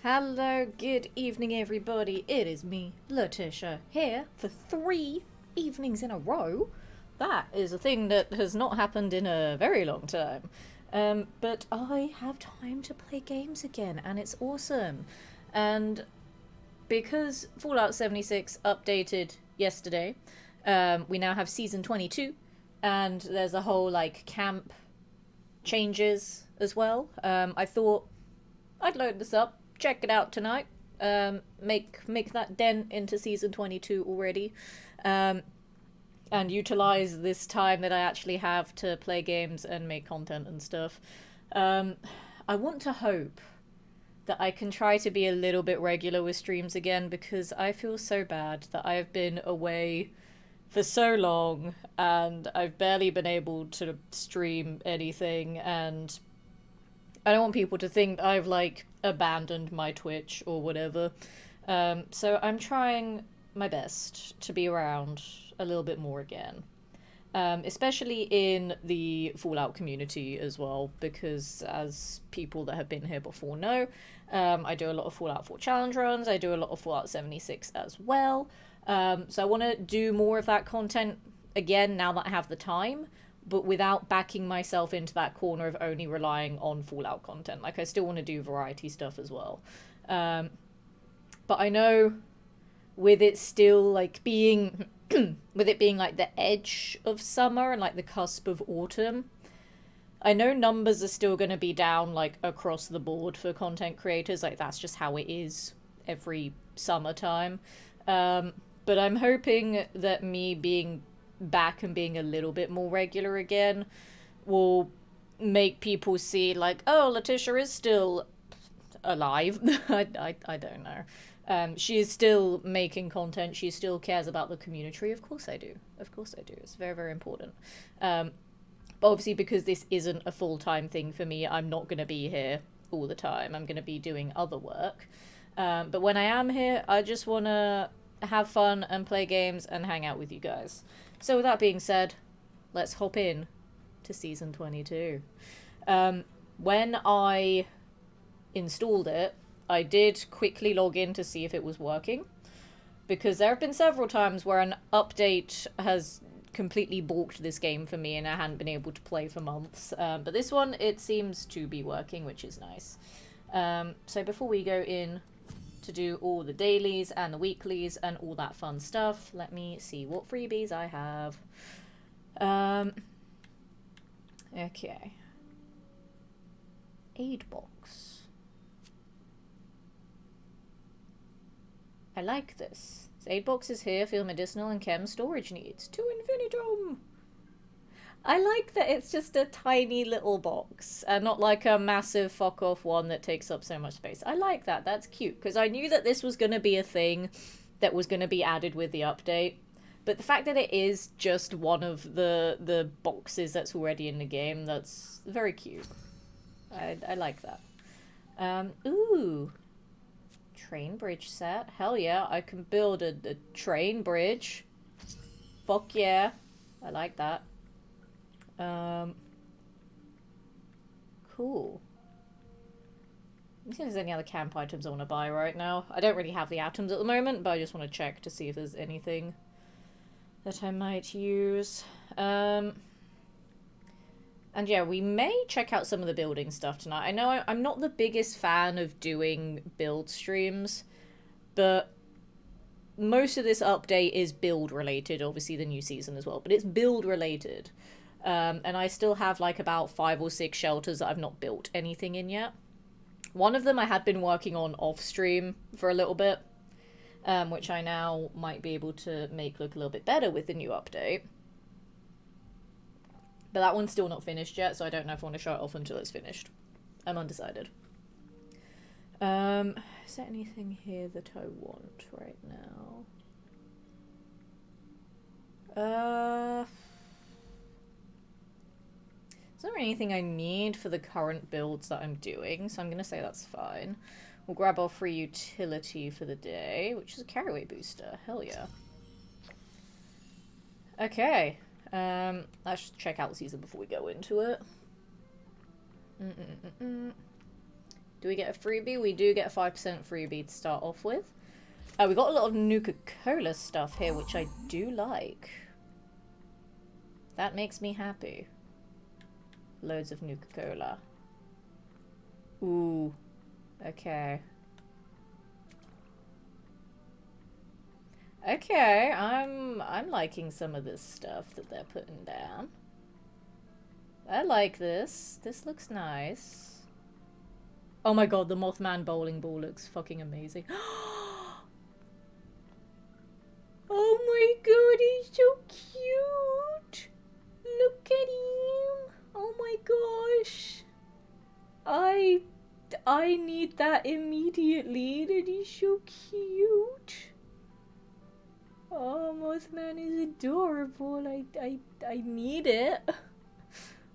Hello, good evening, everybody. It is me, Letitia, here for 3 evenings in a row. That is a thing that has not happened in a very long time. But I have time to play games again, and it's awesome. And because Fallout 76 updated yesterday, we now have Season 22, and there's a whole, camp changes as well. I thought I'd load this up, check it out tonight. Make that dent into season 22 already, and utilize this time that I actually have to play games and make content and stuff. I want to hope that I can try to be a little bit regular with streams again because I feel so bad that I have been away for so long and I've barely been able to stream anything, and I don't want people to think I've abandoned my Twitch or whatever. So I'm trying my best to be around a little bit more again. Especially in the Fallout community as well, because as people that have been here before know, I do a lot of Fallout 4 challenge runs, I do a lot of Fallout 76 as well. So I want to do more of that content again now that I have the time, but without backing myself into that corner of only relying on Fallout content. Like, I still want to do variety stuff as well. But I know with it still, being... with it being, the edge of summer and, the cusp of autumn, I know numbers are still going to be down, across the board for content creators. That's just how it is every summertime. But I'm hoping that me being back and being a little bit more regular again will make people see oh, Letitia is still alive. I don't know. She is still making content. She still cares about the community. Of course I do. It's very, very important. But obviously, because this isn't a full-time thing for me, I'm not going to be here all the time. I'm going to be doing other work. But when I am here, I just want to have fun and play games and hang out with you guys. So with that being said, let's hop in to Season 22. When I installed it, I did quickly log in to see if it was working, because there have been several times where an update has completely balked this game for me and I hadn't been able to play for months. But this one, it seems to be working, which is nice. So before we go in to do all the dailies and the weeklies and all that fun stuff, let me see what freebies I have. Okay. Aid box. I like this. Aid box is here for your medicinal and chem storage needs. To infinitum! I like that it's just a tiny little box and not like a massive fuck off one that takes up so much space. I like that. That's cute, because I knew that this was going to be a thing that was going to be added with the update. But the fact that it is just one of the boxes that's already in the game, that's very cute. I like that. Ooh. Train bridge set. Hell yeah, I can build a train bridge. Fuck yeah. I like that. Cool. Let's see if there's any other camp items I want to buy right now. I don't really have the atoms at the moment, but I just want to check to see if there's anything that I might use. And yeah, we may check out some of the building stuff tonight. I know I'm not the biggest fan of doing build streams, but most of this update is build related, obviously the new season as well, but it's build related. And I still have about 5 or 6 shelters that I've not built anything in yet. One of them I had been working on off stream for a little bit, which I now might be able to make look a little bit better with the new update. But that one's still not finished yet, so I don't know if I want to show it off until it's finished. I'm undecided. Is there anything here that I want right now? Is there anything I need for the current builds that I'm doing? So I'm going to say that's fine. We'll grab our free utility for the day, which is a carry weight booster. Hell yeah. Okay. Let's check out the season before we go into it. Do we get a freebie? We do get a 5% freebie to start off with. We got a lot of Nuka-Cola stuff here, which I do like. That makes me happy. Loads of Nuka-Cola. Ooh. Okay. Okay, I'm liking some of this stuff that they're putting down. I like this. This looks nice. Oh my god, the Mothman bowling ball looks fucking amazing. Oh my god, he's so cute! Look at him! Oh my gosh! I need that immediately. That is so cute. Oh, Mothman is adorable. I need it.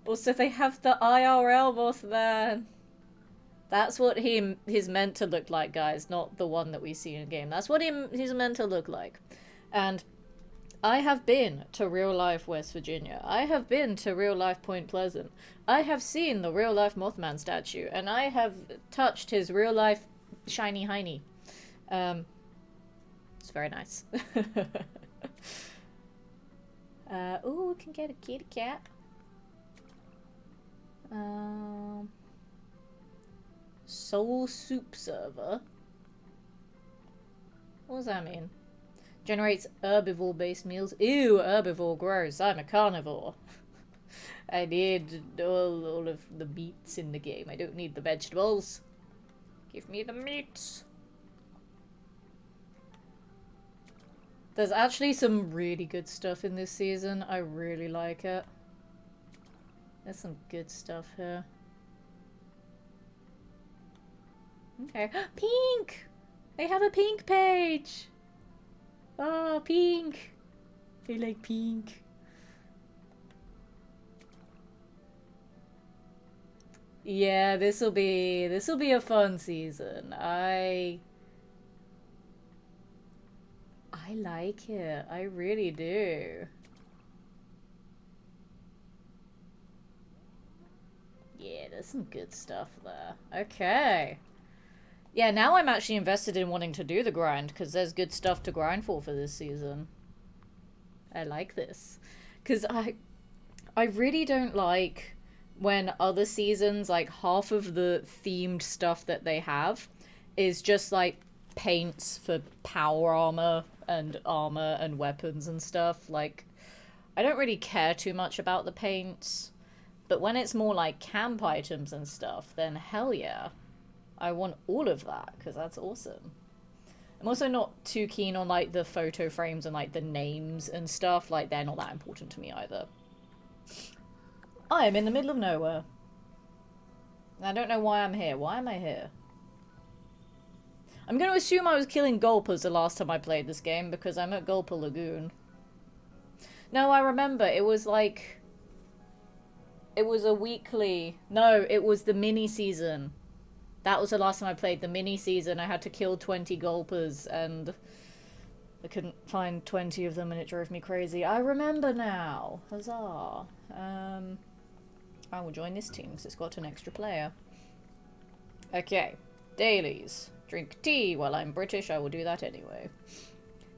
Also, they have the IRL Mothman. That's what he's meant to look like, guys, not the one that we see in game. That's what he's meant to look like. And I have been to real life West Virginia. I have been to real life Point Pleasant. I have seen the real life Mothman statue, and I have touched his real life shiny hiney. It's very nice. Ooh, we can get a kitty cat. Soul soup server. What does that mean? Generates herbivore-based meals. Ew, herbivore, gross. I'm a carnivore. I need all of the meats in the game. I don't need the vegetables. Give me the meats. There's actually some really good stuff in this season. I really like it. There's some good stuff here. Okay. Pink! They have a pink page! Oh, pink! I like pink. Yeah, this'll be a fun season. I like it. I really do. Yeah, there's some good stuff there. Okay. Yeah, now I'm actually invested in wanting to do the grind, because there's good stuff to grind for this season. I like this. Because I really don't like when other seasons, like, half of the themed stuff that they have is just, like, paints for power armor and weapons and stuff. Like, I don't really care too much about the paints, but when it's more, like, camp items and stuff, then hell yeah. I want all of that, because that's awesome. I'm also not too keen on, like, the photo frames and, like, the names and stuff. Like, they're not that important to me either. I am in the middle of nowhere. I don't know why I'm here. Why am I here? I'm going to assume I was killing gulpers the last time I played this game, because I'm at Gulper Lagoon. No, I remember. It was, like... It was a weekly... No, it was the mini-season. That was the last time I played the mini-season. I had to kill 20 gulpers, and I couldn't find 20 of them, and it drove me crazy. I remember now. Huzzah. I will join this team, because it's got an extra player. Okay. Dailies. Drink tea. While I'm British, I will do that anyway.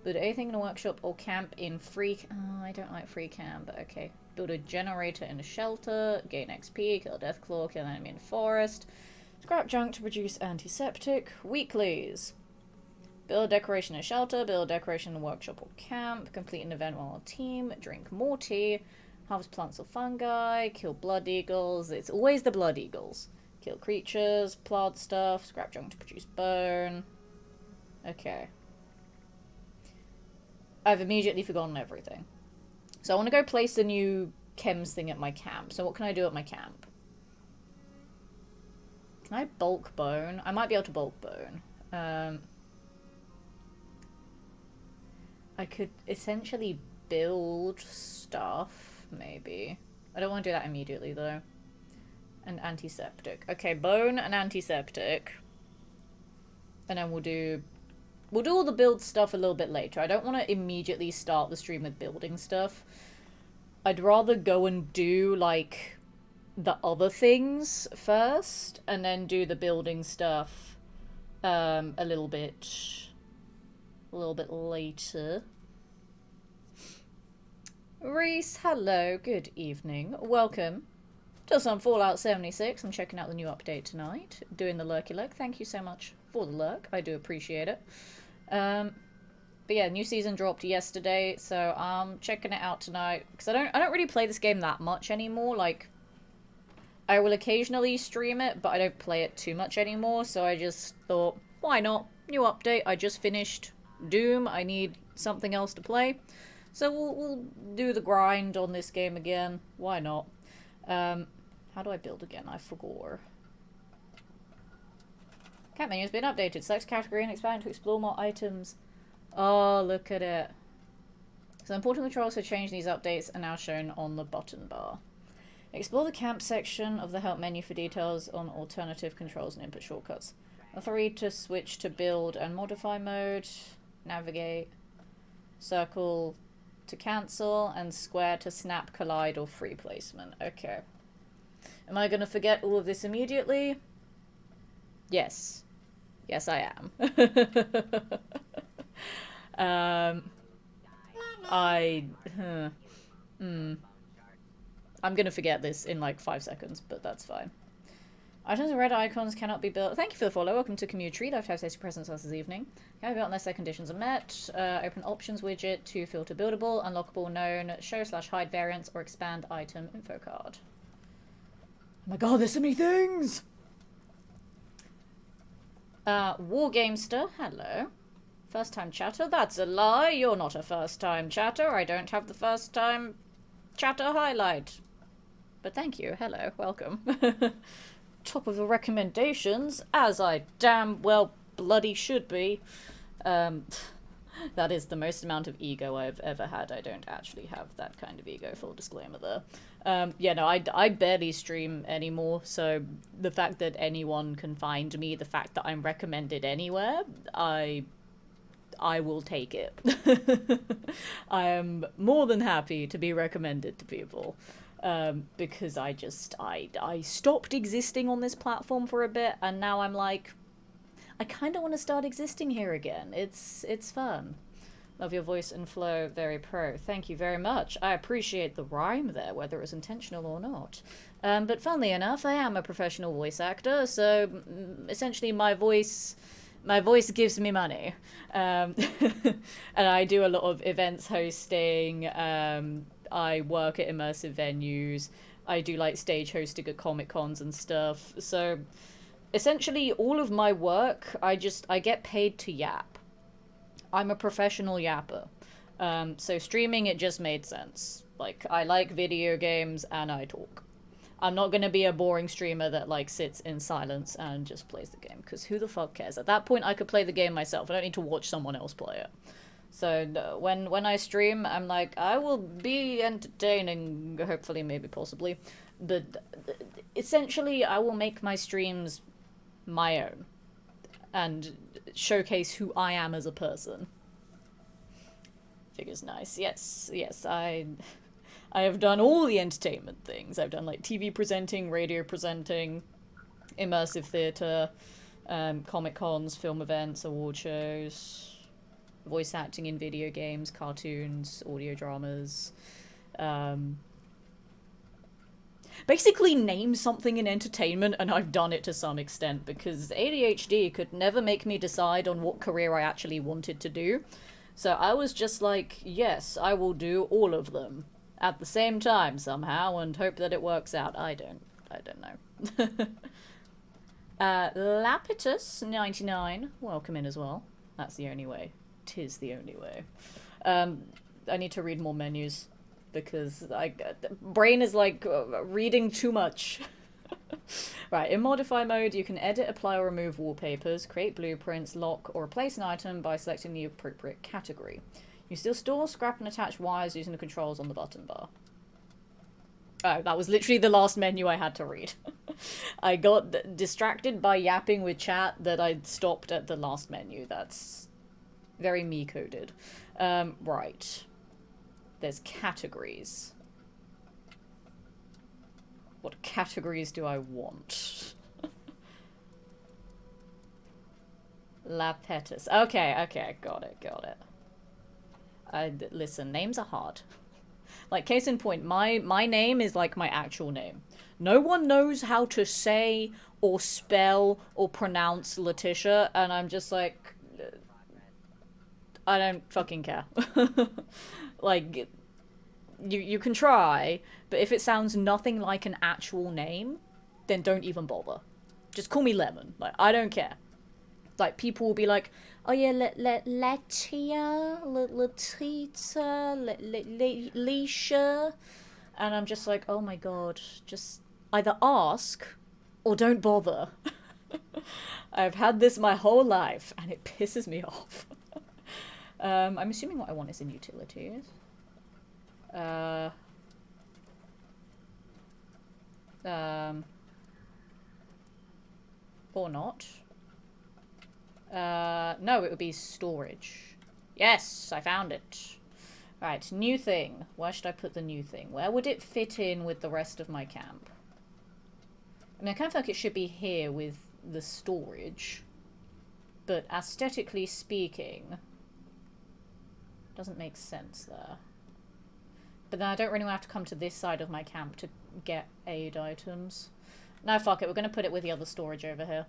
Build anything in a workshop or camp in free... Oh, I don't like free camp, but okay. Build a generator in a shelter. Gain XP. Kill a Deathclaw. Kill an enemy in forest. Scrap junk to produce antiseptic. Weeklies. Build a decoration in a shelter. Build a decoration in a workshop or camp. Complete an event while on a team. Drink more tea. Harvest plants or fungi. Kill blood eagles. It's always the blood eagles. Kill creatures. Plant stuff. Scrap junk to produce bone. Okay. I've immediately forgotten everything. So I want to go place the new chems thing at my camp. So what can I do at my camp? Can I bulk bone? I might be able to bulk bone. I could essentially build stuff, maybe. I don't want to do that immediately, though. And antiseptic. Okay, bone and antiseptic. And then we'll do all the build stuff a little bit later. I don't want to immediately start the stream with building stuff. I'd rather go and do, like, the other things first, and then do the building stuff a little bit later. Reese, hello, good evening, welcome to some Fallout 76. I'm checking out the new update tonight, doing the lurky lurk. Thank you so much for the lurk, I do appreciate it. But yeah, new season dropped yesterday, so I'm checking it out tonight because I don't really play this game that much anymore. Like, I will occasionally stream it, but I don't play it too much anymore, so I just thought, why not? New update, I just finished Doom, I need something else to play. So we'll do the grind on this game again. Why not? How do I build again? I forgot. Cat menu has been updated. Select category and expand to explore more items. Oh, look at it. So important controls for changing these updates are now shown on the button bar. Explore the camp section of the help menu for details on alternative controls and input shortcuts. L3 to switch to build and modify mode. Navigate. Circle to cancel, and square to snap, collide, or free placement. Okay. Am I going to forget all of this immediately? Yes. Yes, I am. I'm going to forget this in like 5 seconds, but that's fine. Items with red icons cannot be built. Thank you for the follow. Welcome to Community. Love to have safety presence this evening. Can be built unless their conditions are met. Open options widget to filter buildable, unlockable known, show/hide variants, or expand item info card. Oh my god, there's so many things! Wargamester, hello. First time chatter? That's a lie. You're not a first time chatter. I don't have the first time chatter highlight. But thank you. Hello. Welcome. Top of the recommendations, as I damn well bloody should be. That is the most amount of ego I've ever had. I don't actually have that kind of ego, full disclaimer there. Yeah, no, I barely stream anymore, so the fact that anyone can find me, the fact that I'm recommended anywhere, I will take it. I am more than happy to be recommended to people. Because I stopped existing on this platform for a bit, and now I'm like, I kind of want to start existing here again. It's fun. Love your voice and flow, very pro. Thank you very much. I appreciate the rhyme there, whether it was intentional or not. But funnily enough, I am a professional voice actor, so essentially my voice gives me money. And I do a lot of events hosting, I work at immersive venues. I do like stage hosting at Comic Cons and stuff. So essentially all of my work, I get paid to yap. I'm a professional yapper. So streaming, it just made sense. Like, I like video games and I talk. I'm not gonna be a boring streamer that like sits in silence and just plays the game, because who the fuck cares? At that point I could play the game myself. I don't need to watch someone else play it. So when I stream, I'm like, I will be entertaining, hopefully, maybe, possibly. But essentially, I will make my streams my own and showcase who I am as a person. Figure's nice. Yes, I have done all the entertainment things. I've done like TV presenting, radio presenting, immersive theatre, Comic Cons, film events, award shows, voice acting in video games, cartoons, audio dramas. Basically name something in entertainment and I've done it to some extent, because ADHD could never make me decide on what career I actually wanted to do. So I was just like, yes, I will do all of them at the same time somehow and hope that it works out. I don't know. Lapitus99, welcome in as well. That's the only way. 'Tis the only way. I need to read more menus because brain is like reading too much. Right, in modify mode you can edit, apply or remove wallpapers, create blueprints, lock or replace an item by selecting the appropriate category. You still store, scrap and attach wires using the controls on the button bar. Oh, that was literally the last menu I had to read. I got distracted by yapping with chat that I stopped at the last menu. That's very me-coded. Right. There's categories. What categories do I want? Lapetus. Okay, got it. Listen, names are hard. Like, case in point, my name is like my actual name. No one knows how to say or spell or pronounce Letitia, and I'm just like, I don't fucking care. Like, you can try, but if it sounds nothing like an actual name, then don't even bother. Just call me Lemon. Like, I don't care. Like, people will be like, oh yeah, Letia, Leisha. And I'm just like, oh my god, just either ask or don't bother. I've had this my whole life, and it pisses me off. I'm assuming what I want is in utilities. Or not. No, it would be storage. Yes, I found it. Right, new thing. Where should I put the new thing? Where would it fit in with the rest of my camp? I mean, I kind of feel like it should be here with the storage. But aesthetically speaking, doesn't make sense there. But then I don't really want to have to come to this side of my camp to get aid items. No, fuck it. We're going to put it with the other storage over here.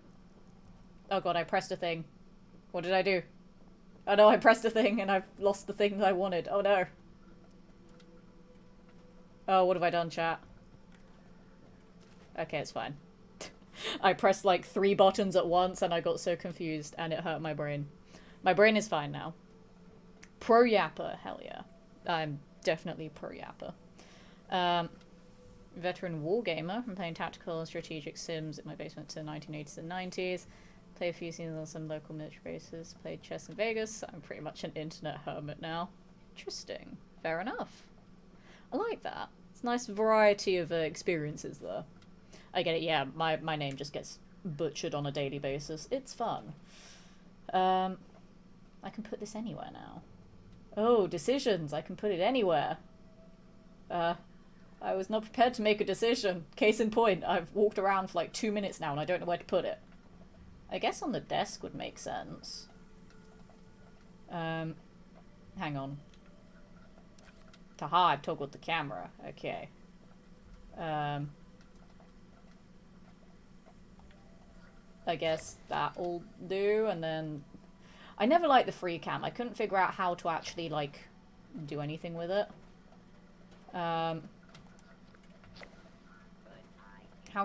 Oh god, I pressed a thing. What did I do? Oh no, I pressed a thing and I've lost the thing that I wanted. Oh no. Oh, what have I done, chat? Okay, it's fine. I pressed like 3 buttons at once and I got so confused and it hurt my brain. My brain is fine now. Pro Yapper, hell yeah. I'm definitely pro Yapper. Veteran wargamer. I'm playing tactical and strategic sims in my basement to the 1980s and 90s. Play a few seasons on some local military bases. Played chess in Vegas. I'm pretty much an internet hermit now. Interesting. Fair enough. I like that. It's a nice variety of experiences there. I get it, yeah. My name just gets butchered on a daily basis. It's fun. I can put this anywhere now. Oh, decisions. I can put it anywhere. I was not prepared to make a decision. Case in point, I've walked around for like 2 minutes now and I don't know where to put it. I guess on the desk would make sense. Hang on. Haha, I've toggled the camera. Okay. I guess that'll do, and then... I never liked the free cam. I couldn't figure out how to actually, like, do anything with it. How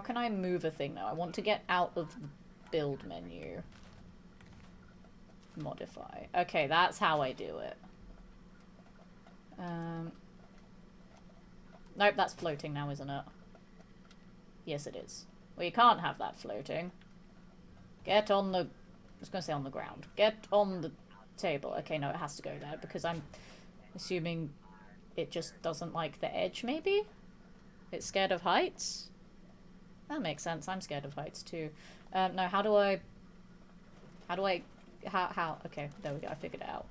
can I move a thing, though? I want to get out of the build menu. Modify. Okay, that's how I do it. Nope, that's floating now, isn't it? Yes, it is. Well, you can't have that floating. Get on the... I was going to say on the ground. Get on the table. Okay, no, it has to go there because I'm assuming it just doesn't like the edge, maybe? It's scared of heights? That makes sense. I'm scared of heights too. No, how do I... How? Okay, there we go. I figured it out.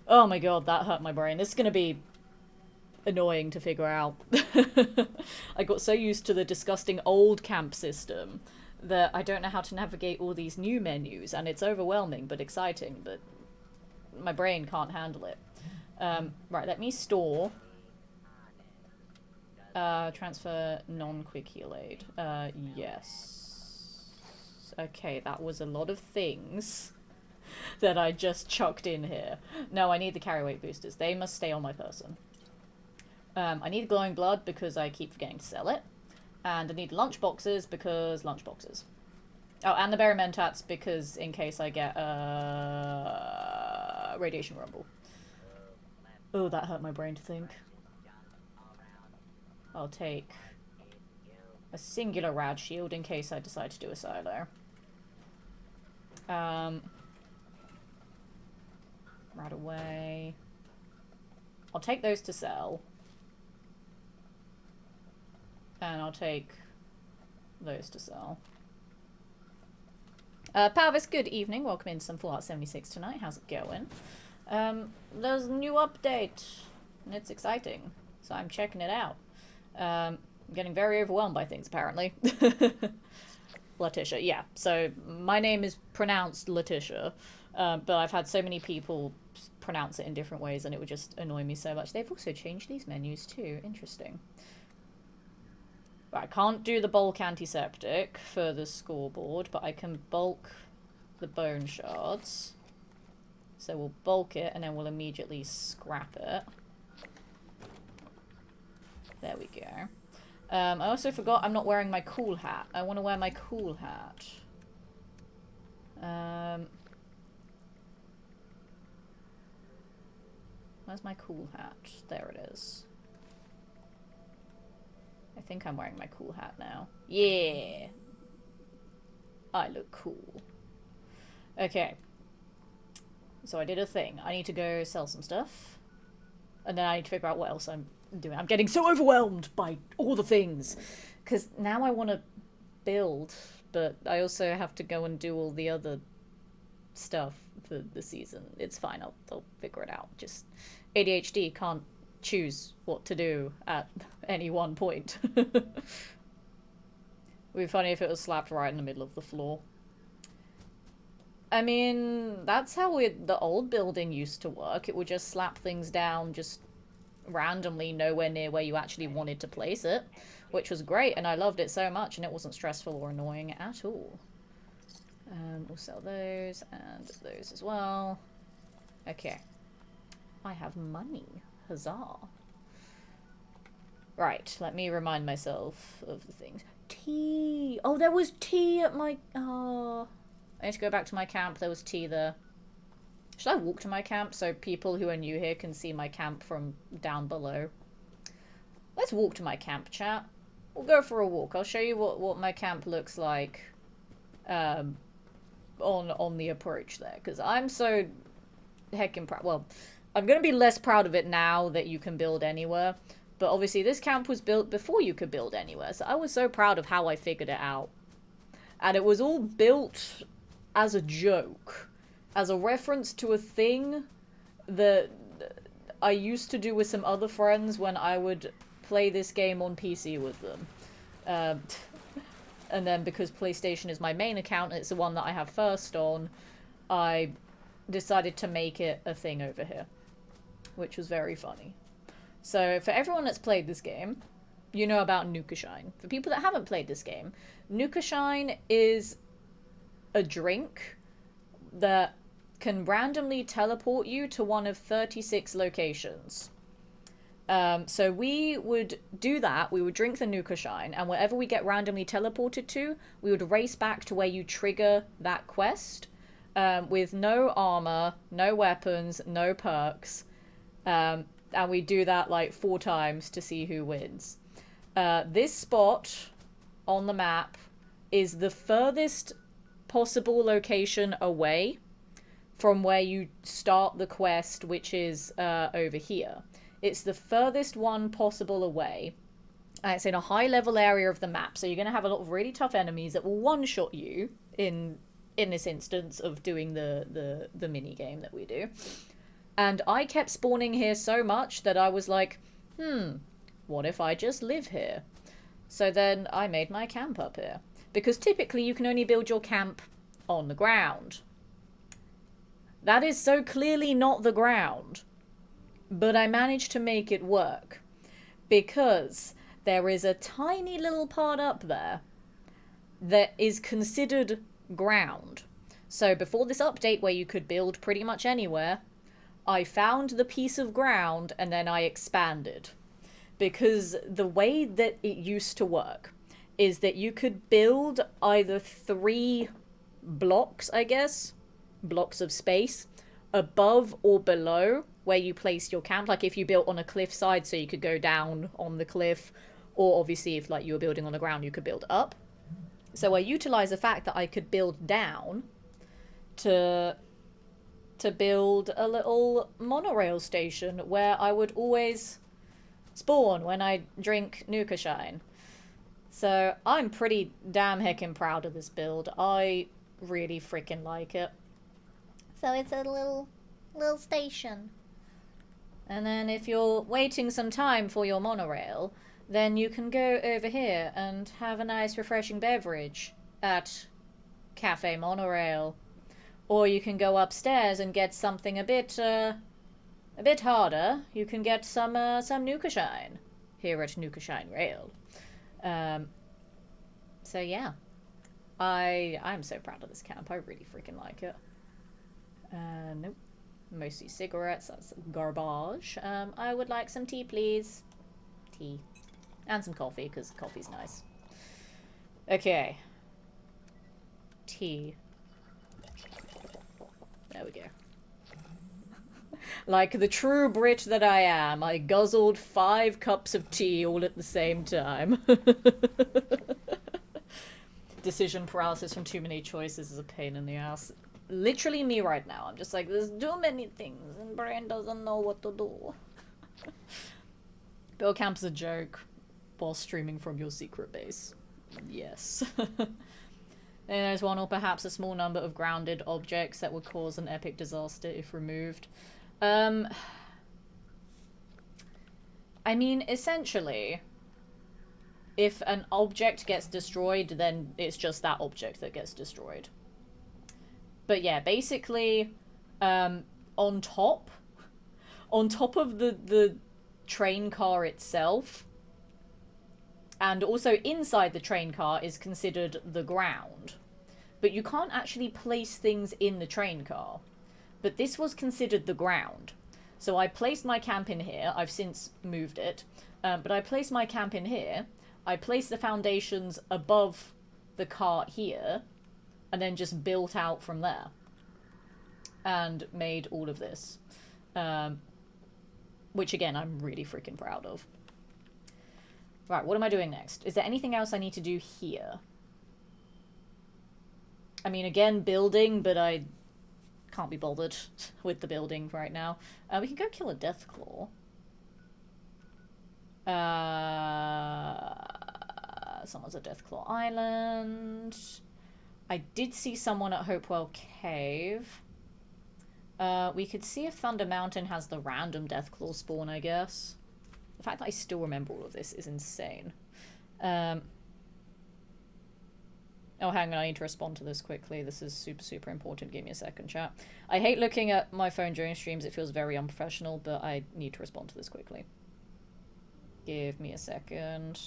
Oh my god, that hurt my brain. This is going to be annoying to figure out. I got so used to the disgusting old camp system that I don't know how to navigate all these new menus, and it's overwhelming but exciting, but my brain can't handle it. Right, let me store. Transfer non-quick heal aid. Yes. Okay, that was a lot of things that I just chucked in here. No, I need the carry weight boosters. They must stay on my person. I need glowing blood because I keep forgetting to sell it. And I need lunch boxes because lunch boxes. Oh, and the berry mentats because in case I get radiation rumble. Oh, that hurt my brain to think. I'll take a singular rad shield in case I decide to do a silo. Rad away. I'll take those to sell. And I'll take those to sell. Pavis, good evening. Welcome in some Fallout 76 tonight. How's it going? There's a new update, and it's exciting, so I'm checking it out. I'm getting very overwhelmed by things, apparently. Letitia, yeah. So my name is pronounced Letitia, but I've had so many people pronounce it in different ways, and it would just annoy me so much. They've also changed these menus too. Interesting. Right, I can't do the bulk antiseptic for the scoreboard, but I can bulk the bone shards. So we'll bulk it, and then we'll immediately scrap it. There we go. I also forgot I'm not wearing my cool hat. I want to wear my cool hat. Where's my cool hat? There it is. I think I'm wearing my cool hat now. Yeah! I look cool. Okay. So I did a thing. I need to go sell some stuff. And then I need to figure out what else I'm doing. I'm getting so overwhelmed by all the things. Because now I want to build, but I also have to go and do all the other stuff for the season. It's fine. I'll figure it out. Just ADHD can't choose what to do at any one point. It would be funny if it was slapped right in the middle of the floor. I mean, that's how the old building used to work. It would just slap things down just randomly, nowhere near where you actually wanted to place it, which was great, and I loved it so much, and it wasn't stressful or annoying at all. We'll sell those, and those as well. Okay. I have money. Huzzah. Right, let me remind myself of the things. Tea! Oh, there was tea at my... Oh... I need to go back to my camp. There was tea there. Should I walk to my camp so people who are new here can see my camp from down below? Let's walk to my camp, chat. We'll go for a walk. I'll show you what my camp looks like on the approach there. Because I'm so heckin' proud. Well, I'm going to be less proud of it now that you can build anywhere. But obviously this camp was built before you could build anywhere. So I was so proud of how I figured it out. And it was all built as a joke, as a reference to a thing that I used to do with some other friends when I would play this game on PC with them. And then because PlayStation is my main account and it's the one that I have first on, I decided to make it a thing over here, which was very funny. So for everyone that's played this game, you know about Nuka Shine. For people that haven't played this game, Nuka Shine is a drink that can randomly teleport you to one of 36 locations. So we would do that, we would drink the Nuka Shine, and wherever we get randomly teleported to, we would race back to where you trigger that quest, with no armor, no weapons, no perks, and we do that like 4 times to see who wins. This spot on the map is the furthest possible location away from where you start the quest, which is over here. It's the furthest one possible away. It's in a high level area of the map, so you're going to have a lot of really tough enemies that will one-shot you in this instance of doing the mini game that we do. And I kept spawning here so much that I was like, what if I just live here? So then I made my camp up here. Because typically you can only build your camp on the ground. That is so clearly not the ground. But I managed to make it work. Because there is a tiny little part up there that is considered ground. So before this update where you could build pretty much anywhere, I found the piece of ground and then I expanded. Because the way that it used to work is that you could build either 3 blocks, I guess, blocks of space, above or below where you place your camp. Like if you built on a cliffside, so you could go down on the cliff, or obviously if like you were building on the ground, you could build up. So I utilized the fact that I could build down to build a little monorail station where I would always spawn when I drink Nuka Shine. So I'm pretty damn heckin' proud of this build. I really freaking like it. So it's a little station. And then if you're waiting some time for your monorail, then you can go over here and have a nice refreshing beverage at Cafe Monorail. Or you can go upstairs and get something a bit harder. You can get some Nuka Shine here at Nuka Shine Rail. So yeah, I'm so proud of this camp. I really freaking like it. Nope, mostly cigarettes. That's garbage. I would like some tea, please. Tea, and some coffee because coffee's nice. Okay, tea. There we go. Like the true Brit that I am, I guzzled 5 cups of tea all at the same time. Decision paralysis from too many choices is a pain in the ass. Literally me right now. I'm just like, there's too many things and brain doesn't know what to do. Bill Camp's a joke while streaming from your secret base. Yes. Then there's one or perhaps a small number of grounded objects that would cause an epic disaster if removed. I mean, essentially, if an object gets destroyed, then it's just that object that gets destroyed. But yeah, basically, on top of the train car itself, and also inside the train car is considered the ground. But you can't actually place things in the train car. But this was considered the ground. So I placed my camp in here. I've since moved it. But I placed my camp in here. I placed the foundations above the cart here. And then just built out from there. And made all of this. Which, again, I'm really freaking proud of. Right, what am I doing next? Is there anything else I need to do here? I mean, again, building, but I can't be bothered with the building right now. We can go kill a Deathclaw. Someone's at Deathclaw Island. I did see someone at Hopewell Cave. We could see if Thunder Mountain has the random Deathclaw spawn, I guess. The fact that I still remember all of this is insane. Oh, hang on, I need to respond to this quickly. This is super, super important. Give me a second, chat. I hate looking at my phone during streams. It feels very unprofessional, but I need to respond to this quickly. Give me a second.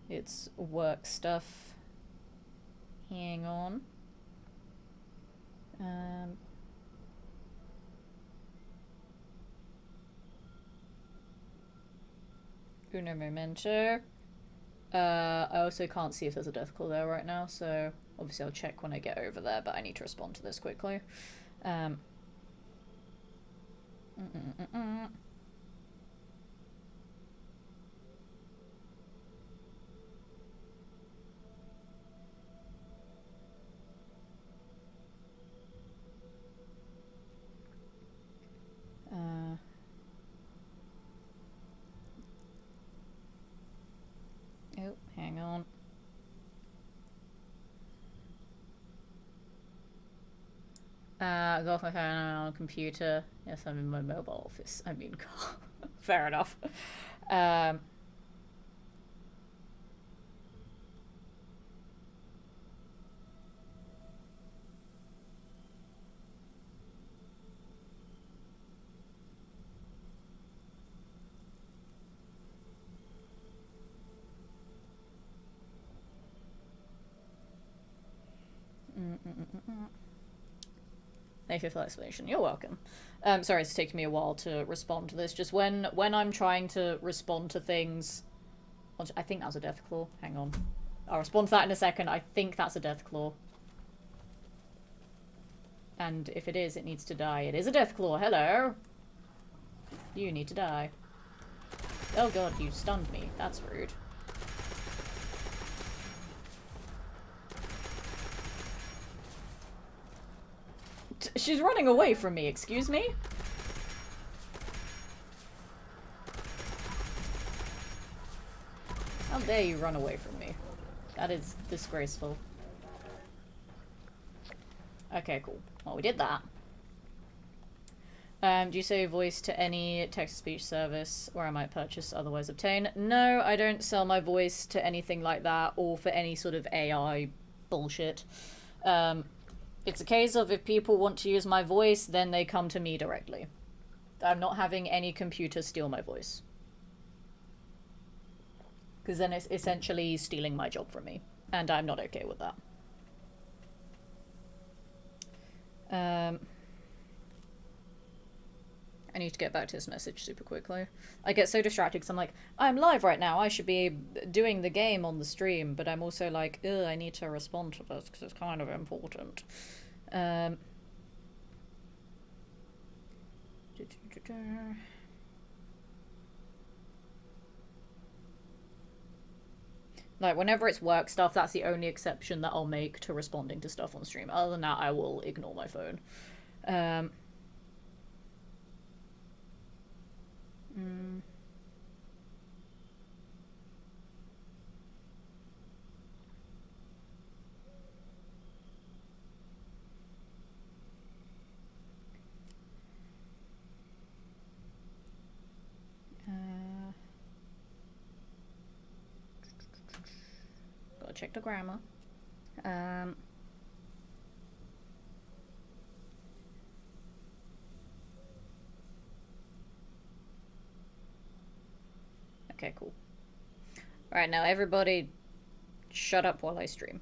It's work stuff. Hang on. Uno momento. I also can't see if there's a Deathclaw there right now, so obviously I'll check when I get over there, but I need to respond to this quickly. Oh, hang on. Go off my phone on a computer. Yes, I'm in my mobile office. I mean, fair enough. Thank you for the explanation. You're welcome. Sorry, it's taking me a while to respond to this. Just when I'm trying to respond to things... I think that was a Deathclaw. Hang on. I'll respond to that in a second. I think that's a Deathclaw. And if it is, it needs to die. It is a Deathclaw. Hello. You need to die. Oh god, you stunned me. That's rude. She's running away from me, excuse me? How dare you run away from me? That is disgraceful. Okay, cool. Well, we did that. Do you say voice to any text-to-speech service where I might purchase otherwise obtain? No, I don't sell my voice to anything like that or for any sort of AI bullshit. It's a case of if people want to use my voice, then they come to me directly. I'm not having any computer steal my voice. Because then it's essentially stealing my job from me. And I'm not okay with that. I need to get back to this message super quickly. I get so distracted because I'm like, I'm live right now. I should be doing the game on the stream. But I'm also like, ugh, I need to respond to this because it's kind of important. Like, whenever it's work stuff, that's the only exception that I'll make to responding to stuff on stream. Other than that, I will ignore my phone. Gotta check the grammar. Okay, cool. Alright, now everybody shut up while I stream.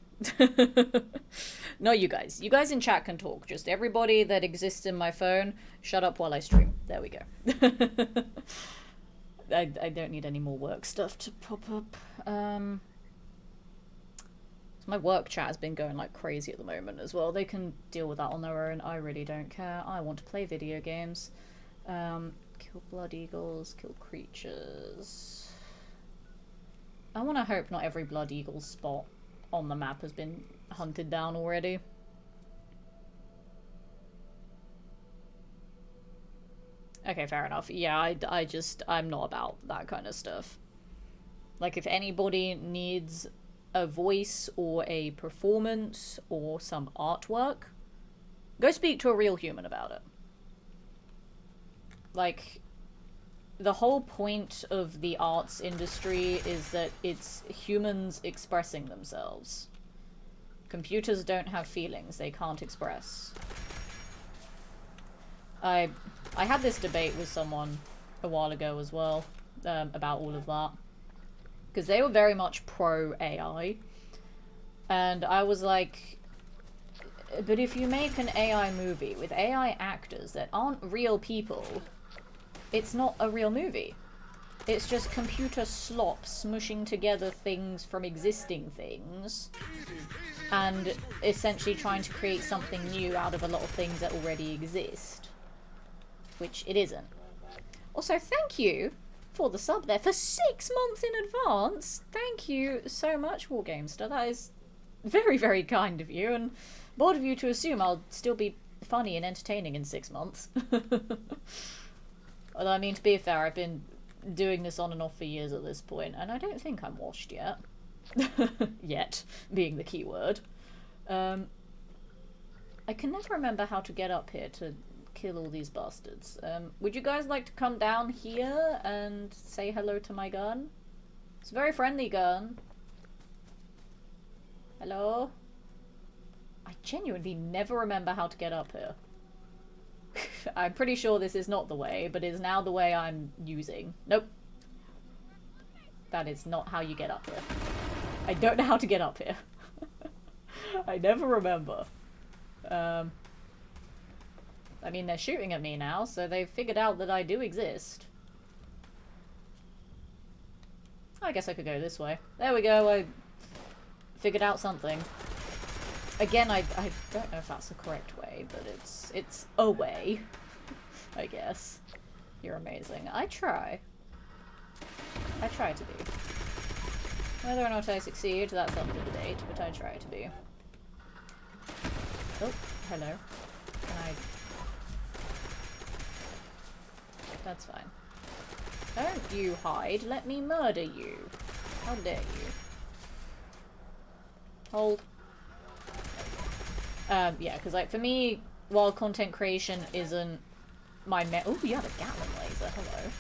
No, you guys. You guys in chat can talk. Just everybody that exists in my phone, shut up while I stream. There we go. I don't need any more work stuff to pop up. So my work chat has been going like crazy at the moment as well. They can deal with that on their own. I really don't care. I want to play video games. Kill blood eagles, kill creatures. I want to hope not every blood eagle spot on the map has been hunted down already. Okay, fair enough. Yeah, I'm not about that kind of stuff. Like, if anybody needs a voice or a performance or some artwork, go speak to a real human about it. Like, the whole point of the arts industry is that it's humans expressing themselves. Computers don't have feelings, they can't express. I had this debate with someone a while ago as well, about all of that. Because they were very much pro-AI. And I was like, but if you make an AI movie with AI actors that aren't real people, it's not a real movie. It's just computer slop smushing together things from existing things and essentially trying to create something new out of a lot of things that already exist. Which it isn't. Also, thank you for the sub there for 6 months in advance. Thank you so much, Wargamester. That is very, very kind of you, and bold of you to assume I'll still be funny and entertaining in 6 months. Although, I mean, to be fair, I've been doing this on and off for years at this point, and I don't think I'm washed yet. Yet, being the key word. I can never remember how to get up here to kill all these bastards. Would you guys like to come down here and say hello to my gun? It's a very friendly gun. Hello? I genuinely never remember how to get up here. I'm pretty sure this is not the way, but it is now the way I'm using. Nope. That is not how you get up here. I don't know how to get up here. I never remember. I mean, they're shooting at me now, so they've figured out that I do exist. I guess I could go this way. There we go, I figured out something. Again, I don't know if that's the correct way, but it's a way, I guess. You're amazing. I try. I try to be. Whether or not I succeed, that's up for debate, but I try to be. Oh, hello. Can I... That's fine. Don't you hide, let me murder you. How dare you. Hold. Yeah, because like for me, while content creation isn't my main... Oh, you have a Gatling laser. Hello.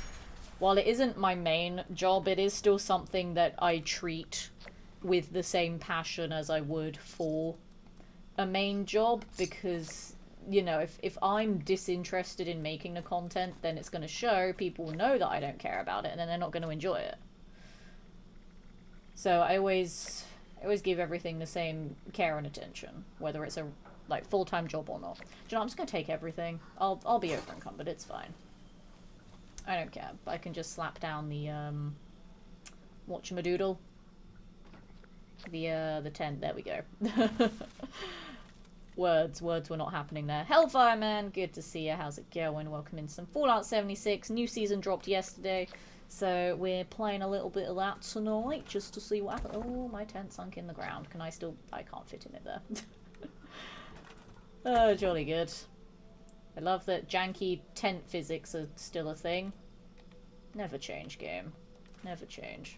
While it isn't my main job, it is still something that I treat with the same passion as I would for a main job, because, you know, if I'm disinterested in making the content, then it's going to show. People know that I don't care about it, and then they're not going to enjoy it. So I always give everything the same care and attention, whether it's a like full-time job or not. Do you know, I'm just gonna take everything. I'll be over encumbered, it's fine. I don't care. I can just slap down the whatchamadoodle. The tent, there we go. Words were not happening there. Hellfire Man, good to see you. How's it going? Welcome in some Fallout 76. New season dropped yesterday. So we're playing a little bit of that tonight, just to see what happens. Oh, my tent sunk in the ground. Can I still... I can't fit in it there. Oh, jolly good. I love that janky tent physics are still a thing. Never change, game. Never change.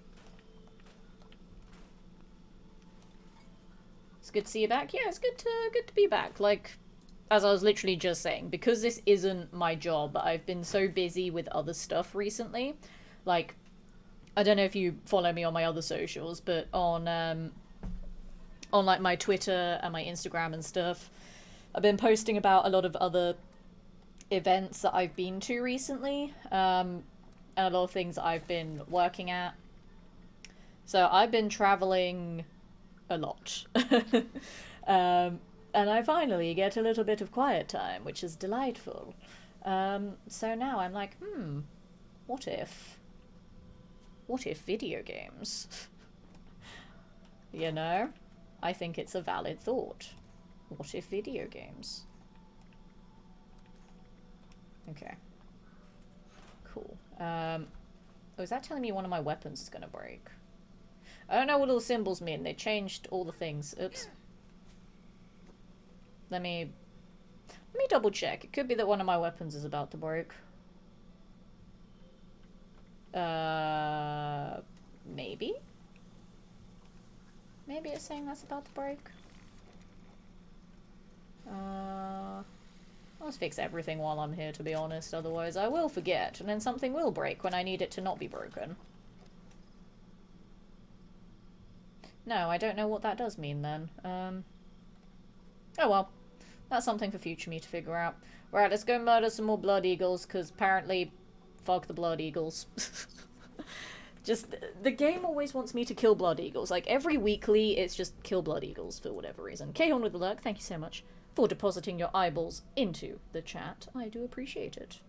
It's good to see you back. Yeah, it's good to be back. Like, as I was literally just saying, because this isn't my job, I've been so busy with other stuff recently. Like, I don't know if you follow me on my other socials, but on like my Twitter and my Instagram and stuff, I've been posting about a lot of other events that I've been to recently, and a lot of things that I've been working at. So I've been traveling a lot. And I finally get a little bit of quiet time, which is delightful. So now I'm like, what if video games? You know? I think it's a valid thought. What if video games? Okay. Cool. Oh, is that telling me one of my weapons is gonna break? I don't know what all the symbols mean. They changed all the things. Oops. Let me double check. It could be that one of my weapons is about to break. Maybe? Maybe it's saying that's about to break. Let's fix everything while I'm here, to be honest, otherwise I will forget, and then something will break when I need it to not be broken. No, I don't know what that does mean then. Oh well. That's something for future me to figure out. Right, let's go murder some more Blood Eagles, because apparently... Fuck the Blood Eagles. Just, the game always wants me to kill Blood Eagles. Like, every weekly, it's just kill Blood Eagles for whatever reason. K-Horn with the lurk, thank you so much for depositing your eyeballs into the chat. I do appreciate it.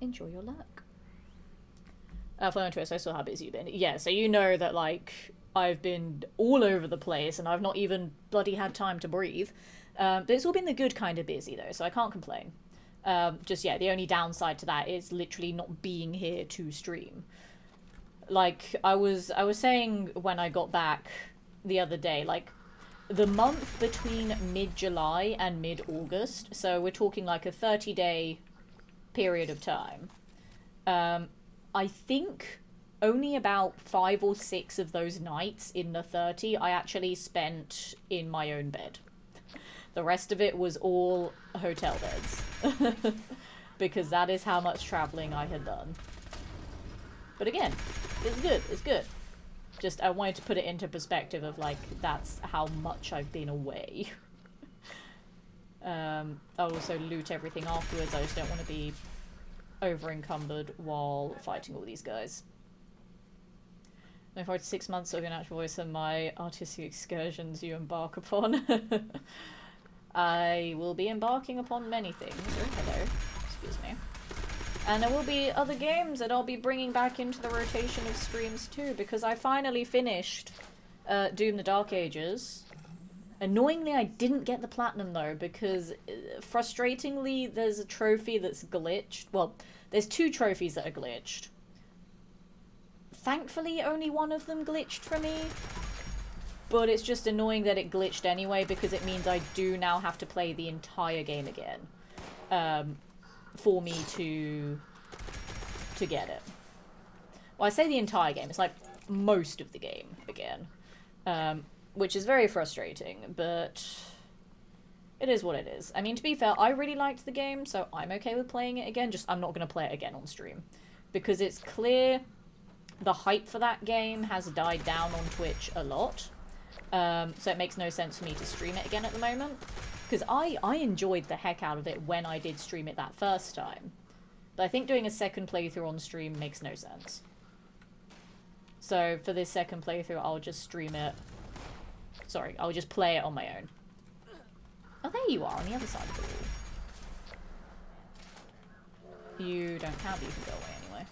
Enjoy your lurk. Flowing Twist, I saw how busy you've been. Yeah, so you know that, like, I've been all over the place, and I've not even bloody had time to breathe. But it's all been the good kind of busy, though, so I can't complain. Just, yeah, the only downside to that is literally not being here to stream. Like, I was saying when I got back the other day, like, the month between mid-July and mid-August, so we're talking like a 30-day period of time, I think only about 5 or 6 of those nights in the 30 I actually spent in my own bed. The rest of it was all hotel beds. Because that is how much traveling I had done. But again, it's good, it's good. Just, I wanted to put it into perspective of, like, that's how much I've been away. I'll also loot everything afterwards, I just don't want to be over-encumbered while fighting all these guys. Looking forward to 6 months of an actual voice and my artistic excursions you embark upon. I will be embarking upon many things. Oh, hello. Excuse me. And there will be other games that I'll be bringing back into the rotation of streams too, because I finally finished Doom the Dark Ages. Annoyingly, I didn't get the platinum though, because frustratingly, there's a trophy that's glitched. Well, there's 2 trophies that are glitched. Thankfully, only one of them glitched for me. But it's just annoying that it glitched anyway, because it means I do now have to play the entire game again. For me to get it. Well, I say the entire game. It's like most of the game again. Which is very frustrating, but It is what it is. I mean, to be fair, I really liked the game, so I'm okay with playing it again. Just, I'm not going to play it again on stream. Because it's clear the hype for that game has died down on Twitch a lot. So it makes no sense for me to stream it again at the moment. Because I enjoyed the heck out of it when I did stream it that first time. But I think doing a second playthrough on stream makes no sense. So for this second playthrough, I'll just stream it. Sorry, I'll just play it on my own. Oh, there you are, on the other side of the wall. You don't count, but you can go away anyway.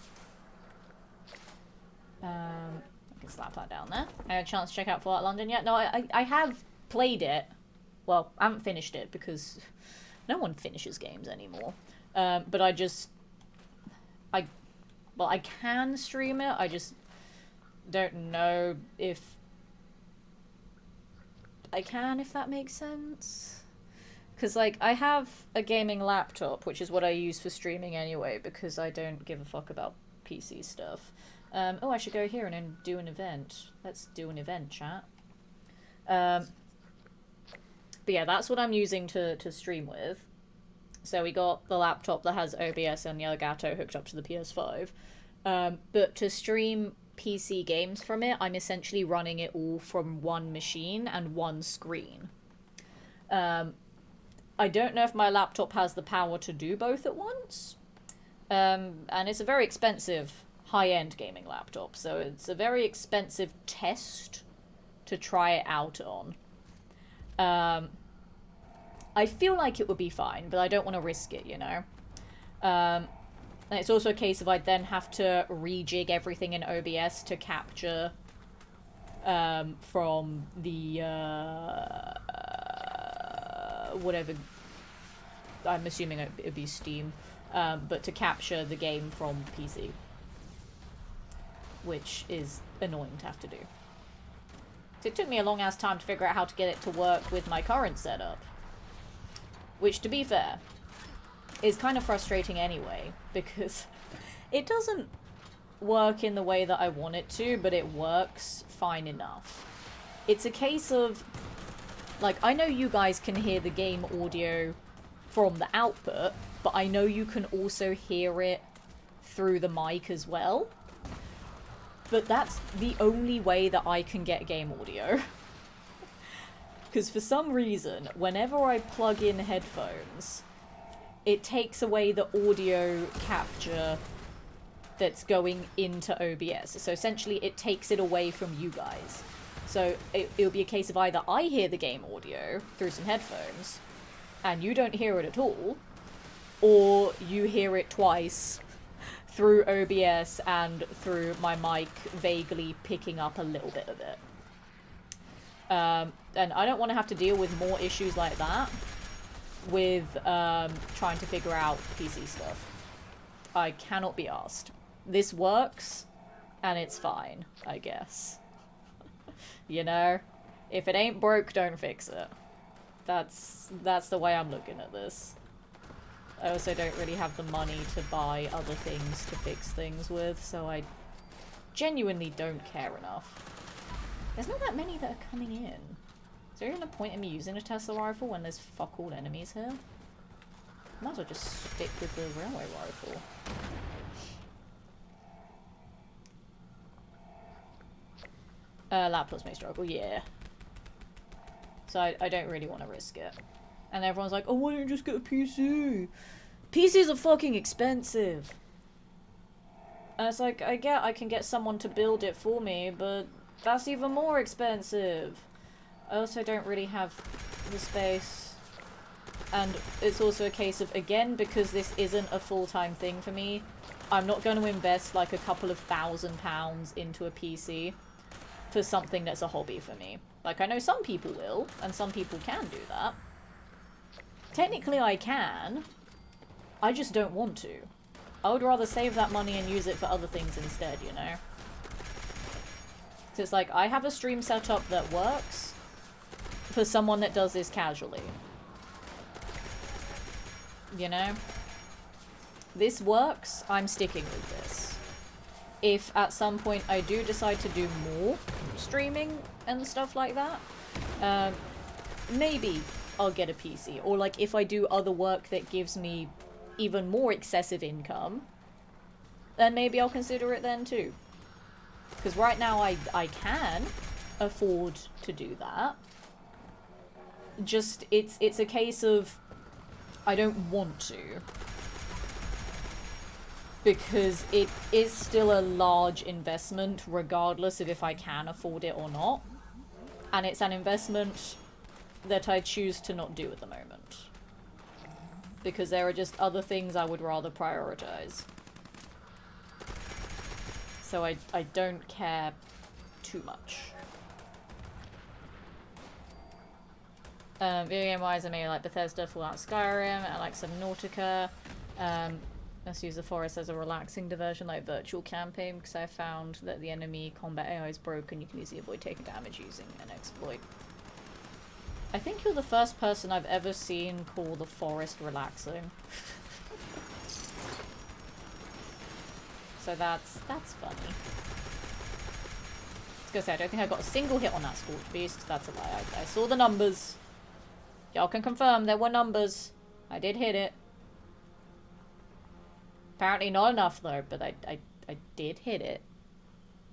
I can slap that down there. I had a chance to check out Fallout London yet? No, I have played it. Well, I haven't finished it because no one finishes games anymore. But I can stream it. I just don't know if I can, if that makes sense. Because, like, I have a gaming laptop, which is what I use for streaming anyway, because I don't give a fuck about PC stuff. Oh, I should go here and then do an event. Let's do an event, chat. But yeah, that's what I'm using to stream with. So we got the laptop that has OBS and the Elgato hooked up to the PS5. But to stream PC games from it, I'm essentially running it all from one machine and one screen. I don't know if my laptop has the power to do both at once. And it's a very expensive high-end gaming laptop, so it's a very expensive test to try it out on. I feel like it would be fine, but I don't want to risk it, you know? And it's also a case of I'd then have to rejig everything in OBS to capture from the whatever, I'm assuming it'd be Steam, but to capture the game from PC, which is annoying to have to do. So it took me a long ass time to figure out how to get it to work with my current setup, which, to be fair, is kind of frustrating anyway, because it doesn't work in the way that I want it to, but it works fine enough. It's a case of, like, I know you guys can hear the game audio from the output, but I know you can also hear it through the mic as well. But that's the only way that I can get game audio. Because for some reason, whenever I plug in headphones, it takes away the audio capture that's going into OBS. So essentially, it takes it away from you guys. So it'll be a case of either I hear the game audio through some headphones, and you don't hear it at all, or you hear it twice through OBS and through my mic vaguely picking up a little bit of it. And I don't want to have to deal with more issues like that with trying to figure out PC stuff. I cannot be asked. This works, and it's fine, I guess. You know? If it ain't broke, don't fix it. That's the way I'm looking at this. I also don't really have the money to buy other things to fix things with, so I genuinely don't care enough. There's not that many that are coming in. Is there even a point in me using a Tesla rifle when there's fuck all enemies here? Might as well just stick with the railway rifle. Laptops may struggle, yeah. So I don't really want to risk it. And everyone's like, oh, why don't you just get a PC? PCs are fucking expensive. And it's like, I can get someone to build it for me, but that's even more expensive. I also don't really have the space. And it's also a case of, again, because this isn't a full-time thing for me, I'm not going to invest like a couple of £1,000 into a PC for something that's a hobby for me. Like, I know some people will, and some people can do that. Technically I can, I just don't want to. I would rather save that money and use it for other things instead, you know? So it's like, I have a stream setup that works for someone that does this casually. You know? This works, I'm sticking with this. If at some point I do decide to do more streaming and stuff like that, maybe I'll get a PC. Or like if I do other work that gives me even more excessive income, then maybe I'll consider it then too. Because right now I can afford to do that. Just, it's a case of I don't want to. Because it is still a large investment regardless of if I can afford it or not. And it's an investment that I choose to not do at the moment. Because there are just other things I would rather prioritize. So I don't care too much. Video game wise, I mean like Bethesda, Fallout, Skyrim, I like Subnautica. Let's use the forest as a relaxing diversion like virtual camping because I found that the enemy combat AI is broken. You can easily avoid taking damage using an exploit. I think you're the first person I've ever seen call the forest relaxing. So that's funny. I was gonna say, I don't think I got a single hit on that Scorch Beast. That's a lie. I saw the numbers. Y'all can confirm there were numbers. I did hit it. Apparently not enough though, but I did hit it.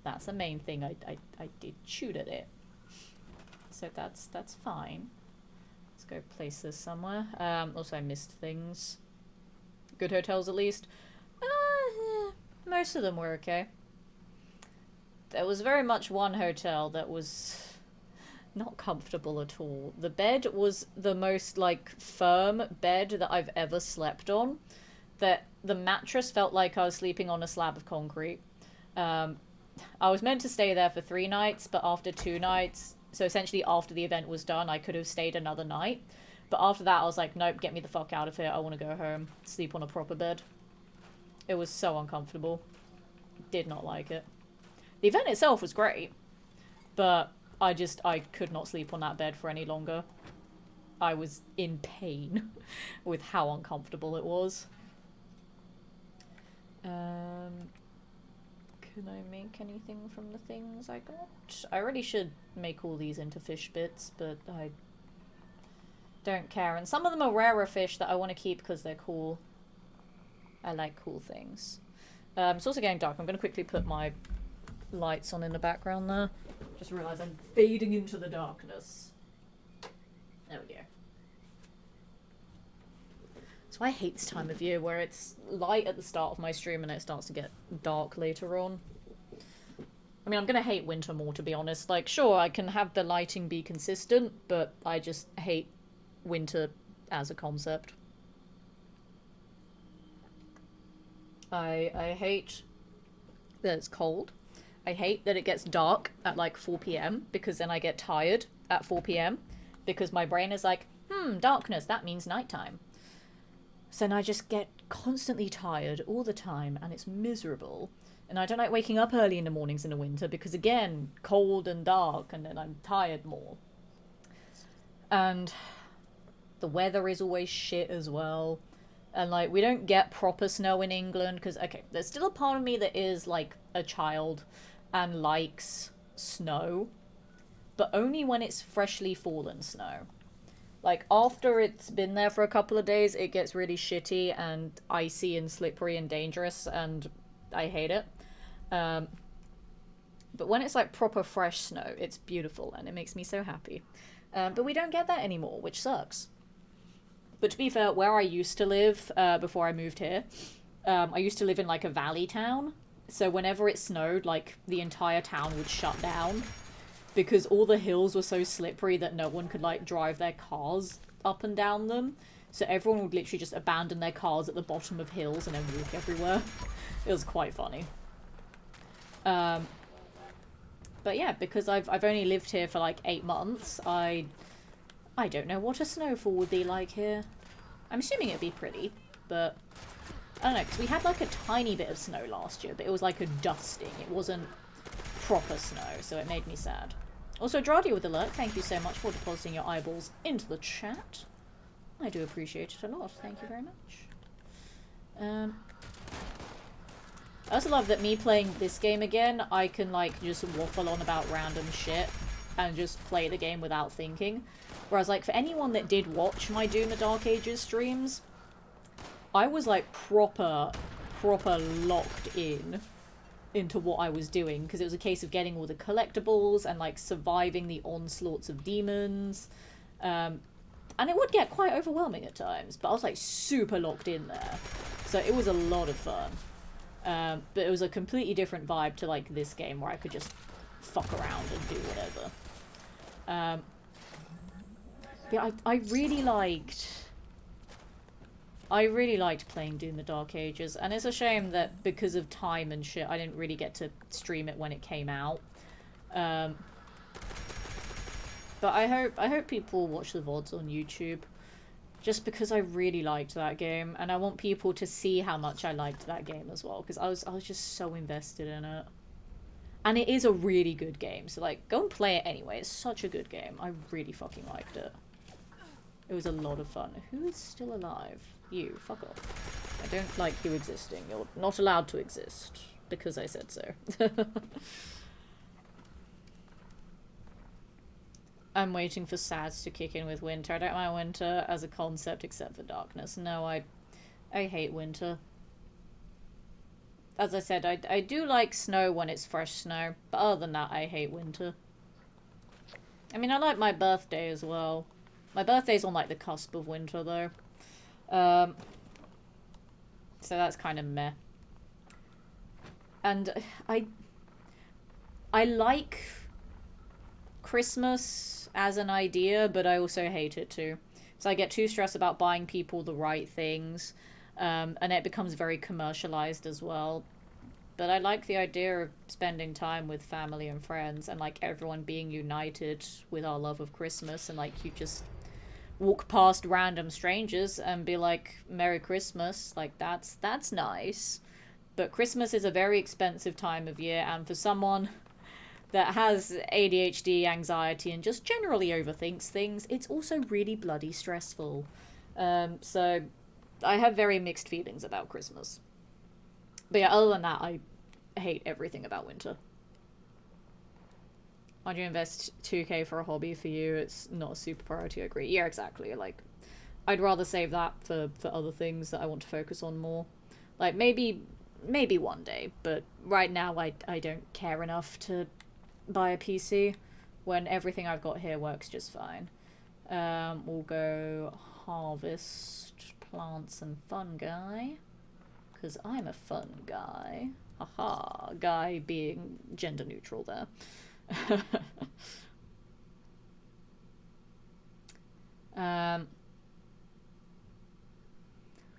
That's the main thing. I did shoot at it. So that's fine. Let's go place this somewhere. Also I missed things. Good hotels at least. Most of them were okay. There was very much one hotel that was not comfortable at all. The bed was the most, like, firm bed that I've ever slept on. That the mattress felt like I was sleeping on a slab of concrete. I was meant to stay there for 3 nights, but after 2 nights, so essentially after the event was done, I could have stayed another night. But after that, I was like, nope, get me the fuck out of here. I want to go home, sleep on a proper bed. It was so uncomfortable. Did not like it. The event itself was great, but I could not sleep on that bed for any longer. I was in pain with how uncomfortable it was. Can I make anything from the things I got? I really should make all these into fish bits, but I don't care. And some of them are rarer fish that I want to keep because they're cool. I like cool things. It's also getting dark. I'm going to quickly put my lights on in the background there. Just realised I'm fading into the darkness. There we go. So I hate this time of year where it's light at the start of my stream and it starts to get dark later on. I mean, I'm going to hate winter more, to be honest. Like, sure, I can have the lighting be consistent, but I just hate winter as a concept. I hate that it's cold. I hate that it gets dark at like 4 PM because then I get tired at 4 PM because my brain is like, darkness, that means nighttime. So then I just get constantly tired all the time and it's miserable. And I don't like waking up early in the mornings in the winter because again, cold and dark and then I'm tired more. And the weather is always shit as well. And, like, we don't get proper snow in England, because, okay, there's still a part of me that is, like, a child and likes snow, but only when it's freshly fallen snow. Like, after it's been there for a couple of days, it gets really shitty and icy and slippery and dangerous, and I hate it. But when it's, like, proper fresh snow, it's beautiful, and it makes me so happy. But we don't get that anymore, which sucks. But to be fair, where I used to live before I moved here, I used to live in like a valley town. So whenever it snowed, like the entire town would shut down because all the hills were so slippery that no one could like drive their cars up and down them. So everyone would literally just abandon their cars at the bottom of hills and then walk everywhere. It was quite funny. But yeah, because I've only lived here for like 8 months, I don't know what a snowfall would be like here. I'm assuming it'd be pretty, but I don't know, because we had like a tiny bit of snow last year, but it was like a dusting. It wasn't proper snow, so it made me sad. Also, Dradia with alert, thank you so much for depositing your eyeballs into the chat. I do appreciate it a lot. Thank you very much. I also love that me playing this game again, I can like just waffle on about random shit and just play the game without thinking. Whereas, like, for anyone that did watch my Doom the Dark Ages streams, I was, like, proper locked in into what I was doing, because it was a case of getting all the collectibles and, like, surviving the onslaughts of demons. And it would get quite overwhelming at times, but I was, like, super locked in there. So it was a lot of fun. But it was a completely different vibe to, like, this game, where I could just fuck around and do whatever. Yeah, I really liked playing Doom the Dark Ages, and it's a shame that because of time and shit, I didn't really get to stream it when it came out. But I hope people watch the VODs on YouTube, just because I really liked that game, and I want people to see how much I liked that game as well, because I was just so invested in it. And it is a really good game, so, like, go and play it anyway. It's such a good game. I really fucking liked it. It was a lot of fun. Who is still alive? You. Fuck off. I don't like you existing. You're not allowed to exist. Because I said so. I'm waiting for SADS to kick in with winter. I don't mind winter as a concept except for darkness. No, I hate winter. As I said, I do like snow when it's fresh snow. But other than that, I hate winter. I mean, I like my birthday as well. My birthday's on, like, the cusp of winter, though. So that's kind of meh. And I like Christmas as an idea, but I also hate it too. So I get too stressed about buying people the right things, and it becomes very commercialized as well. But I like the idea of spending time with family and friends, and, like, everyone being united with our love of Christmas, and, like, you just walk past random strangers and be like, Merry Christmas. Like, that's nice. But Christmas is a very expensive time of year, and for someone that has ADHD, anxiety, and just generally overthinks things, it's also really bloody stressful. So I have very mixed feelings about Christmas. But yeah, other than that, I hate everything about winter. Why'd you invest 2k for a hobby? For you, it's not a super priority, I agree. Yeah, exactly. Like, I'd rather save that for other things that I want to focus on more. Like, maybe one day, but right now I don't care enough to buy a PC when everything I've got here works just fine. We'll go harvest plants and fungi, because I'm a fun guy. Haha, guy being gender neutral there.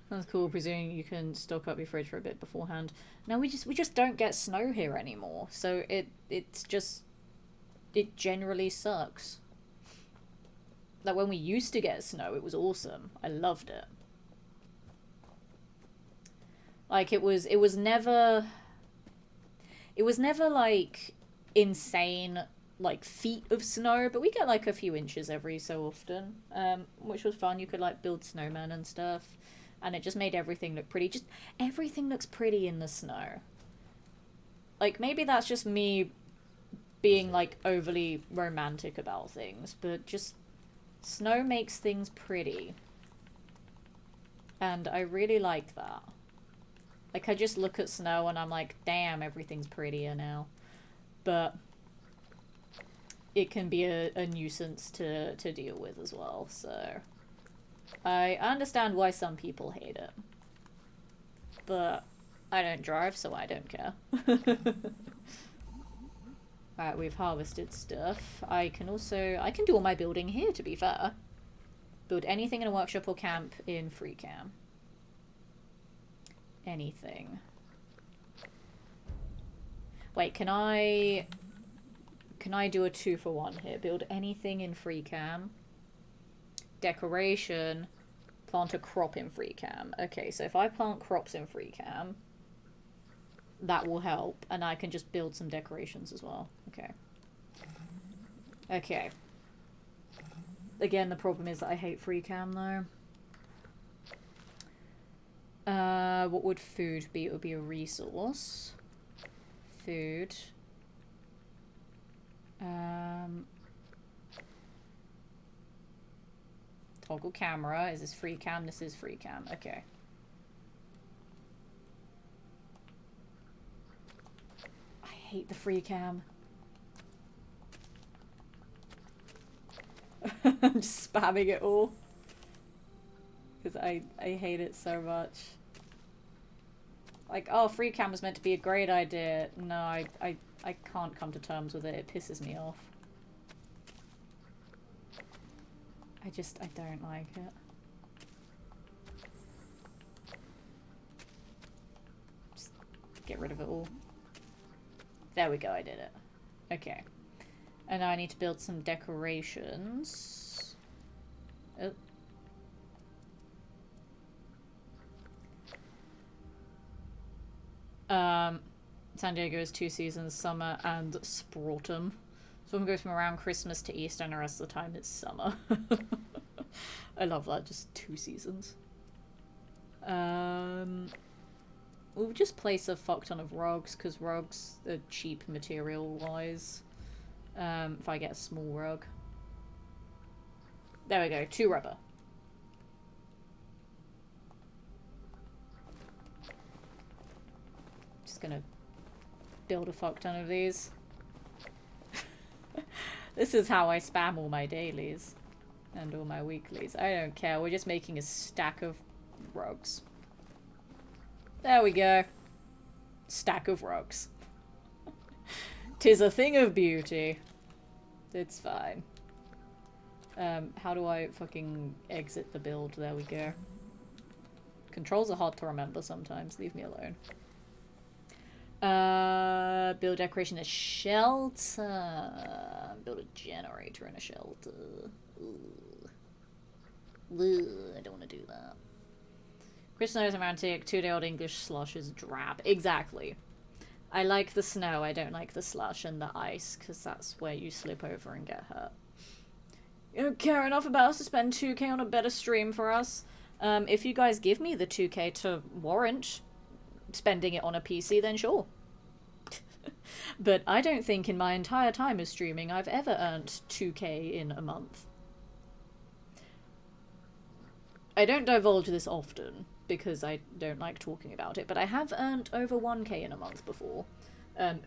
That's cool, presuming you can stock up your fridge for a bit beforehand. No, we just don't get snow here anymore, so it generally sucks. Like, when we used to get snow, it was awesome. I loved it. Like, it was never like insane, like, feet of snow, but we get like a few inches every so often, which was fun. You could, like, build snowmen and stuff, and it just made everything look pretty. Just everything looks pretty in the snow. Like, maybe that's just me being, like, overly romantic about things, but just snow makes things pretty, and I really like that. Like, I just look at snow and I'm like, damn, everything's prettier now. But it can be a nuisance to deal with as well, so I understand why some people hate it. But I don't drive, so I don't care. Alright, we've harvested stuff. I can do all my building here, to be fair. Build anything in a workshop or camp in free cam. Anything. Wait, can I do a 2-for-1 here? Build anything in free cam. Decoration. Plant a crop in free cam. Okay, so if I plant crops in free cam, that will help, and I can just build some decorations as well. Okay. Okay. Again, the problem is that I hate free cam, though. What would food be? It would be a resource. Food. Toggle camera. Is this free cam? This is free cam. Okay. I hate the free cam. I'm just spamming it all. Because I hate it so much. Like, oh, free cam was meant to be a great idea. No, I can't come to terms with it. It pisses me off. I don't like it. Just get rid of it all. There we go, I did it. Okay. And now I need to build some decorations. Oh. San Diego is 2 seasons, summer and Sproutum. So I'm going from around Christmas to Easter and the rest of the time it's summer. I love that, just 2 seasons. We'll just place a fuck ton of rugs, because rugs are cheap material-wise. If I get a small rug. There we go, 2 rubber. Just gonna build a fuck ton of these. This is how I spam all my dailies. And all my weeklies. I don't care, we're just making a stack of rugs. There we go. Stack of rugs. 'Tis a thing of beauty. It's fine. How do I fucking exit the build? There we go. Controls are hard to remember sometimes. Leave me alone. Build decoration, a shelter. Build a generator in a shelter. Ooh. Ooh, I don't want to do that. Chris knows I'm romantic. 2-day-old English slush is drab. Exactly. I like the snow. I don't like the slush and the ice, because that's where you slip over and get hurt. You don't care enough about us to spend 2k on a better stream for us. If you guys give me the 2k to warrant spending it on a PC, then sure. But I don't think in my entire time of streaming I've ever earned 2k in a month. I don't divulge this often, because I don't like talking about it, but I have earned over 1k in a month before,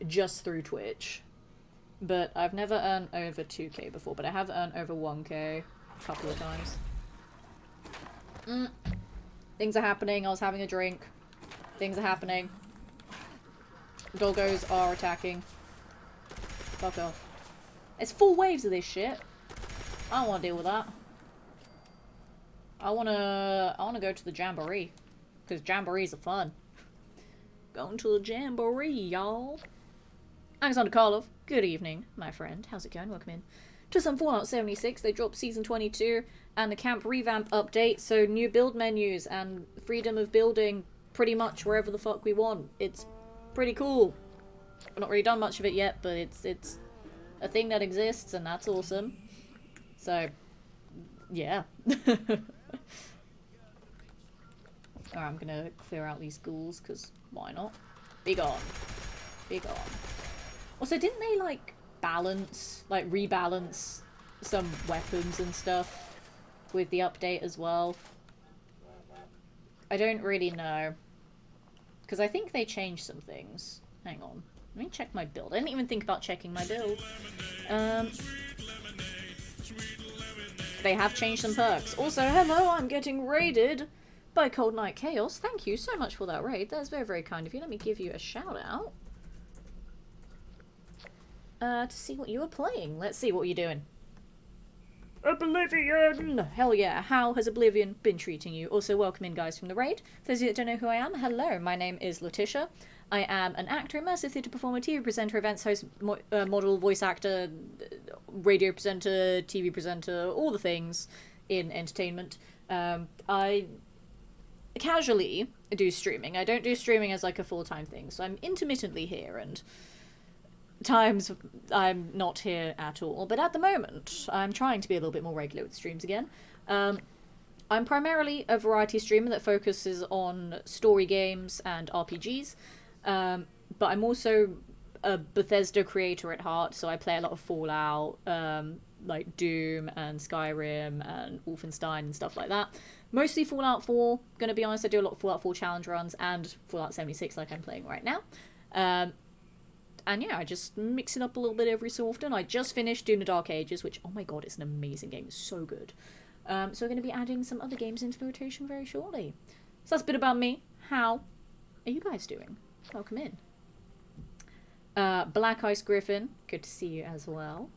just through Twitch. But I've never earned over 2k before, but I have earned over 1k a couple of times. Things are happening, I was having a drink. Things are happening. Doggos are attacking. Fuck off. It's 4 waves of this shit. I don't want to deal with that. I wanna go to the jamboree, because jamborees are fun. Going to the jamboree, y'all. Alexander Karlov, good evening, my friend. How's it going? Welcome in to some Fallout 76. They dropped Season 22 and the camp revamp update, so new build menus and freedom of building pretty much wherever the fuck we want. It's pretty cool. I've not really done much of it yet, but it's a thing that exists, and that's awesome. So, yeah. Alright, I'm gonna clear out these ghouls, because why not? Be gone. Be gone. Also, didn't they, like, rebalance some weapons and stuff with the update as well? I don't really know. Because I think they changed some things. Hang on. Let me check my build. I didn't even think about checking my build. They have changed some perks. Also, hello, I'm getting raided by Cold Night Chaos. Thank you so much for that raid. That's very, very kind of you. Let me give you a shout out. To see what you were playing. Let's see what you're doing. Oblivion! Hell yeah. How has Oblivion been treating you? Also, welcome in, guys, from the raid. For those of you that don't know who I am, hello. My name is Letitia. I am an actor, immersive theatre performer, TV presenter, events host, model, voice actor, radio presenter, TV presenter, all the things in entertainment. I casually do streaming. I don't do streaming as like a full-time thing, so I'm intermittently here, and times I'm not here at all. But at the moment, I'm trying to be a little bit more regular with streams again. I'm primarily a variety streamer that focuses on story games and RPGs. But I'm also a Bethesda creator at heart, so I play a lot of Fallout, like Doom and Skyrim and Wolfenstein and stuff like that. Mostly Fallout 4, gonna be honest. I do a lot of Fallout 4 challenge runs and Fallout 76 like I'm playing right now. And yeah, I just mix it up a little bit every so often. I just finished Doom the Dark Ages, which, oh my god, it's an amazing game. It's so good. So we're going to be adding some other games into the rotation very shortly. So that's a bit about me. How are you guys doing? Welcome in. Black Ice Griffin, good to see you as well.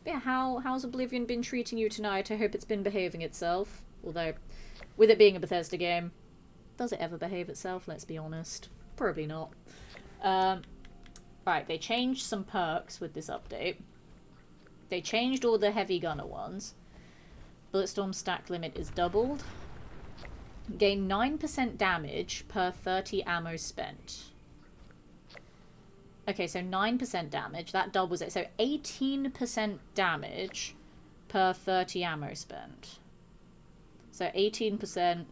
But yeah, how's Oblivion been treating you tonight? I hope it's been behaving itself. Although, with it being a Bethesda game, does it ever behave itself? Let's be honest. Probably not. Right, they changed some perks with this update. They changed all the heavy gunner ones. Bulletstorm stack limit is doubled. Gain 9% damage per 30 ammo spent. Okay, so 9% damage. That doubles it. So 18% damage per 30 ammo spent. So 18%,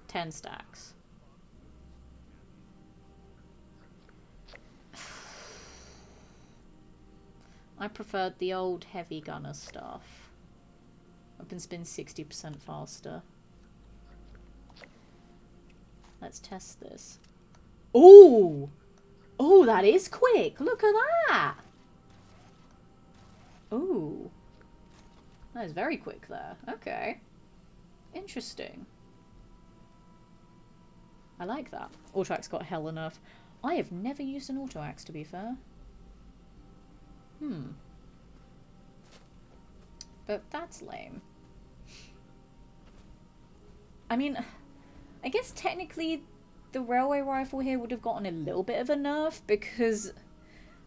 10 stacks. I preferred the old heavy gunner stuff. Weapon spin 60% faster. Let's test this. Ooh! Oh, that is quick! Look at that! Ooh. That is very quick there. Okay. Interesting. I like that. Auto-axe got hell enough. I have never used an auto-axe, to be fair. But that's lame. I mean, I guess technically the railway rifle here would have gotten a little bit of a nerf because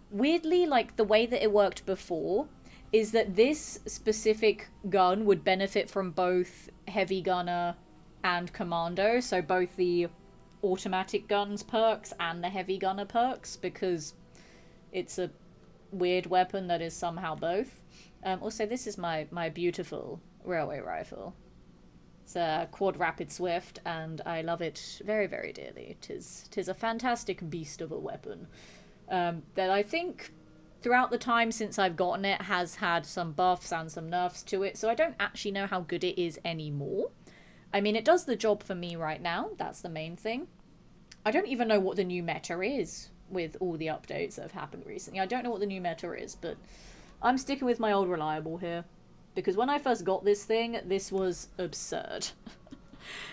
weirdly, like the way that it worked before is that this specific gun would benefit from both heavy gunner and commando, so both the automatic guns perks and the heavy gunner perks, because it's a weird weapon that is somehow both. Also, this is my beautiful railway rifle. It's a quad rapid swift, and I love it very, very dearly. Tis a fantastic beast of a weapon that I think throughout the time since I've gotten it has had some buffs and some nerfs to it, so I don't actually know how good it is anymore. I mean, it does the job for me right now. That's the main thing. I don't even know what the new meta is with all the updates that have happened recently. I don't know what the new meta is, but I'm sticking with my old reliable here. Because when I first got this thing, this was absurd.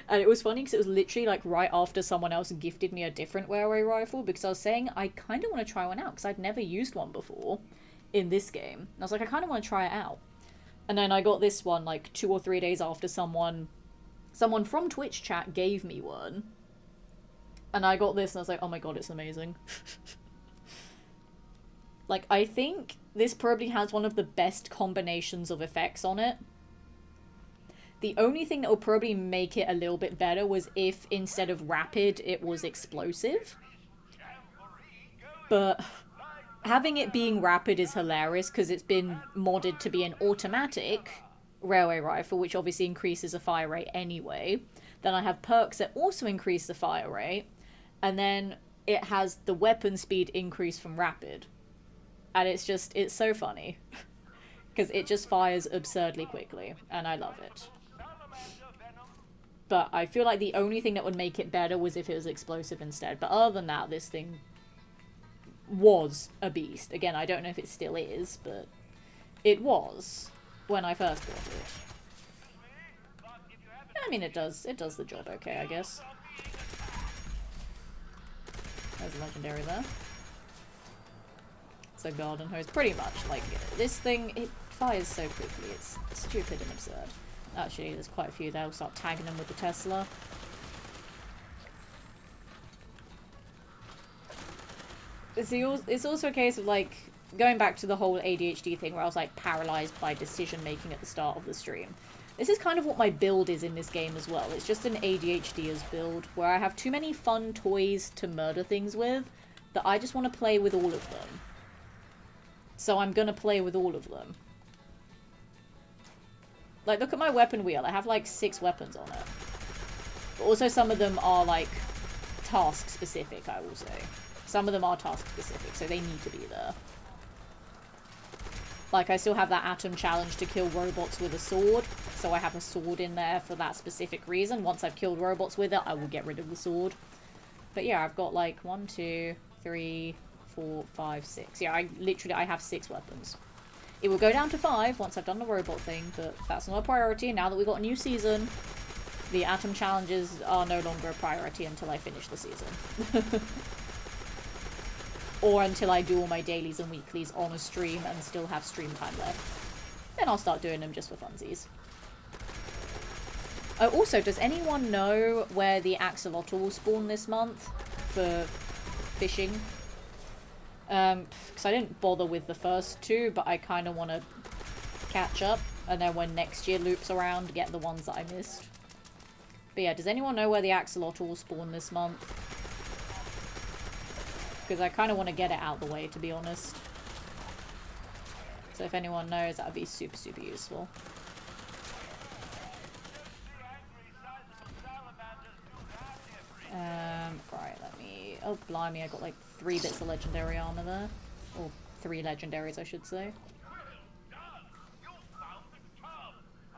And it was funny because it was literally like right after someone else gifted me a different railway rifle, because I was saying I kind of want to try one out because I'd never used one before in this game. And I was like, I kind of want to try it out. And then I got this one like 2 or 3 days after someone from Twitch chat gave me one. And I got this and I was like, oh my god, it's amazing. Like, I think this probably has one of the best combinations of effects on it. The only thing that will probably make it a little bit better was if instead of rapid, it was explosive. But having it being rapid is hilarious because it's been modded to be an automatic railway rifle, which obviously increases the fire rate anyway. Then I have perks that also increase the fire rate. And then it has the weapon speed increase from rapid. And it's so funny. Because it just fires absurdly quickly. And I love it. But I feel like the only thing that would make it better was if it was explosive instead. But other than that, this thing was a beast. Again, I don't know if it still is, but it was when I first bought it. I mean, it does the job okay, I guess. There's a legendary there. It's a garden hose. Pretty much, like, this thing, it fires so quickly. It's stupid and absurd. Actually, there's quite a few there. We'll start tagging them with the Tesla. It's also a case of, like, going back to the whole ADHD thing where I was, like, paralyzed by decision-making at the start of the stream. This is kind of what my build is in this game as well. It's just an ADHDers build where I have too many fun toys to murder things with that I just want to play with all of them. So I'm gonna play with all of them. Like, look at my weapon wheel. I have, like, 6 weapons on it. But also some of them are, like, task-specific, I will say. Some of them are task-specific, so they need to be there. Like, I still have that Atom challenge to kill robots with a sword, so I have a sword in there for that specific reason. Once I've killed robots with it, I will get rid of the sword. But yeah, I've got like 1, 2, 3, 4, 5, 6. Yeah, I have 6 weapons. It will go down to 5 once I've done the robot thing, but that's not a priority. Now that we've got a new season, the Atom challenges are no longer a priority until I finish the season. Or until I do all my dailies and weeklies on a stream and still have stream time left. Then I'll start doing them just for funsies. Oh, also, does anyone know where the axolotl will spawn this month for fishing? Because I didn't bother with the first 2, but I kind of want to catch up. And then when next year loops around, get the ones that I missed. But yeah, does anyone know where the axolotl will spawn this month? Because I kind of want to get it out the way, to be honest. So if anyone knows, that would be super, super useful. Right, let me... Oh, blimey, I got like 3 bits of legendary armor there. Or 3 legendaries, I should say.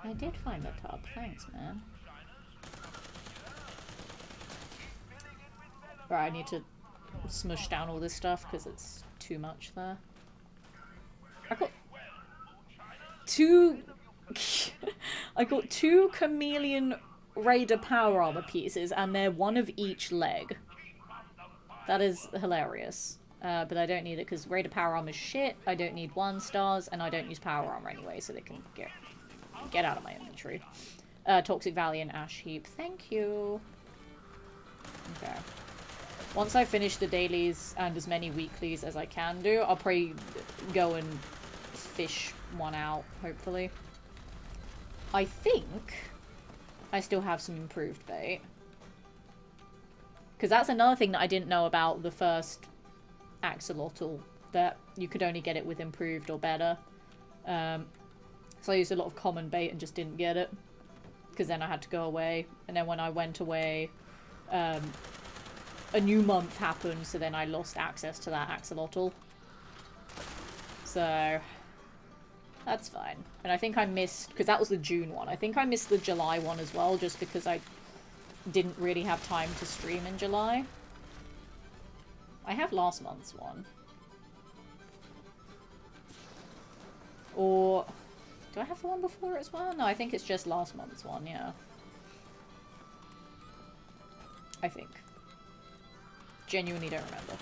I did find the tub. Thanks, man. Right, I need to smush down all this stuff because it's too much there. I got 2... I got 2 chameleon Raider power armor pieces, and they're 1 of each leg. That is hilarious. But I don't need it because Raider power armor is shit. I don't need 1 stars, and I don't use power armor anyway, so they can get out of my inventory. Toxic Valley and Ash Heap. Thank you. Okay. Once I finish the dailies and as many weeklies as I can do, I'll probably go and fish one out, hopefully. I think I still have some improved bait. Because that's another thing that I didn't know about the first axolotl, that you could only get it with improved or better. So I used a lot of common bait and just didn't get it. Because then I had to go away. And then when I went away, a new month happened, so then I lost access to that axolotl. So that's fine. And I think I missed, because that was the June one, I think I missed the July one as well, just because I didn't really have time to stream in July. I have last month's one. Or do I have the one before it as well? No, I think it's just last month's one, yeah. I think. Genuinely don't remember.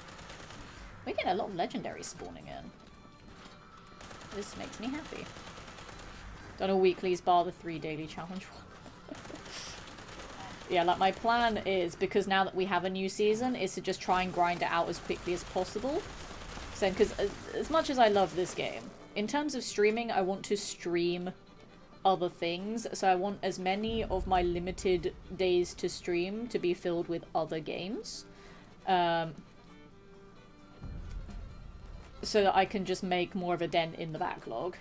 We're getting a lot of legendaries spawning in. This makes me happy. Done all weeklies bar the 3 daily challenge one. Yeah, like my plan is, because now that we have a new season, is to just try and grind it out as quickly as possible. So, because as much as I love this game, in terms of streaming, I want to stream other things. So I want as many of my limited days to stream to be filled with other games. So that I can just make more of a dent in the backlog.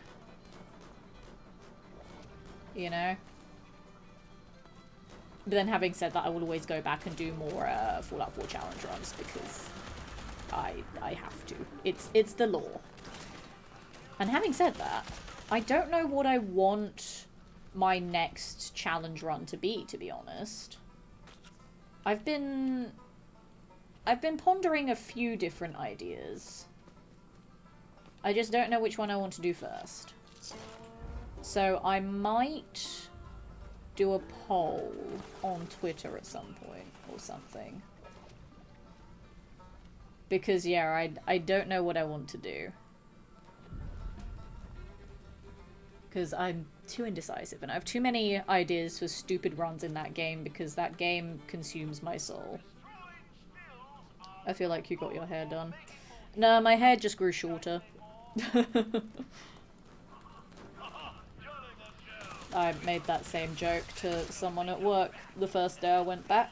You know? But then having said that, I will always go back and do more Fallout 4 challenge runs because I have to. It's the law. And having said that, I don't know what I want my next challenge run to be honest. I've been pondering a few different ideas. I just don't know which one I want to do first. So I might do a poll on Twitter at some point or something. Because, yeah, I don't know what I want to do. Because I'm too indecisive and I have too many ideas for stupid runs in that game because that game consumes my soul. I feel like you got your hair done. No, my hair just grew shorter. I made that same joke to someone at work the first day I went back.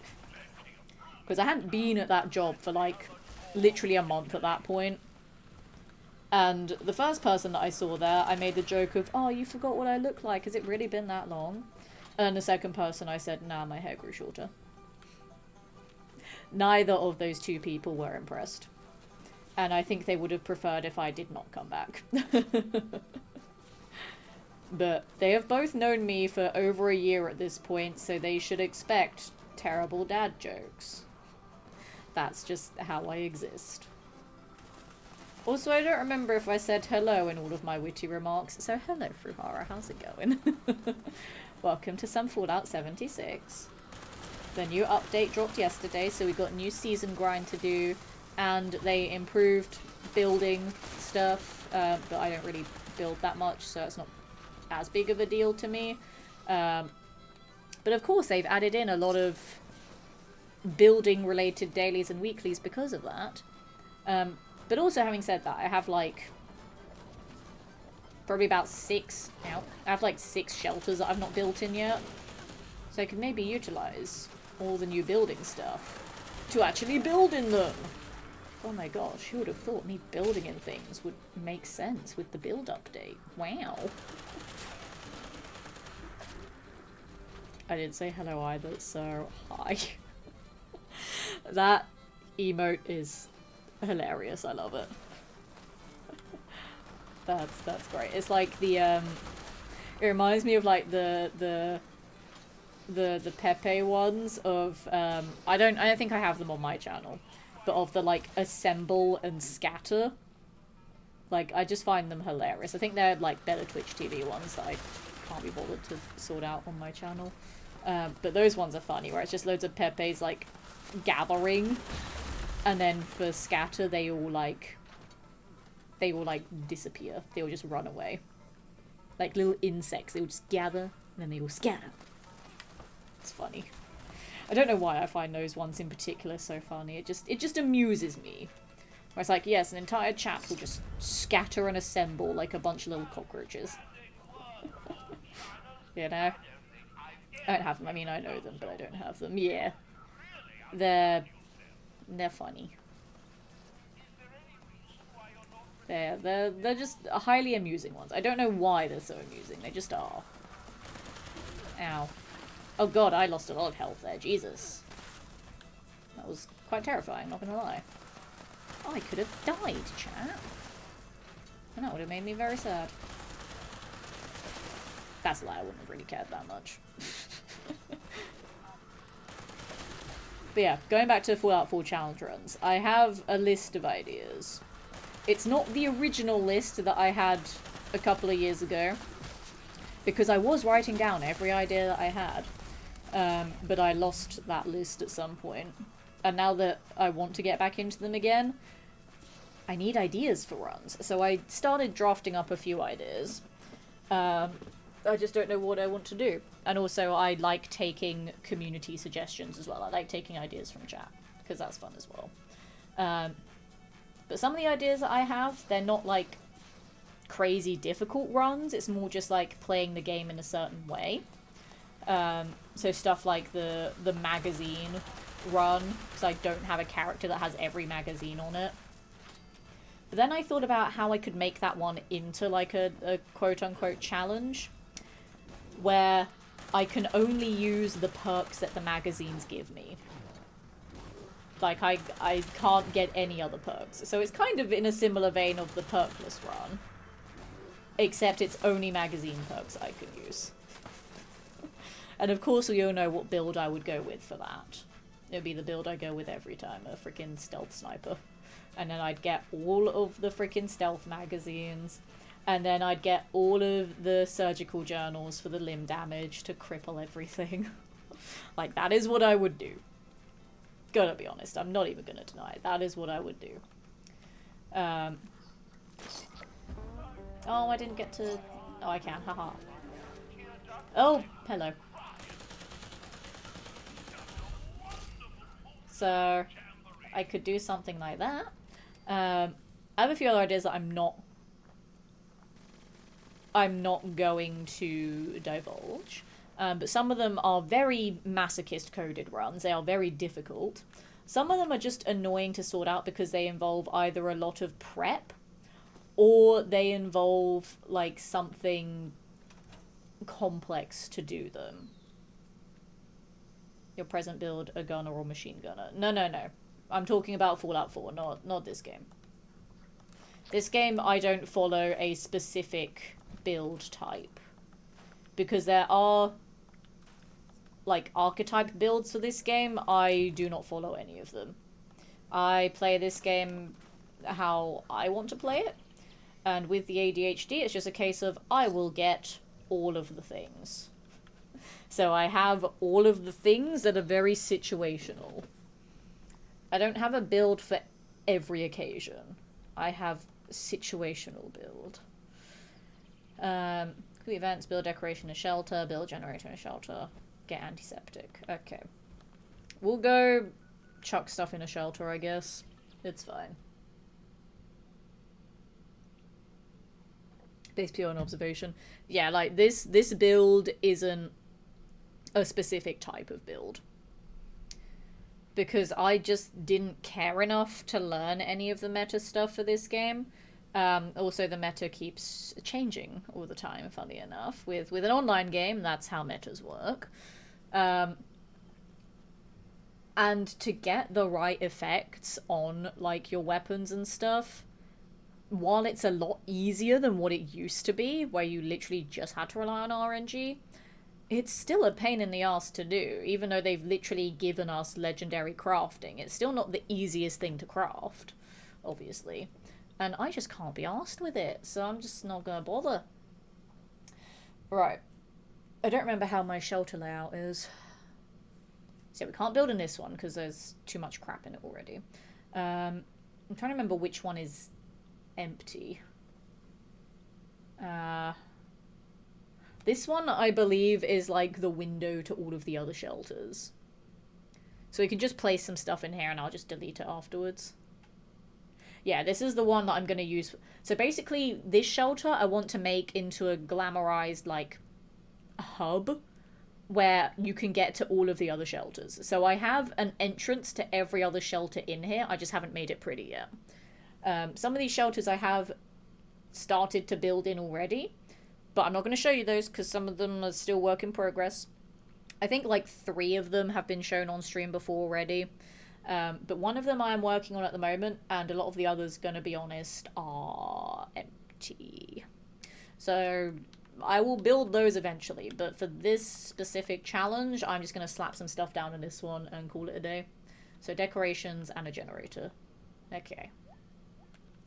Because I hadn't been at that job for like literally a month at that point. And the first person that I saw there, I made the joke of, oh, you forgot what I look like. Has it really been that long? And the second person I said, nah, my hair grew shorter. Neither of those two people were impressed. And I think they would have preferred if I did not come back. But they have both known me for over a year at this point, so they should expect terrible dad jokes. That's just how I exist. Also, I don't remember if I said hello in all of my witty remarks, so hello, Fruhara, how's it going? Welcome to some Fallout 76. The new update dropped yesterday, so we got a new season grind to do, and they improved building stuff, but I don't really build that much, so it's not as big of a deal to me. But of course they've added in a lot of building related dailies and weeklies because of that. But also, having said that, I have like probably about 6 now. I have like 6 shelters that I've not built in yet, so I could maybe utilize all the new building stuff to actually build in them. Oh my gosh, who would have thought me building in things would make sense with the build update? Wow. I didn't say hello either, so hi. That emote is hilarious. I love it. That's great. It's like the it reminds me of like the Pepe ones of I don't think I have them on my channel, but of the like assemble and scatter. Like, I just find them hilarious. I think they're like better Twitch TV ones that I can't be bothered to sort out on my channel. But those ones are funny, where it's just loads of Pepes like gathering, and then for scatter they all like disappear. They all just run away. Like little insects, they will just gather and then they will scatter. It's funny. I don't know why I find those ones in particular so funny. It just amuses me. Where it's like, yes, an entire chat will just scatter and assemble like a bunch of little cockroaches. You know? I don't have them. I mean, I know them, but I don't have them. Yeah. They're funny. They're just highly amusing ones. I don't know why they're so amusing. They just are. Ow. Oh god, I lost a lot of health there. Jesus. That was quite terrifying, not gonna lie. I could have died, chat. And that would have made me very sad. That's a lie, I wouldn't have really cared that much. But yeah, going back to Fallout 4 challenge runs, I have a list of ideas. It's not the original list that I had a couple of years ago, because I was writing down every idea that I had, but I lost that list at some point. And now that I want to get back into them again, I need ideas for runs. So I started drafting up a few ideas. I just don't know what I want to do. And also, I like taking community suggestions as well. I like taking ideas from chat, because that's fun as well. But some of the ideas that I have, they're not like crazy difficult runs. It's more just like playing the game in a certain way. So stuff like the magazine run, because I don't have a character that has every magazine on it. But then I thought about how I could make that one into like a quote-unquote challenge, where I can only use the perks that the magazines give me. Like, I can't get any other perks. So it's kind of in a similar vein of the perkless run, except it's only magazine perks I can use. And of course we all know what build I would go with for that. It would be the build I go with every time, a freaking stealth sniper. And then I'd get all of the freaking stealth magazines, and then I'd get all of the surgical journals for the limb damage to cripple everything. Like, that is what I would do. Gotta be honest, I'm not even gonna deny it. That is what I would do. Oh, I didn't get to... Oh, I can, haha. Oh, hello. So, I could do something like that. I have a few other ideas that I'm not going to divulge. But some of them are very masochist coded runs. They are very difficult. Some of them are just annoying to sort out because they involve either a lot of prep or they involve like something complex to do them. Your present build, a gunner or machine gunner. No. I'm talking about Fallout 4, not this game. This game, I don't follow a specific build type. Because there are, like, archetype builds for this game. I do not follow any of them. I play this game how I want to play it. And with the ADHD, it's just a case of I will get all of the things. So I have all of the things that are very situational. I don't have a build for every occasion. I have situational build. Quick events, build decoration and shelter, build generator and shelter, get antiseptic. Okay. We'll go chuck stuff in a shelter, I guess. It's fine. Based pure on observation. Yeah, like this build isn't a specific type of build. Because I just didn't care enough to learn any of the meta stuff for this game. Also, the meta keeps changing all the time, funny enough. With an online game, that's how metas work. And to get the right effects on, like, your weapons and stuff, while it's a lot easier than what it used to be, where you literally just had to rely on RNG, it's still a pain in the ass to do. Even though they've literally given us legendary crafting, it's still not the easiest thing to craft, obviously. And I just can't be arsed with it, so I'm just not gonna bother. Right. I don't remember how my shelter layout is. So we can't build in this one, because there's too much crap in it already. I'm trying to remember which one is empty. This one, I believe, is like the window to all of the other shelters. So we can just place some stuff in here and I'll just delete it afterwards. Yeah, this is the one that I'm going to use. So basically, this shelter I want to make into a glamorized, like, hub where you can get to all of the other shelters. So I have an entrance to every other shelter in here. I just haven't made it pretty yet. Some of these shelters I have started to build in already. But I'm not going to show you those because some of them are still work in progress. I think like 3 of them have been shown on stream before already. But one of them I am working on at the moment, and a lot of the others, gonna be honest, are empty. So I will build those eventually, but for this specific challenge, I'm just gonna slap some stuff down in this one and call it a day. So decorations and a generator. Okay.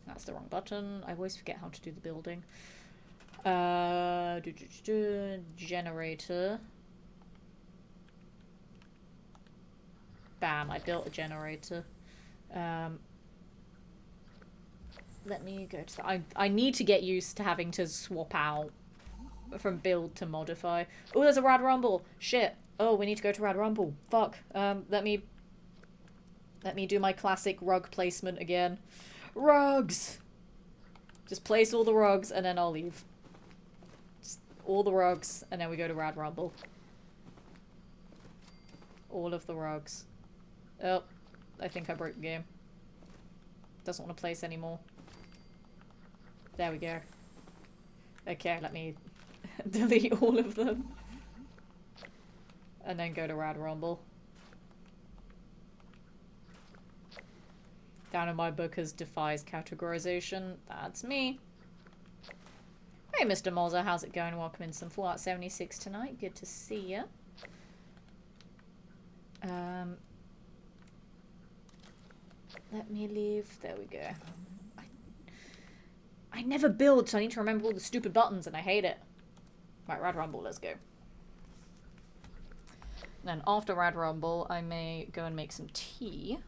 That's the wrong button. I always forget how to do the building. Generator. Bam, I built a generator. Let me go to that. I need to get used to having to swap out from build to modify. Oh, there's a Rad Rumble. Shit. Oh, we need to go to Rad Rumble. Fuck. Let me do my classic rug placement again. Rugs! Just place all the rugs and then I'll leave. Just all the rugs and then we go to Rad Rumble. All of the rugs. Oh, I think I broke the game. Doesn't want to place anymore. There we go. Okay, let me delete all of them. And then go to Rad Rumble. Down in my book as defies categorization. That's me. Hey, Mr. Mozza, how's it going? Welcome in some Fallout 76 tonight. Good to see ya. Let me leave. There we go. I never build, so I need to remember all the stupid buttons, and I hate it. Right, Rad Rumble, let's go. Then after Rad Rumble, I may go and make some tea.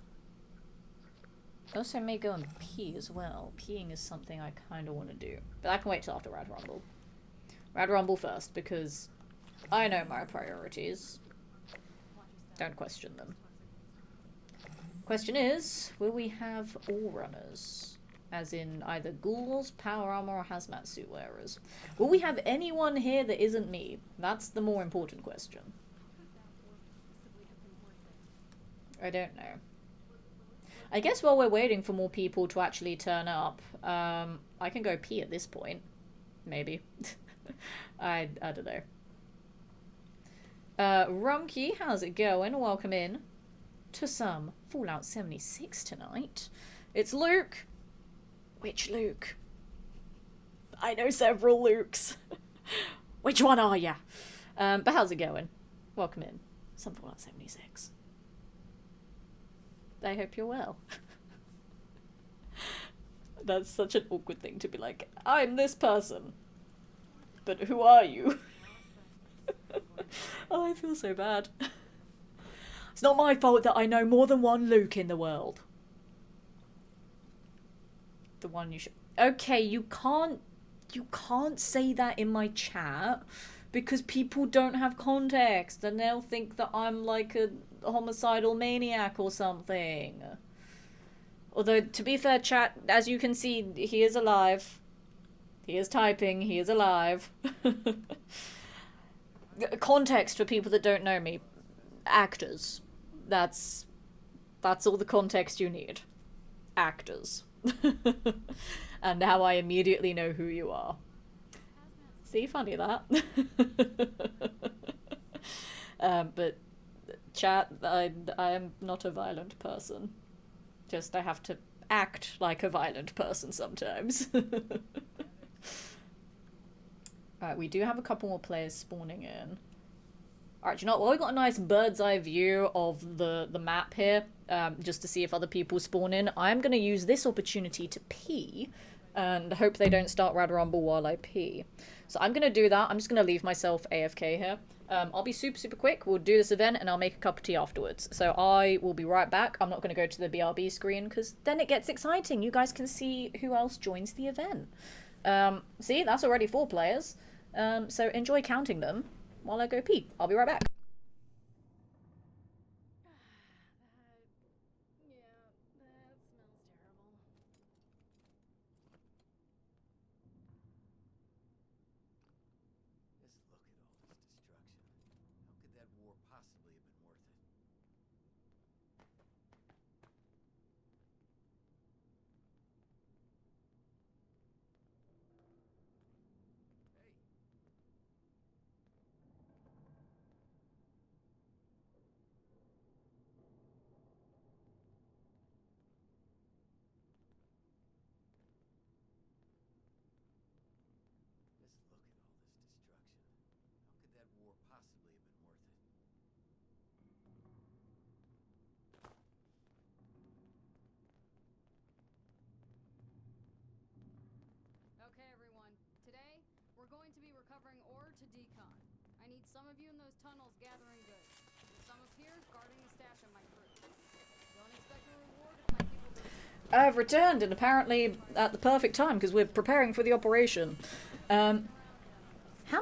I also may go and pee as well. Peeing is something I kind of want to do. But I can wait till after Rad Rumble. Rad Rumble first, because I know my priorities. Don't question them. Question is, will we have all runners? As in either ghouls, power armor, or hazmat suit wearers. Will we have anyone here that isn't me? That's the more important question. I don't know. I guess while we're waiting for more people to actually turn up, I can go pee at this point. Maybe. I don't know. Rumkey, how's it going? Welcome in to some Fallout 76 tonight. It's Luke. Which Luke? I know several Lukes. Which one are ya? But how's it going? Welcome in. Some Fallout 76. I hope you're well. That's such an awkward thing to be like, I'm this person. But who are you? Oh, I feel so bad. It's not my fault that I know more than one Luke in the world. The one you should... Okay, you can't say that in my chat because people don't have context and they'll think that I'm like a homicidal maniac or something. Although, to be fair, chat, as you can see, he is alive. He is typing, he is alive. Context for people that don't know me. Actors. That's all the context you need. Actors. And how I immediately know who you are. See, funny that. But chat, I am not a violent person. Just I have to act like a violent person sometimes. Alright, we do have a couple more players spawning in. Alright, you know what? Well, we got a nice bird's eye view of the map here, just to see if other people spawn in. I'm going to use this opportunity to pee, and hope they don't start Rad Rumble while I pee. So I'm going to do that. I'm just going to leave myself AFK here. I'll be super quick. We'll do this event, and I'll make a cup of tea afterwards. So I will be right back. I'm not going to go to the BRB screen, because then it gets exciting. You guys can see who else joins the event. See, that's already 4 players. So enjoy counting them while I go pee. I'll be right back. Okay, everyone. Today, we're going to be recovering ore to decon. I need some of you in those tunnels gathering goods, and some up here guarding the stash of my crew. Don't expect a reward if my people don't... I've returned, and apparently at the perfect time, because we're preparing for the operation. How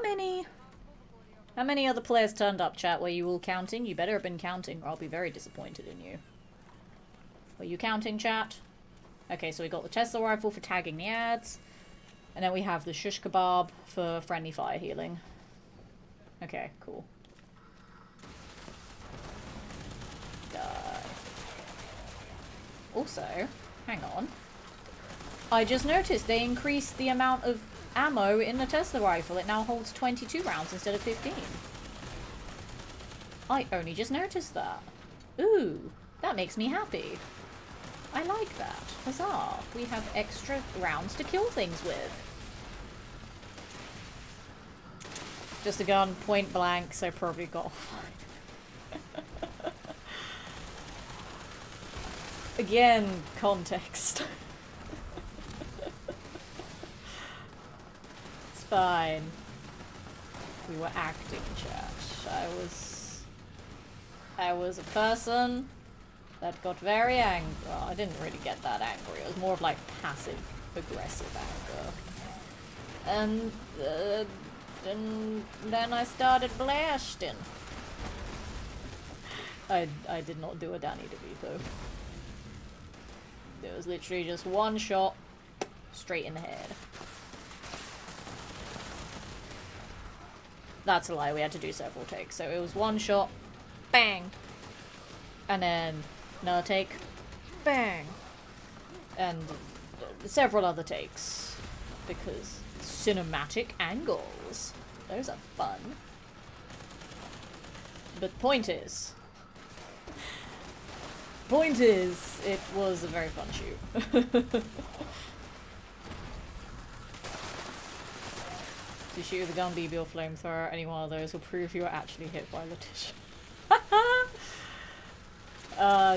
many other players turned up, chat? Were you all counting? You better have been counting, or I'll be very disappointed in you. Were you counting, chat? Okay, so we got the Tesla rifle for tagging the ads. And then we have the shish kebab for friendly fire healing. Okay, cool. Die. Also, hang on. I just noticed they increased the amount of ammo in the Tesla rifle. It now holds 22 rounds instead of 15. I only just noticed that. Ooh, that makes me happy. I like that. Huzzah. We have extra rounds to kill things with. Just a gun, point blank, so probably got again, context. It's fine. We were acting, chat. I was a person that got very angry. Well, I didn't really get that angry. It was more of like passive aggressive anger. And then I started blasting. I did not do a Danny DeVito. There was literally just one shot straight in the head. That's a lie, we had to do several takes. So it was one shot, bang, and then another take, bang, and several other takes, because cinematic angles, those are fun. But point is, it was a very fun shoot. To shoot with a gun, BB, or flamethrower, any one of those will prove you are actually hit by Letitia.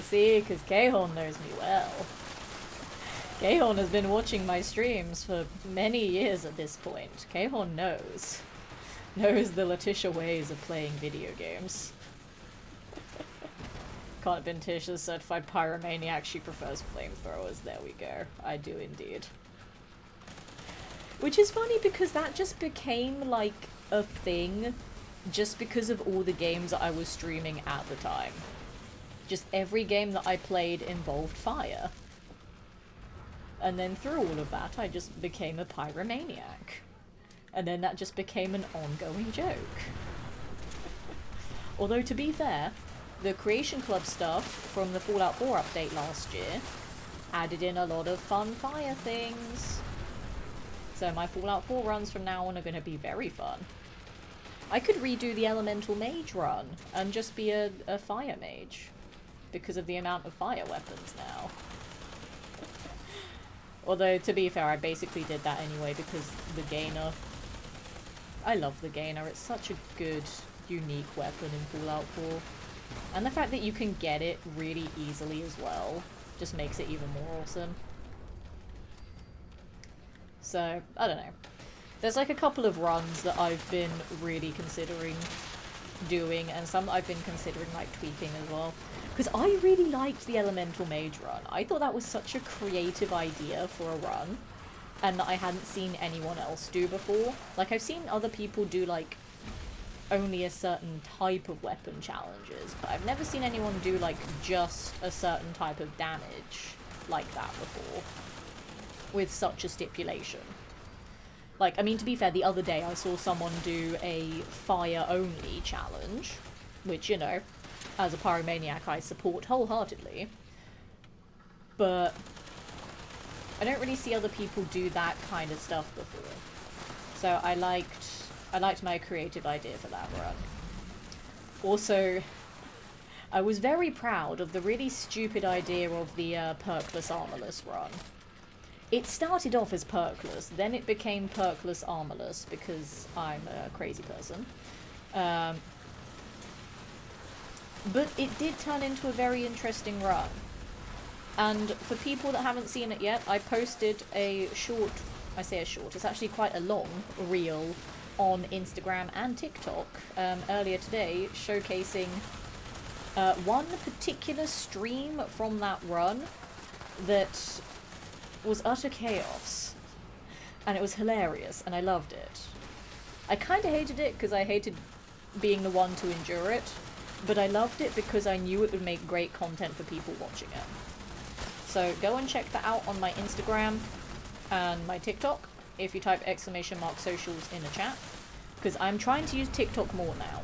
See, because Kahorn knows me well. Kahorn has been watching my streams for many years at this point. Kahorn knows the Letitia ways of playing video games. Can't have been Tisha's certified pyromaniac, she prefers flamethrowers. There we go. I do indeed. Which is funny because that just became like a thing just because of all the games that I was streaming at the time. Just every game that I played involved fire. And then through all of that, I just became a pyromaniac. And then that just became an ongoing joke. Although, to be fair, the Creation Club stuff from the Fallout 4 update last year added in a lot of fun fire things. So my Fallout 4 runs from now on are going to be very fun. I could redo the Elemental Mage run and just be a fire mage. Because of the amount of fire weapons now. Although, to be fair, I basically did that anyway because the Gainer... I love the Gainer. It's such a good, unique weapon in Fallout 4. And the fact that you can get it really easily as well just makes it even more awesome. So, I don't know. There's like a couple of runs that I've been really considering doing, and some I've been considering like tweaking as well. Because I really liked the Elemental Mage run. I thought that was such a creative idea for a run, and that I hadn't seen anyone else do before. Like, I've seen other people do like only a certain type of weapon challenges, but I've never seen anyone do like just a certain type of damage like that before, with such a stipulation. Like, I mean, to be fair, the other day I saw someone do a fire-only challenge, which, you know, as a pyromaniac I support wholeheartedly, but I don't really see other people do that kind of stuff before. So I liked my creative idea for that run. Also, I was very proud of the really stupid idea of the perkless armorless run. It started off as perkless, then it became perkless armorless because I'm a crazy person. But it did turn into a very interesting run. And for people that haven't seen it yet, I posted a short, I say a short, it's actually quite a long reel on Instagram and TikTok earlier today, showcasing one particular stream from that run that was utter chaos. And it was hilarious, and I loved it. I kind of hated it because I hated being the one to endure it, but I loved it because I knew it would make great content for people watching it. So go and check that out on my Instagram and my TikTok if you type !socials in the chat, because I'm trying to use TikTok more now.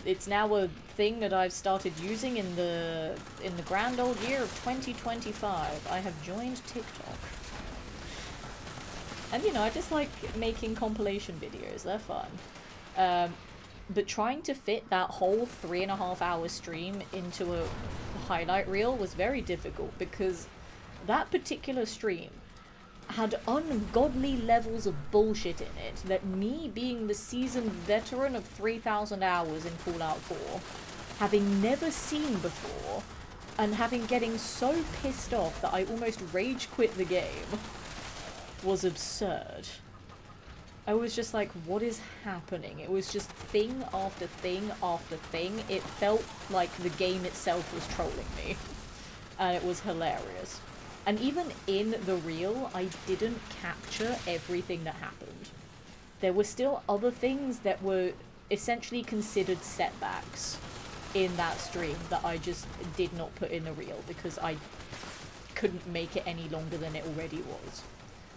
It's now a thing that I've started using in the grand old year of 2025. I have joined TikTok. And you know, I just like making compilation videos, they're fun. But trying to fit that whole 3.5 hour stream into a highlight reel was very difficult because that particular stream had ungodly levels of bullshit in it that me, being the seasoned veteran of 3,000 hours in Fallout 4, having never seen before, and getting so pissed off that I almost rage quit the game, was absurd. I was just like, what is happening? It was just thing after thing after thing. It felt like the game itself was trolling me. And it was hilarious. And even in the reel, I didn't capture everything that happened. There were still other things that were essentially considered setbacks in that stream that I just did not put in the reel because I couldn't make it any longer than it already was.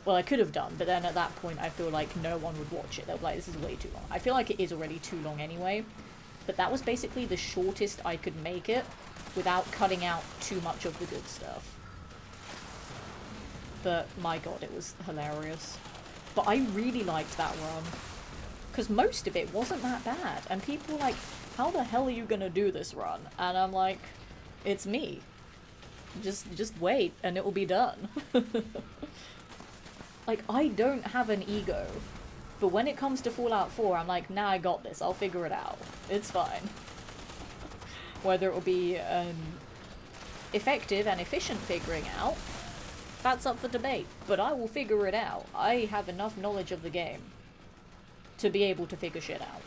Well, I could have done, but then at that point I feel like no one would watch it. They'll be like, this is way too long. I feel like it is already too long anyway, but that was basically the shortest I could make it without cutting out too much of the good stuff. But my god, it was hilarious. But I really liked that run, because most of it wasn't that bad, and people were like, how the hell are you gonna do this run? And I'm like, it's me. Just wait, and it will be done. Like, I don't have an ego. But when it comes to Fallout 4, I'm like, nah, I got this. I'll figure it out. It's fine. Whether it will be effective and efficient figuring out, that's up for debate. But I will figure it out. I have enough knowledge of the game to be able to figure shit out.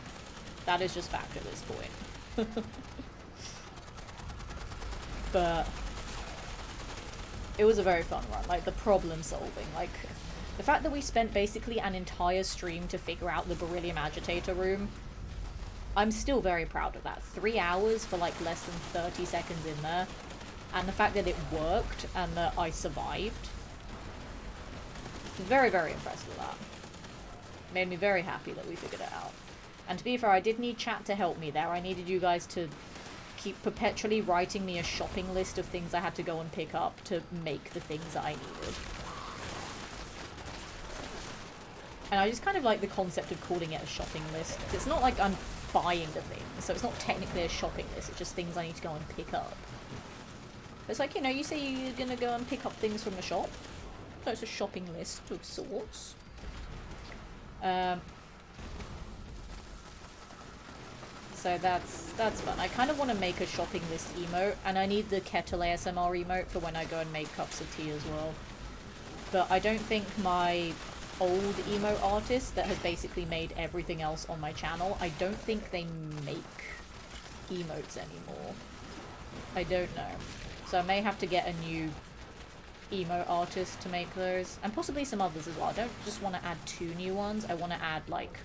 That is just fact at this point. But it was a very fun run. Like, the problem solving. Like, the fact that we spent basically an entire stream to figure out the beryllium agitator room, I'm still very proud of that. 3 hours for like less than 30 seconds in there. And the fact that it worked and that I survived. Very, very impressed with that. Made me very happy that we figured it out. And to be fair, I did need chat to help me there. I needed you guys to keep perpetually writing me a shopping list of things I had to go and pick up to make the things that I needed. And I just kind of like the concept of calling it a shopping list. It's not like I'm buying the thing, so it's not technically a shopping list, it's just things I need to go and pick up. It's like, you know, you say you're gonna go and pick up things from the shop. So it's a shopping list of sorts. So that's fun. I kind of want to make a shopping list emote, and I need the kettle ASMR emote for when I go and make cups of tea as well. But I don't think my old emote artist that has basically made everything else on my channel, I don't think they make emotes anymore. I don't know. So I may have to get a new emote artist to make those. And possibly some others as well. I don't just want to add 2 new ones. I want to add, like,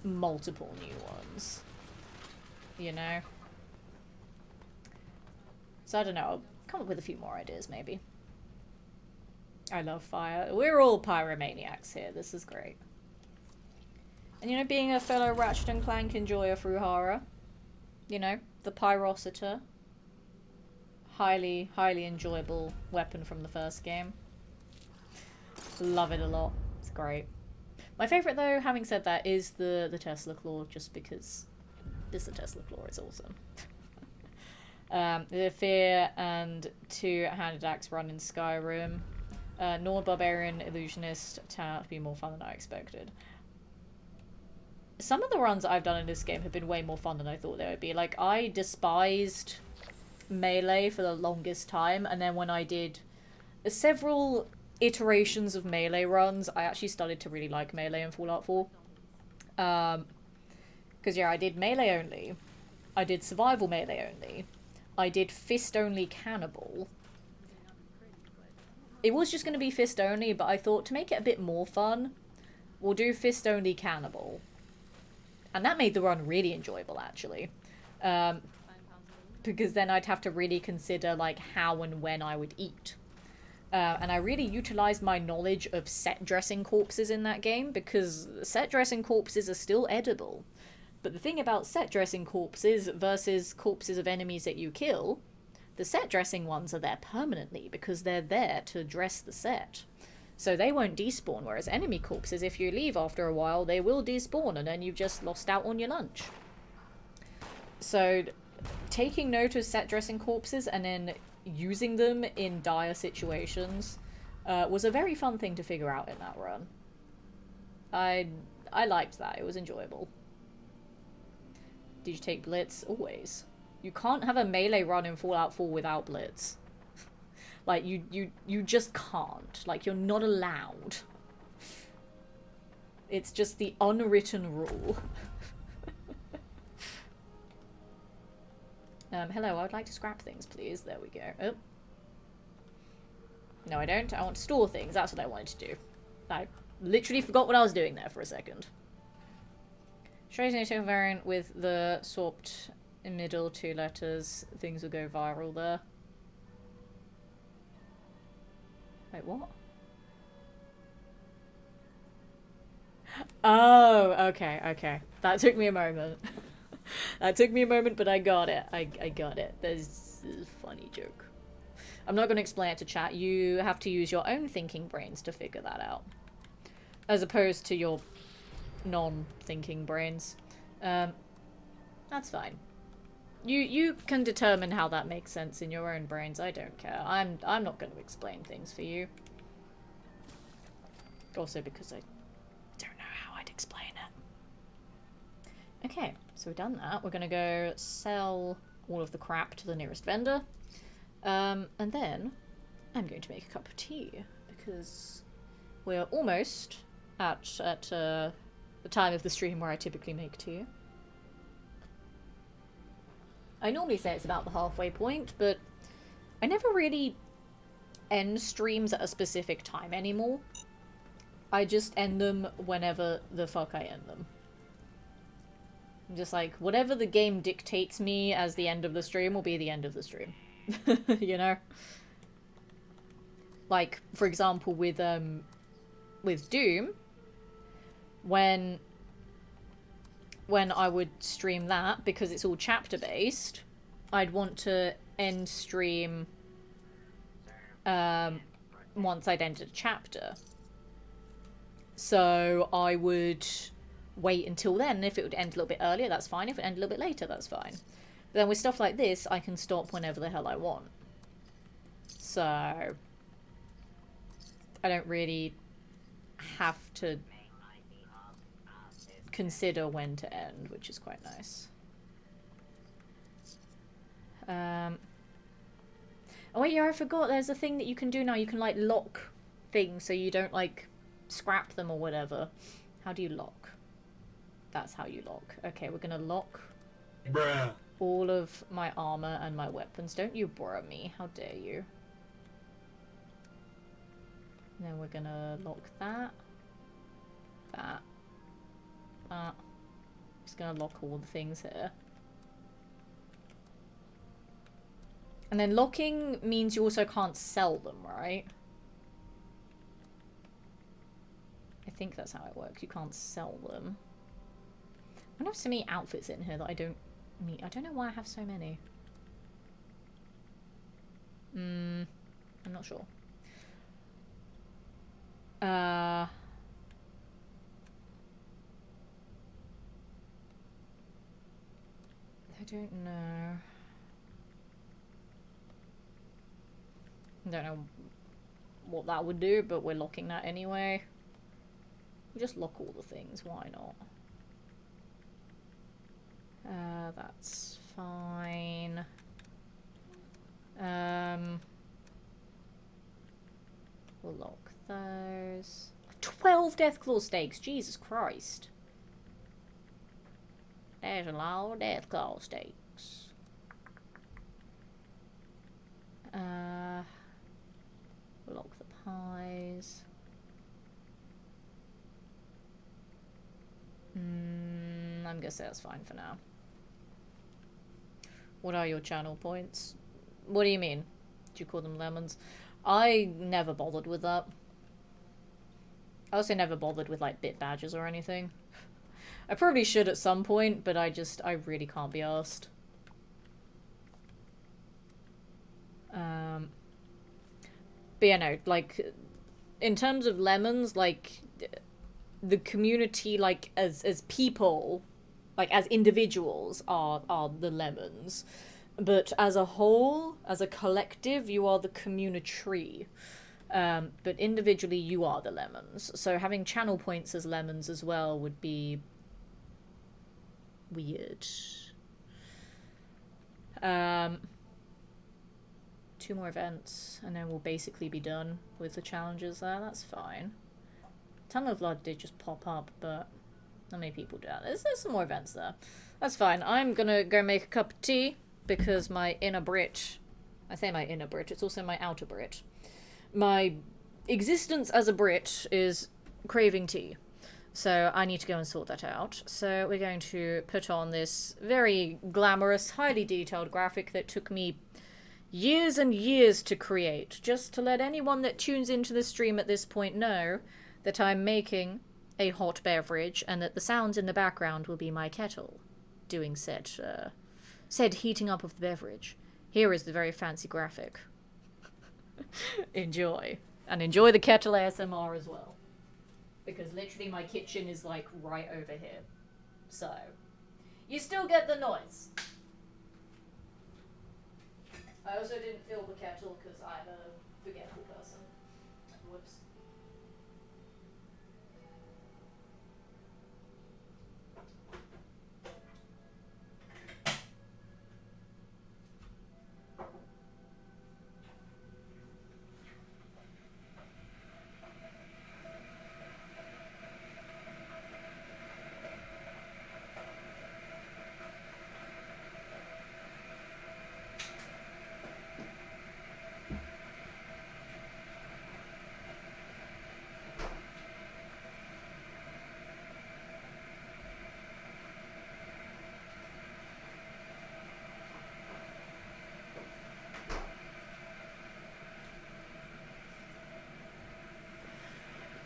multiple new ones. You know? So I don't know. I'll come up with a few more ideas, maybe. I love fire. We're all pyromaniacs here. This is great. And, you know, being a fellow Ratchet & Clank enjoyer through horror, you know, the Pyrocitor. Highly, highly enjoyable weapon from the first game. Love it a lot. It's great. My favourite, though, having said that, is the Tesla Claw, just because the Tesla Claw is awesome. The Fear and 2-handed axe run in Skyrim. Nord Barbarian Illusionist turned out to be more fun than I expected. Some of the runs I've done in this game have been way more fun than I thought they would be. Like, I despised Melee for the longest time, and then when I did several iterations of Melee runs, I actually started to really like Melee in Fallout 4. Because, yeah, I did Melee only. I did Survival Melee only. I did Fist Only Cannibal. It was just going to be Fist Only, but I thought to make it a bit more fun, we'll do Fist Only Cannibal. And that made the run really enjoyable, actually. Because then I'd have to really consider, like, how and when I would eat. And I really utilised my knowledge of set dressing corpses in that game, because set dressing corpses are still edible. But the thing about set dressing corpses versus corpses of enemies that you kill, the set dressing ones are there permanently because they're there to dress the set. So they won't despawn, whereas enemy corpses, if you leave after a while, they will despawn and then you've just lost out on your lunch. So taking note of set dressing corpses and then using them in dire situations was a very fun thing to figure out in that run. I liked that. It was enjoyable. Did you take Blitz? Always. You can't have a Melee run in Fallout 4 without Blitz. Like, you just can't. Like, you're not allowed. It's just the unwritten rule. Hello, I would like to scrap things, please. There we go. Oh. No, I don't. I want to store things. That's what I wanted to do. I literally forgot what I was doing there for a second. Shows a variant with the swapped middle 2 letters. Things will go viral there. Wait, what? Oh, okay, okay. That took me a moment. That took me a moment, but I got it. I got it. This is a funny joke. I'm not going to explain it to chat. You have to use your own thinking brains to figure that out. As opposed to your non-thinking brains. That's fine. You can determine how that makes sense in your own brains. I don't care. I'm not going to explain things for you. Also because I don't know how I'd explain it. Okay, so we've done that. We're going to go sell all of the crap to the nearest vendor. And then I'm going to make a cup of tea because we're almost at the time of the stream where I typically make tea. I normally say it's about the halfway point, but I never really end streams at a specific time anymore. I just end them whenever the fuck I end them. I'm just like, whatever the game dictates me as the end of the stream will be the end of the stream. You know? Like, for example, with Doom, when I would stream that, because it's all chapter based, I'd want to end stream once I'd ended a chapter. So I would wait until then. If it would end a little bit earlier, that's fine. If it ended a little bit later, that's fine. But then with stuff like this, I can stop whenever the hell I want. So I don't really have to consider when to end, which is quite nice. Oh wait, yeah, I forgot. There's a thing that you can do now. You can like lock things so you don't like scrap them or whatever. How do you lock? That's how you lock. Okay, we're gonna lock Bruh. all of my armor and my weapons. Don't you bruh me. How dare you. And then we're gonna lock that. That. Just gonna lock all the things here. And then locking means you also can't sell them, right? I think that's how it works. You can't sell them. I have so many outfits in here that I don't need. I don't know why I have so many. I'm not sure. I don't know. I don't know what that would do, but we're locking that anyway. We just lock all the things, why not? That's fine. We'll lock those. 12 Deathclaw steaks, Jesus Christ. There's a lot of Deathclaw steaks. Lock the pies. I'm gonna say that's fine for now. What are your channel points? What do you mean? Do you call them lemons? I never bothered with that. I also never bothered with like bit badges or anything. I probably should at some point, but I really can't be arsed. But yeah, no, like, in terms of lemons, like, the community, like, as people, like, as individuals are the lemons. But as a whole, as a collective, you are the community. But individually, you are the lemons. So having channel points as lemons as well would be weird. 2 more events, and then we'll basically be done with the challenges there. That's fine. Tunnel of Blood did just pop up, but not many people do that. There's some more events there. That's fine. I'm gonna go make a cup of tea, because my inner Brit... I say my inner Brit, it's also my outer Brit. My existence as a Brit is craving tea. So I need to go and sort that out. So we're going to put on this very glamorous, highly detailed graphic that took me years and years to create, just to let anyone that tunes into the stream at this point know that I'm making a hot beverage and that the sounds in the background will be my kettle doing said heating up of the beverage. Here is the very fancy graphic. Enjoy. And enjoy the kettle ASMR as well. Because literally my kitchen is like right over here. So, you still get the noise. I also didn't fill the kettle because I'm a forgetful person. Whoops.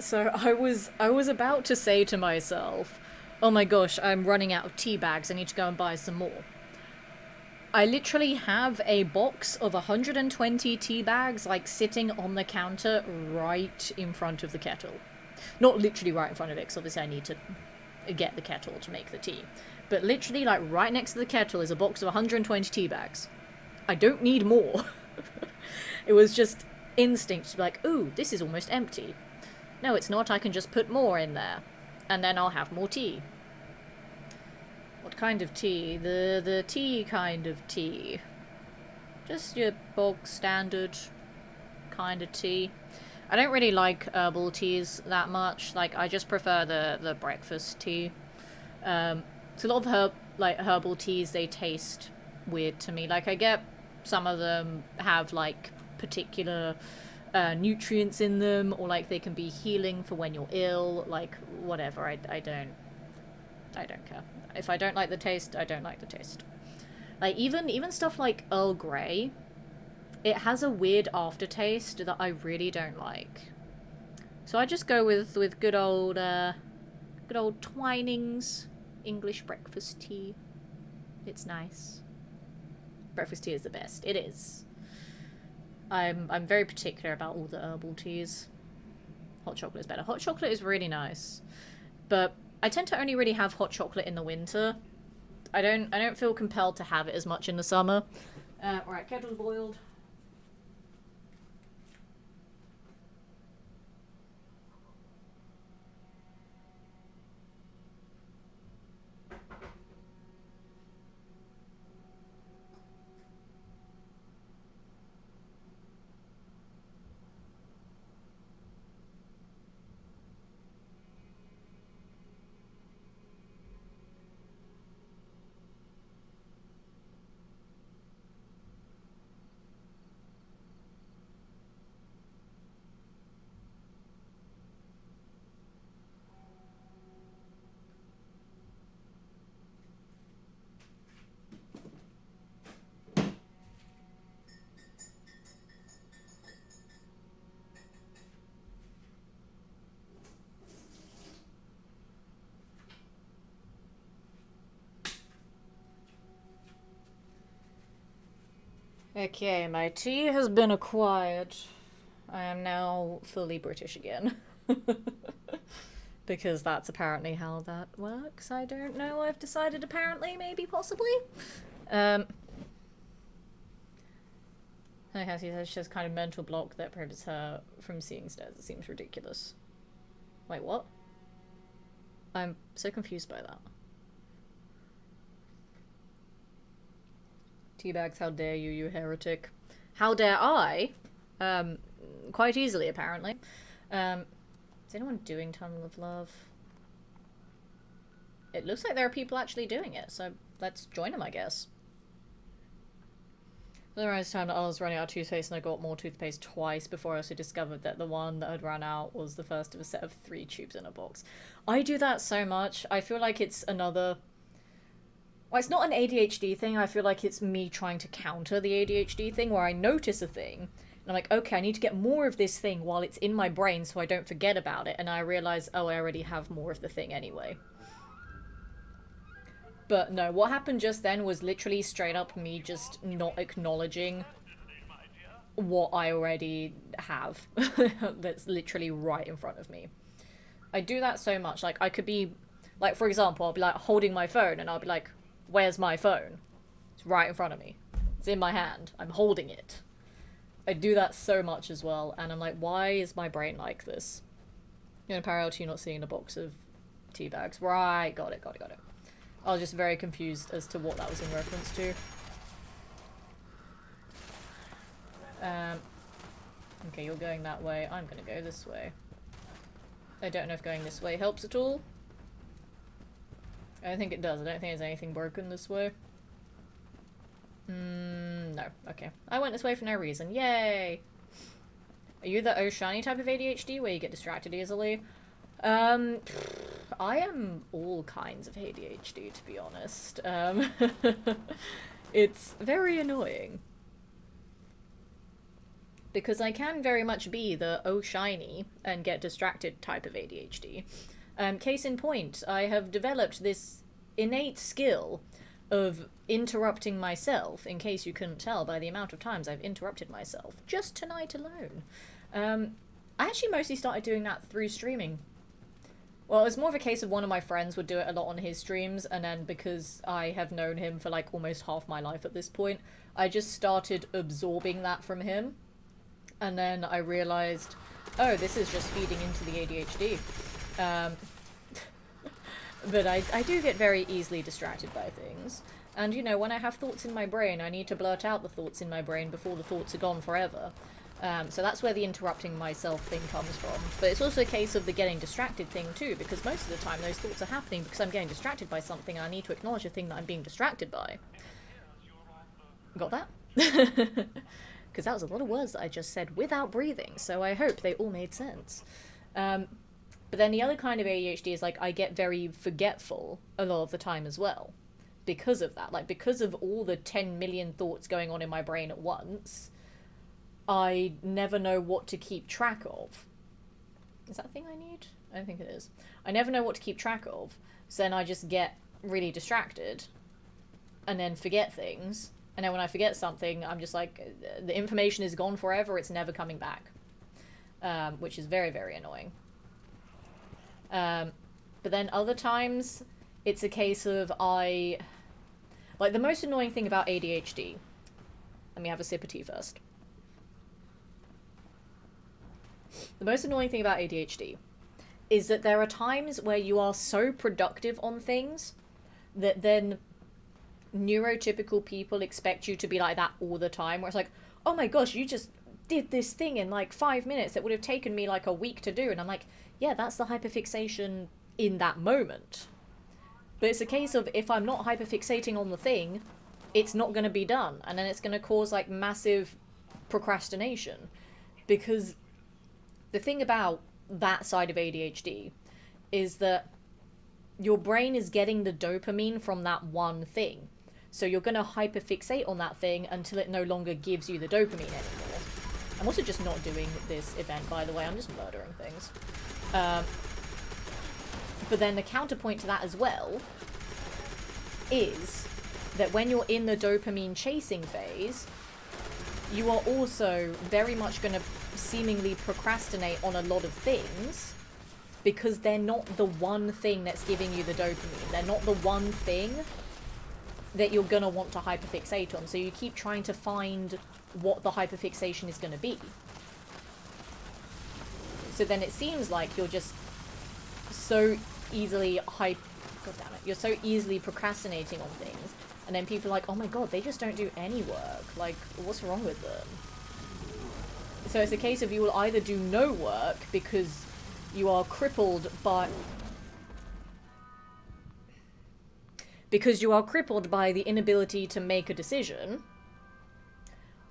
So I was about to say to myself, oh my gosh, I'm running out of tea bags, I need to go and buy some more. I literally have a box of 120 tea bags, like, sitting on the counter right in front of the kettle. Not literally right in front of it, because obviously I need to get the kettle to make the tea. But literally, like, right next to the kettle is a box of 120 tea bags. I don't need more. It was just instinct to be like, ooh, this is almost empty. No, it's not, I can just put more in there. And then I'll have more tea. What kind of tea? The tea kind of tea. Just your bog standard kind of tea. I don't really like herbal teas that much. Like, I just prefer the breakfast tea. So a lot of herbal teas, they taste weird to me. Like, I get some of them have like particular nutrients in them, or like they can be healing for when you're ill. Like, whatever. I don't care. If I don't like the taste, I don't like the taste. Like, even stuff like Earl Grey, it has a weird aftertaste that I really don't like. So I just go with good old Twinings English breakfast tea. It's nice. Breakfast tea is the best. It is. I'm very particular about all the herbal teas. Hot chocolate is better. Hot chocolate is really nice, but I tend to only really have hot chocolate in the winter. I don't feel compelled to have it as much in the summer. Alright, kettle's boiled. Okay, my tea has been acquired. I am now fully British again. Because that's apparently how that works. I don't know. I've decided apparently, maybe, possibly. I guess she says she has kind of mental block that prohibits her from seeing stairs. It seems ridiculous. Wait, what? I'm so confused by that. Teabags, how dare you, you heretic. How dare I? Quite easily, apparently. Is anyone doing Tunnel of Love? It looks like there are people actually doing it, so let's join them, I guess. There was time that I was running out of toothpaste and I got more toothpaste twice before I also discovered that the one that had run out was the first of a set of 3 tubes in a box. I do that so much. I feel like it's another... Well, it's not an ADHD thing. I feel like it's me trying to counter the ADHD thing, where I notice a thing, and I'm like, okay, I need to get more of this thing while it's in my brain so I don't forget about it, and I realize, oh, I already have more of the thing anyway. But no, what happened just then was literally straight up me just not acknowledging what I already have. That's literally right in front of me. I do that so much. Like, I could be, like, for example, I'll be like holding my phone and I'll be like, where's my phone? It's right in front of me. It's in my hand. I'm holding it. I do that so much as well, and I'm like, why is my brain like this? In parallel to you not seeing a box of tea bags. Right, got it. I was just very confused as to what that was in reference to. Okay, you're going that way. I'm gonna go this way. I don't know if going this way helps at all. I don't think it does. I don't think there's anything broken this way. No. Okay. I went this way for no reason. Yay! Are you the oh shiny type of ADHD where you get distracted easily? I am all kinds of ADHD, to be honest. It's very annoying. because I can very much be the oh shiny and get distracted type of ADHD. Case in point, I have developed this innate skill of interrupting myself, in case you couldn't tell by the amount of times I've interrupted myself, just tonight alone. I actually mostly started doing that through streaming. Well, it was more of a case of one of my friends would do it a lot on his streams, and then because I have known him for like almost half my life at this point, I just started absorbing that from him. And then I realized, oh, this is just feeding into the ADHD. But I do get very easily distracted by things. And, you know, when I have thoughts in my brain, I need to blurt out the thoughts in my brain before the thoughts are gone forever. So that's where the interrupting myself thing comes from. But it's also a case of the getting distracted thing too, because most of the time those thoughts are happening because I'm getting distracted by something and I need to acknowledge the thing that I'm being distracted by. Got that? Because that was a lot of words that I just said without breathing, so I hope they all made sense. But then the other kind of ADHD is, like, I get very forgetful a lot of the time as well. Because of that. Like, because of all the 10 million thoughts going on in my brain at once, I never know what to keep track of. Is that a thing I need? I don't think it is. I never know what to keep track of, so then I just get really distracted, and then forget things. And then when I forget something, I'm just like, the information is gone forever, it's never coming back. Which is very, very annoying. But then other times, it's a case of like, the most annoying thing about ADHD... Let me have a sip of tea first. The most annoying thing about ADHD is that there are times where you are so productive on things that then neurotypical people expect you to be like that all the time, where it's like, oh my gosh, you just did this thing in like 5 minutes that would have taken me like a week to do. And I'm like, yeah, that's the hyperfixation in that moment. But it's a case of, if I'm not hyperfixating on the thing, it's not going to be done. And then it's going to cause like massive procrastination. Because the thing about that side of ADHD is that your brain is getting the dopamine from that one thing. So you're going to hyperfixate on that thing until it no longer gives you the dopamine anymore. I'm also just not doing this event, by the way. I'm just murdering things. But then the counterpoint to that as well is that when you're in the dopamine chasing phase, you are also very much going to seemingly procrastinate on a lot of things because they're not the one thing that's giving you the dopamine. They're not the one thing that you're going to want to hyperfixate on. So you keep trying to find what the hyperfixation is going to be. So then it seems like you're just so easily you're so easily procrastinating on things. And then people are like, oh my god, they just don't do any work. Like, what's wrong with them? So it's a case of you will either do no work because you are crippled by... because you are crippled by the inability to make a decision,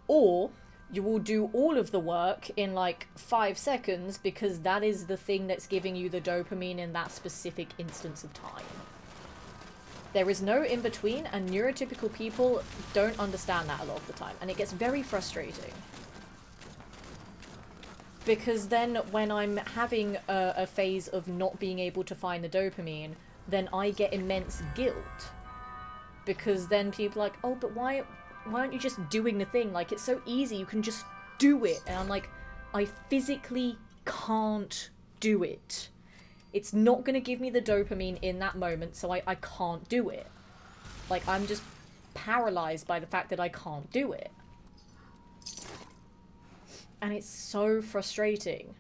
or you will do all of the work in like 5 seconds because that is the thing that's giving you the dopamine in that specific instance of time. There is no in-between, and neurotypical people don't understand that a lot of the time, and it gets very frustrating. Because then when I'm having a phase of not being able to find the dopamine, then I get immense guilt. Because then people are like, oh, but why aren't you just doing the thing? Like, it's so easy, you can just do it. And I'm like, I physically can't do it. It's not going to give me the dopamine in that moment, so I can't do it. Like, I'm just paralyzed by the fact that I can't do it. And it's so frustrating.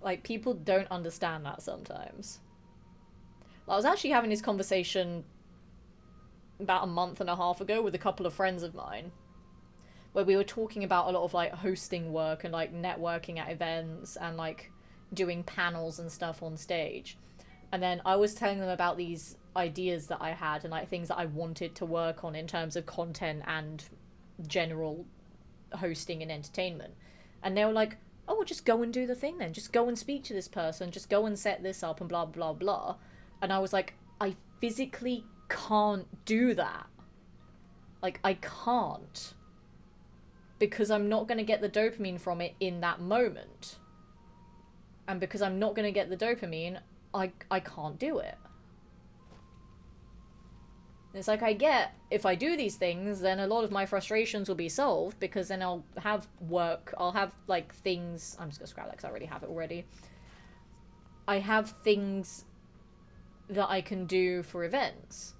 Like, people don't understand that sometimes. I was actually having this conversation about a month and a half ago with a couple of friends of mine, where we were talking about a lot of, like, hosting work and, like, networking at events and, like, doing panels and stuff on stage. And then I was telling them about these ideas that I had and, like, things that I wanted to work on in terms of content and general hosting and entertainment. And they were like, oh, well, just go and do the thing then. Just go and speak to this person. Just go and set this up and blah, blah, blah. And I was like, I physically can't do that. Like, I can't. because I'm not going to get the dopamine from it in that moment. And because I'm not going to get the dopamine, I can't do it. It's like, I get, if I do these things, then a lot of my frustrations will be solved, because then I'll have work, I'll have, like, things, I'm just gonna scrap that because I already have it already. I have things that I can do for events.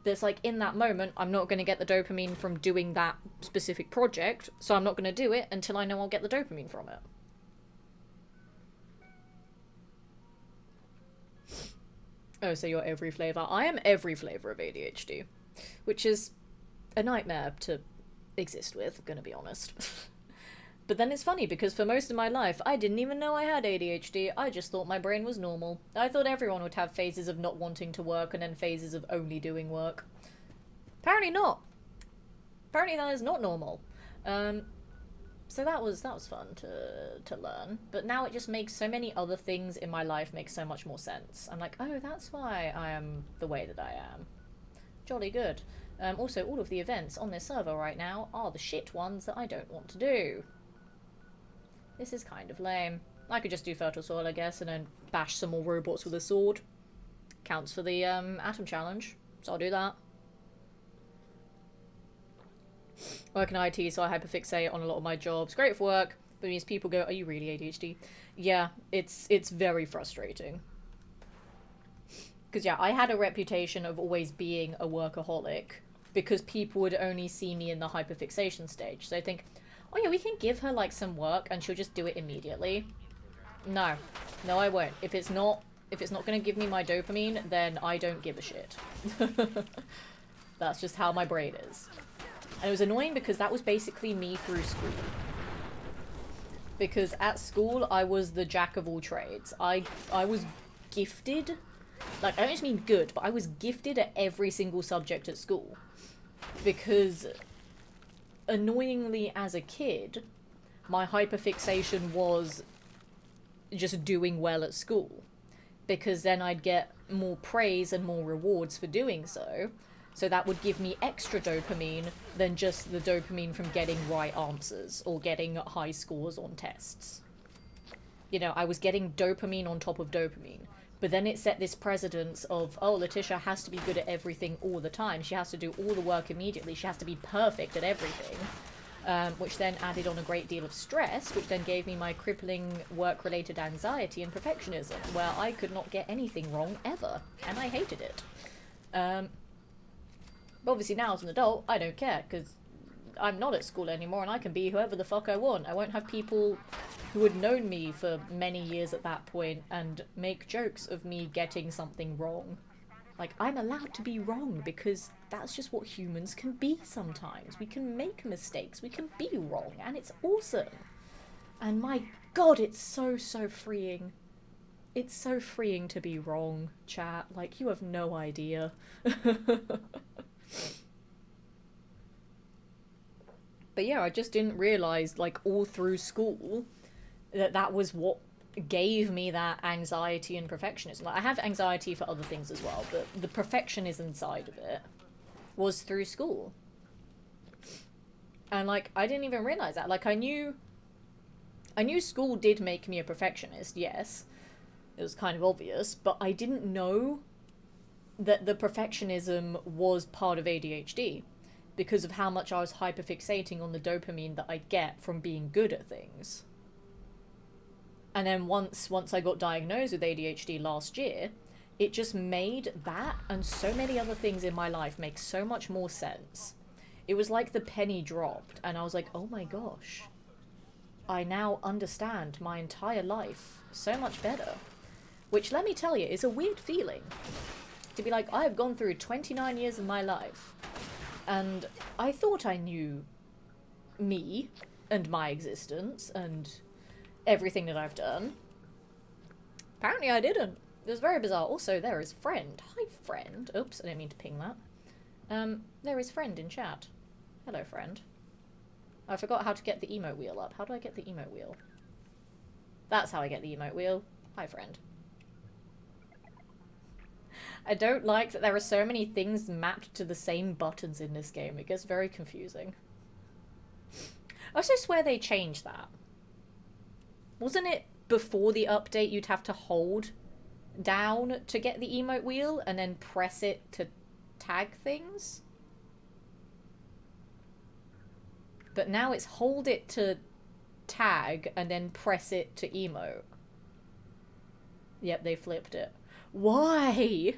But it's like, in that moment, I'm not going to get the dopamine from doing that specific project, so I'm not going to do it until I know I'll get the dopamine from it. Oh, so you're every flavour. I am every flavour of ADHD, which is a nightmare to exist with, I'm gonna be honest. But then it's funny, because for most of my life, I didn't even know I had ADHD, I just thought my brain was normal. I thought everyone would have phases of not wanting to work and then phases of only doing work. Apparently not. Apparently that is not normal. So that was fun to learn, but now it just makes so many other things in my life make so much more sense. I'm like, oh, that's why I am the way that I am. Jolly good. Also, all of the events on this server right now are the shit ones that I don't want to do. This is kind of lame. I could just do Fertile Soil, I guess, and then bash some more robots with a sword. Counts for the Atom Challenge, so I'll do that. Work in IT, so I hyperfixate on a lot of my jobs. Great for work, but it means people go, are you really ADHD? Yeah, it's very frustrating. Because, yeah, I had a reputation of always being a workaholic, because people would only see me in the hyperfixation stage. So I think, oh yeah, we can give her, like, some work, and she'll just do it immediately. No. No, I won't. If it's not going to give me my dopamine, then I don't give a shit. That's just how my brain is. And it was annoying because that was basically me through school. Because at school, I was the jack of all trades. I was gifted. Like, I don't just mean good, but I was gifted at every single subject at school. Because, annoyingly as a kid, my hyperfixation was just doing well at school. Because then I'd get more praise and more rewards for doing so. So that would give me extra dopamine than just the dopamine from getting right answers or getting high scores on tests. You know, I was getting dopamine on top of dopamine. But then it set this precedence of, oh, Letitia has to be good at everything all the time. She has to do all the work immediately. She has to be perfect at everything. Which then added on a great deal of stress, which then gave me my crippling work-related anxiety and perfectionism, where I could not get anything wrong ever. And I hated it. But obviously now as an adult, I don't care, because I'm not at school anymore and I can be whoever the fuck I want. I won't have people who had known me for many years at that point and make jokes of me getting something wrong. Like, I'm allowed to be wrong because that's just what humans can be sometimes. We can make mistakes, we can be wrong, and it's awesome. And my god, it's so freeing. It's so freeing to be wrong, chat. Like, you have no idea. But yeah, I just didn't realise, like, all through school, that was what gave me that anxiety and perfectionism. Like, I have anxiety for other things as well, but the perfectionism side of it was through school. And, like, I didn't even realise that. Like, I knew school did make me a perfectionist, yes. It was kind of obvious, but I didn't know that the perfectionism was part of ADHD because of how much I was hyperfixating on the dopamine that I get from being good at things. And then once I got diagnosed with ADHD last year, it just made that and so many other things in my life make so much more sense. It was like the penny dropped, and I was like, oh my gosh, I now understand my entire life so much better. Which, let me tell you, is a weird feeling. To be like, I have gone through 29 years of my life, and I thought I knew me and my existence and everything that I've done. Apparently I didn't. It was very bizarre. Also, there is Friend. Hi, Friend. Oops, I didn't mean to ping that. There is Friend in chat. Hello, Friend. I forgot how to get the emote wheel up. How do I get the emote wheel? That's how I get the emote wheel. Hi, Friend. I don't like that there are so many things mapped to the same buttons in this game. It gets very confusing. I also swear they changed that. Wasn't it before the update you'd have to hold down to get the emote wheel and then press it to tag things? But now it's hold it to tag and then press it to emote. Yep, they flipped it. Why?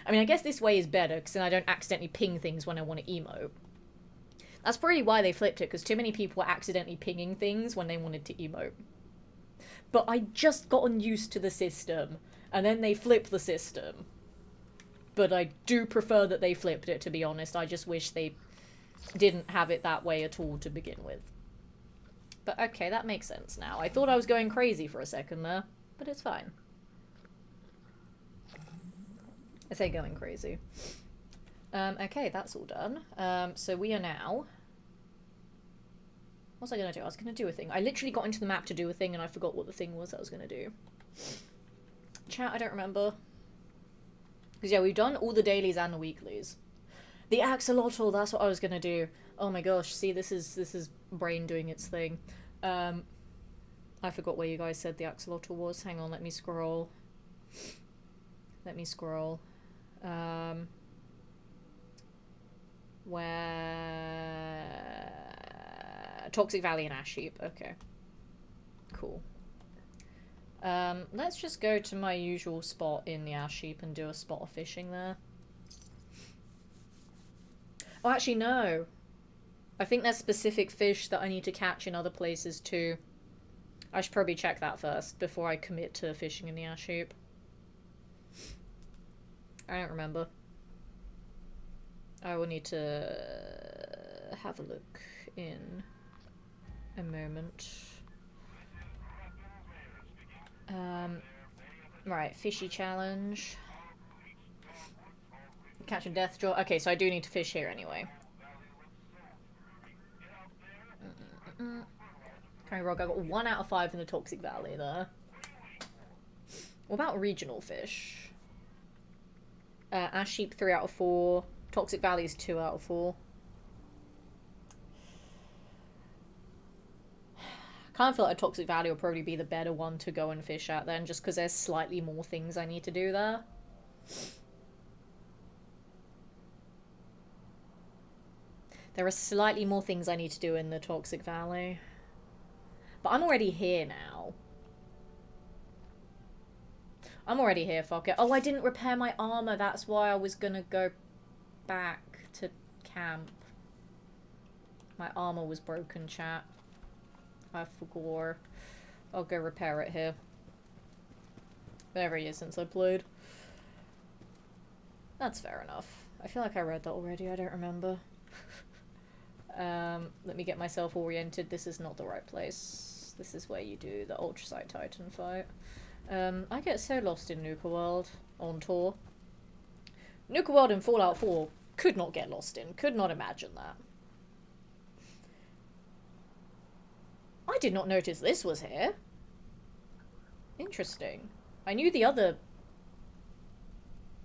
I mean, I guess this way is better because then I don't accidentally ping things when I want to emote. That's probably why they flipped it, because too many people were accidentally pinging things when they wanted to emote. But I just gotten used to the system, and then they flipped the system. But I do prefer that they flipped it, to be honest. I just wish they didn't have it that way at all to begin with. But okay, that makes sense now. I thought I was going crazy for a second there, but it's fine. I say going crazy. Okay, that's all done. So we are now... What was I going to do? I was going to do a thing. I literally got into the map to do a thing and I forgot what the thing was I was going to do. Chat, I don't remember. Because yeah, we've done all the dailies and the weeklies. The axolotl, that's what I was going to do. Oh my gosh, see, this is brain doing its thing. I forgot where you guys said the axolotl was. Hang on, let me scroll. Let me scroll. Where... Toxic Valley and Ash Heap. Okay. Cool. Let's just go to my usual spot in the Ash Heap and do a spot of fishing there. Oh, actually, no. I think there's specific fish that I need to catch in other places too. I should probably check that first before I commit to fishing in the Ash Heap. I don't remember. I will need to have a look in a moment. Right, fishy challenge. Catch a death jaw. Okay, so I do need to fish here anyway. Okay, Rog, I got 1 out of 5 in the Toxic Valley there. What about regional fish? Ash Sheep 3 out of 4. Toxic Valley is 2 out of 4. Kind of feel like Toxic Valley will probably be the better one to go and fish at then, just because there's slightly more things I need to do there. There are slightly more things I need to do in the Toxic Valley. But I'm already here now. I'm already here, fuck it. Oh, I didn't repair my armor. That's why I was gonna go back to camp. My armor was broken, chat. I forgot. I'll go repair it here. Whatever it is since I played. That's fair enough. I feel like I read that already. I don't remember. Let me get myself oriented. This is not the right place. This is where you do the Ultracite Titan fight. I get so lost in Nuka World on tour. Nuka World in Fallout 4 could not get lost in. Could not imagine that. I did not notice this was here. Interesting. I knew the other...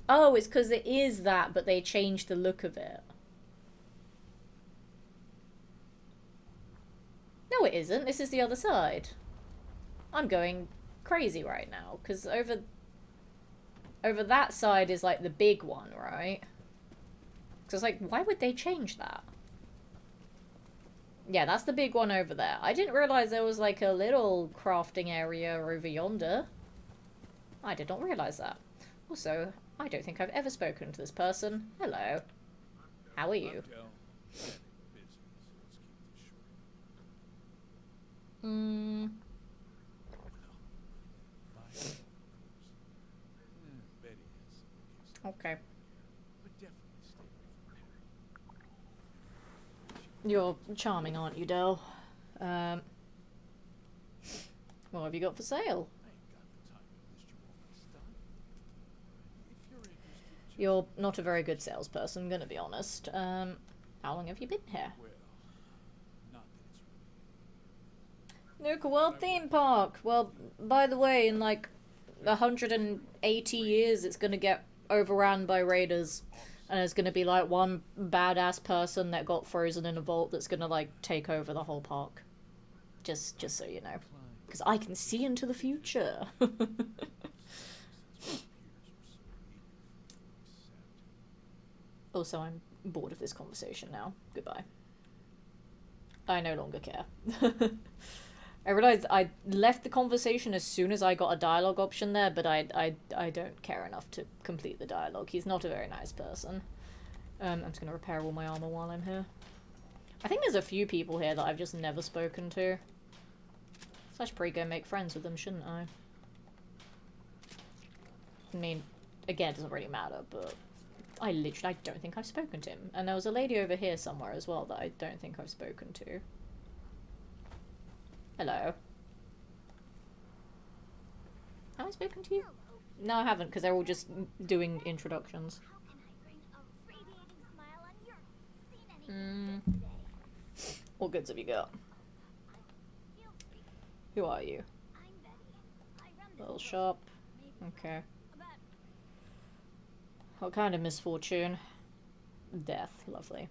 Oh, it's because it is that, but they changed the look of it. No, it isn't. This is the other side. I'm going crazy right now, because over that side is, like, the big one, right? Because, like, why would they change that? Yeah, that's the big one over there. I didn't realise there was, like, a little crafting area over yonder. I did not realise that. Also, I don't think I've ever spoken to this person. Hello. How are you? Okay. You're charming, aren't you, Del? What have you got for sale? You're not a very good salesperson, I'm gonna be honest. How long have you been here? Nuka World Theme Park! Well, by the way, in like 180 years it's gonna get overrun by raiders. And there's gonna be like one badass person that got frozen in a vault that's gonna like take over the whole park. Just so you know. Because I can see into the future. Also, I'm bored of this conversation now. Goodbye. I no longer care. I realized I left the conversation as soon as I got a dialogue option there, but I don't care enough to complete the dialogue. He's not a very nice person. I'm just gonna repair all my armor while I'm here. I think there's a few people here that I've just never spoken to. So I should probably go make friends with them, shouldn't I? I mean, again, it doesn't really matter, but I don't think I've spoken to him. And there was a lady over here somewhere as well that I don't think I've spoken to. Hello. Have I spoken to you? No, I haven't, because they're all just doing introductions. What goods have you got? Who are you? Little shop. Okay. What kind of misfortune? Death. Lovely.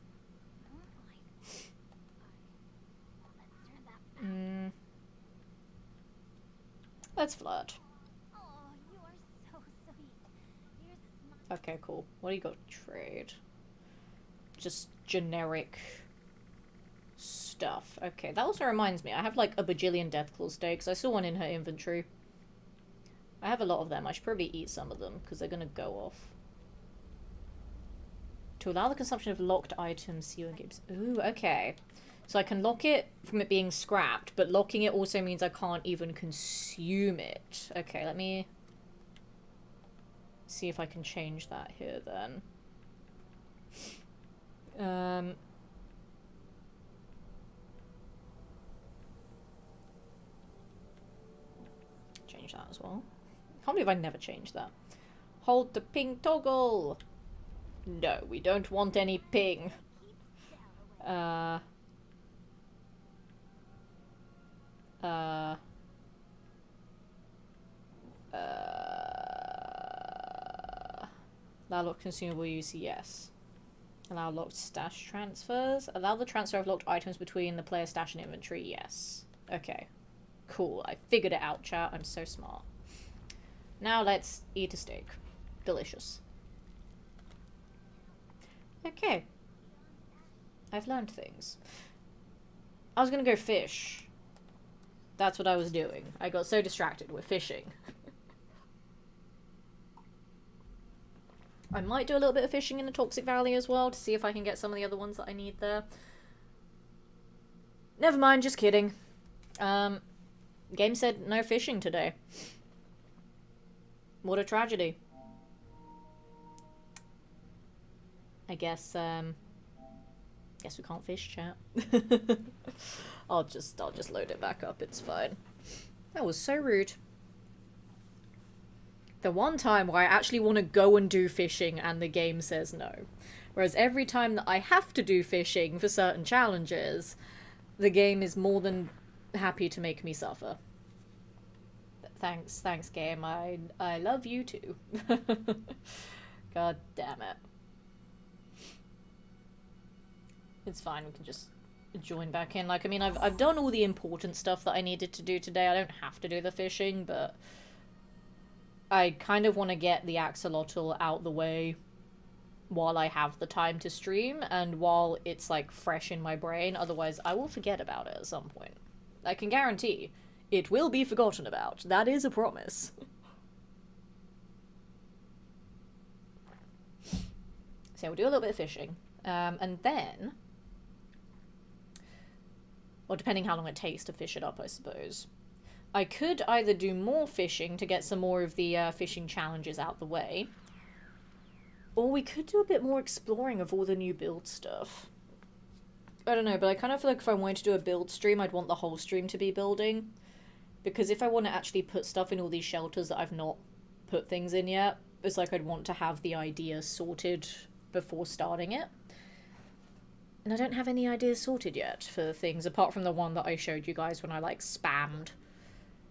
Let's flirt. Okay, cool. What do you got to trade? Just generic stuff. Okay, that also reminds me. I have like a bajillion Deathclaw steaks. I saw one in her inventory. I have a lot of them. I should probably eat some of them because they're gonna go off. To allow the consumption of locked items, see you in games. Ooh, okay. So I can lock it from it being scrapped, but locking it also means I can't even consume it. Okay, let me see if I can change that here then. Change that as well. I can't believe I never changed that. Hold the ping toggle! No, we don't want any ping. Allow locked consumable use, yes. Allow locked stash transfers. Allow the transfer of locked items between the player stash and inventory, yes. Okay. Cool, I figured it out, chat. I'm so smart. Now let's eat a steak. Delicious. Okay. I've learned things. I was gonna go fish. That's what I was doing. I got so distracted with fishing. I might do a little bit of fishing in the Toxic Valley as well to see if I can get some of the other ones that I need there. Never mind, just kidding. Game said no fishing today. What a tragedy. I guess we can't fish, chat. I'll just load it back up, it's fine. That was so rude. The one time where I actually want to go and do fishing and the game says no. Whereas every time that I have to do fishing for certain challenges, the game is more than happy to make me suffer. Thanks game. I love you too. God damn it. It's fine, we can just join back in. Like, I mean, I've done all the important stuff that I needed to do today. I don't have to do the fishing, but I kind of want to get the axolotl out the way while I have the time to stream and while it's, like, fresh in my brain. Otherwise, I will forget about it at some point. I can guarantee it will be forgotten about. That is a promise. So we'll do a little bit of fishing. And then... Well, depending how long it takes to fish it up, I suppose. I could either do more fishing to get some more of the fishing challenges out the way. Or we could do a bit more exploring of all the new build stuff. I don't know, but I kind of feel like if I wanted to do a build stream, I'd want the whole stream to be building. Because if I want to actually put stuff in all these shelters that I've not put things in yet, it's like I'd want to have the idea sorted before starting it. And I don't have any ideas sorted yet for things, apart from the one that I showed you guys when I, like, spammed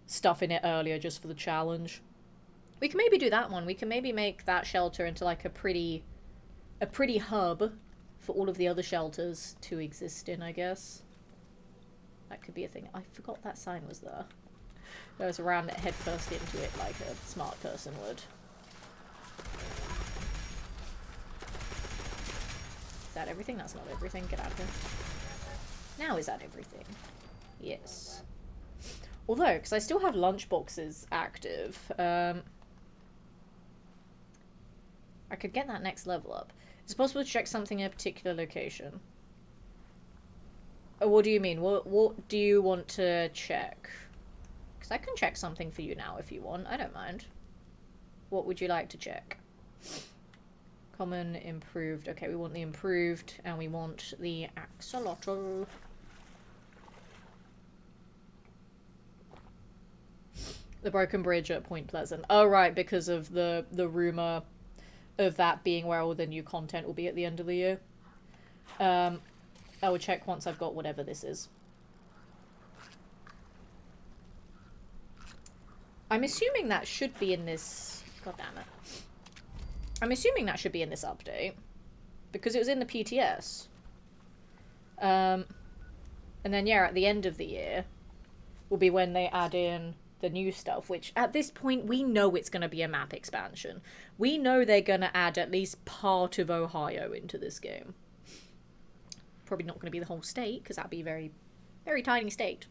stuff in it earlier just for the challenge. We can maybe do that one. We can maybe make that shelter into, like, a pretty a pretty hub for all of the other shelters to exist in, I guess. That could be a thing. I forgot that sign was there. I was around it head first into it like a smart person would. Is that everything? That's not everything. Get out of here. Now is that everything? Yes. Although, because I still have lunchboxes active, I could get that next level up. It's possible to check something in a particular location. Oh, what do you mean? What do you want to check? Because I can check something for you now if you want. I don't mind. What would you like to check? Common, improved. Okay, we want the improved, and we want the axolotl. The broken bridge at Point Pleasant. Oh, right, because of the rumour of that being where all the new content will be at the end of the year. I will check once I've got whatever this is. I'm assuming that should be in this... God damn it. I'm assuming that should be in this update. Because it was in the PTS. And then, yeah, at the end of the year will be when they add in the new stuff, which at this point we know it's going to be a map expansion. We know they're going to add at least part of Ohio into this game. Probably not going to be the whole state, because that'd be a very, very tiny state.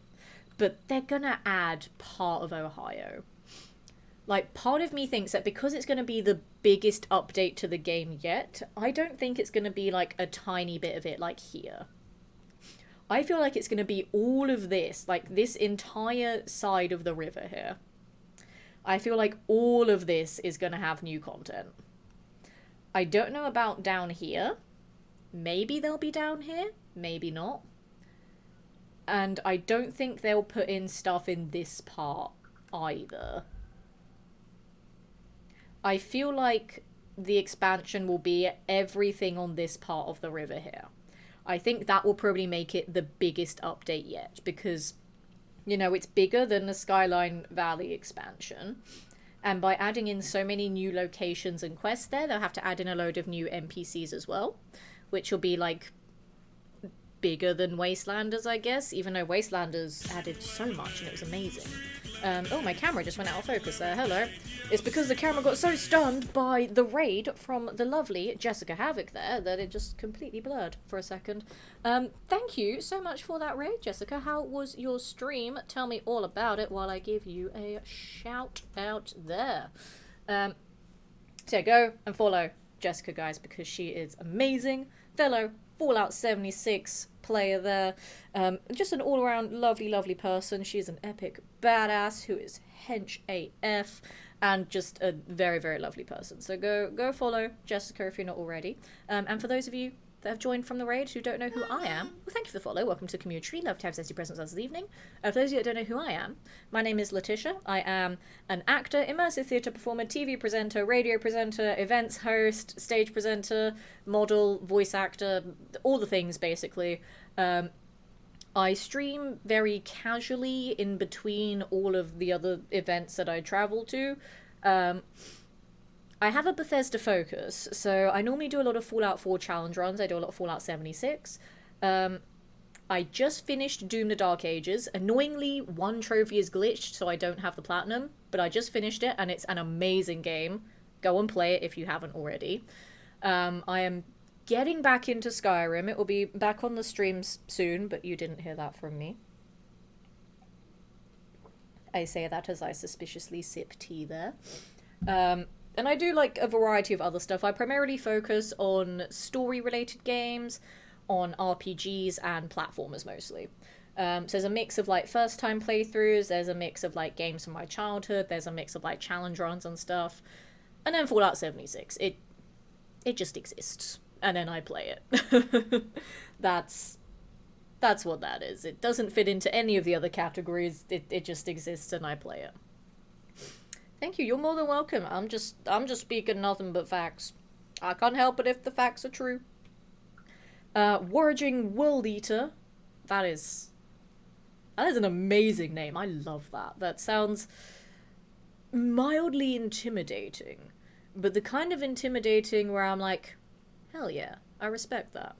But they're going to add part of Ohio. Like, part of me thinks that because it's going to be the biggest update to the game yet, I don't think it's going to be like a tiny bit of it like here. I feel like it's going to be all of this, like this entire side of the river here. I feel like all of this is going to have new content. I don't know about down here. Maybe they'll be down here, maybe not. And I don't think they'll put in stuff in this part either. I feel like the expansion will be everything on this part of the river here. I think that will probably make it the biggest update yet, because, you know, it's bigger than the Skyline Valley expansion. And by adding in so many new locations and quests there, they'll have to add in a load of new NPCs as well, which will be, like, bigger than Wastelanders, I guess, even though Wastelanders added so much and it was amazing. Oh, my camera just went out of focus there. Hello. It's because the camera got so stunned by the raid from the lovely Jessica Havoc there that it just completely blurred for a second. Thank you so much for that raid, Jessica. How was your stream? Tell me all about it while I give you a shout out there. So go and follow Jessica, guys, because she is amazing. Fellow Fallout 76 player there. Just an all-around lovely, lovely person. She's an epic badass who is hench AF and just a very, very lovely person. So go follow Jessica if you're not already. And for those of you that have joined from the raid who don't know who I am, well, thank you for the follow. Welcome to the community. Love to have zesty presence this evening. For those of you that don't know who I am, my name is Letitia. I am an actor, immersive theatre performer, TV presenter, radio presenter, events host, stage presenter, model, voice actor, all the things basically. I stream very casually in between all of the other events that I travel to. I have a Bethesda focus, so I normally do a lot of Fallout 4 challenge runs. I do a lot of Fallout 76. I just finished Doom the Dark Ages. Annoyingly, one trophy is glitched, so I don't have the platinum, but I just finished it, and it's an amazing game. Go and play it if you haven't already. I am getting back into Skyrim. It will be back on the streams soon, but you didn't hear that from me. I say that as I suspiciously sip tea there. And I do like a variety of other stuff. I primarily focus on story-related games, on RPGs, and platformers mostly. So there's a mix of like first-time playthroughs, there's a mix of like games from my childhood, there's a mix of like challenge runs and stuff. And then Fallout 76. It just exists. And then I play it. That's what that is. It doesn't fit into any of the other categories. It just exists and I play it. Thank you. You're more than welcome. I'm just speaking nothing but facts. I can't help it if the facts are true. Waraging World Eater. That is an amazing name. I love that. That sounds mildly intimidating, but the kind of intimidating where I'm like, Hell yeah, I respect that.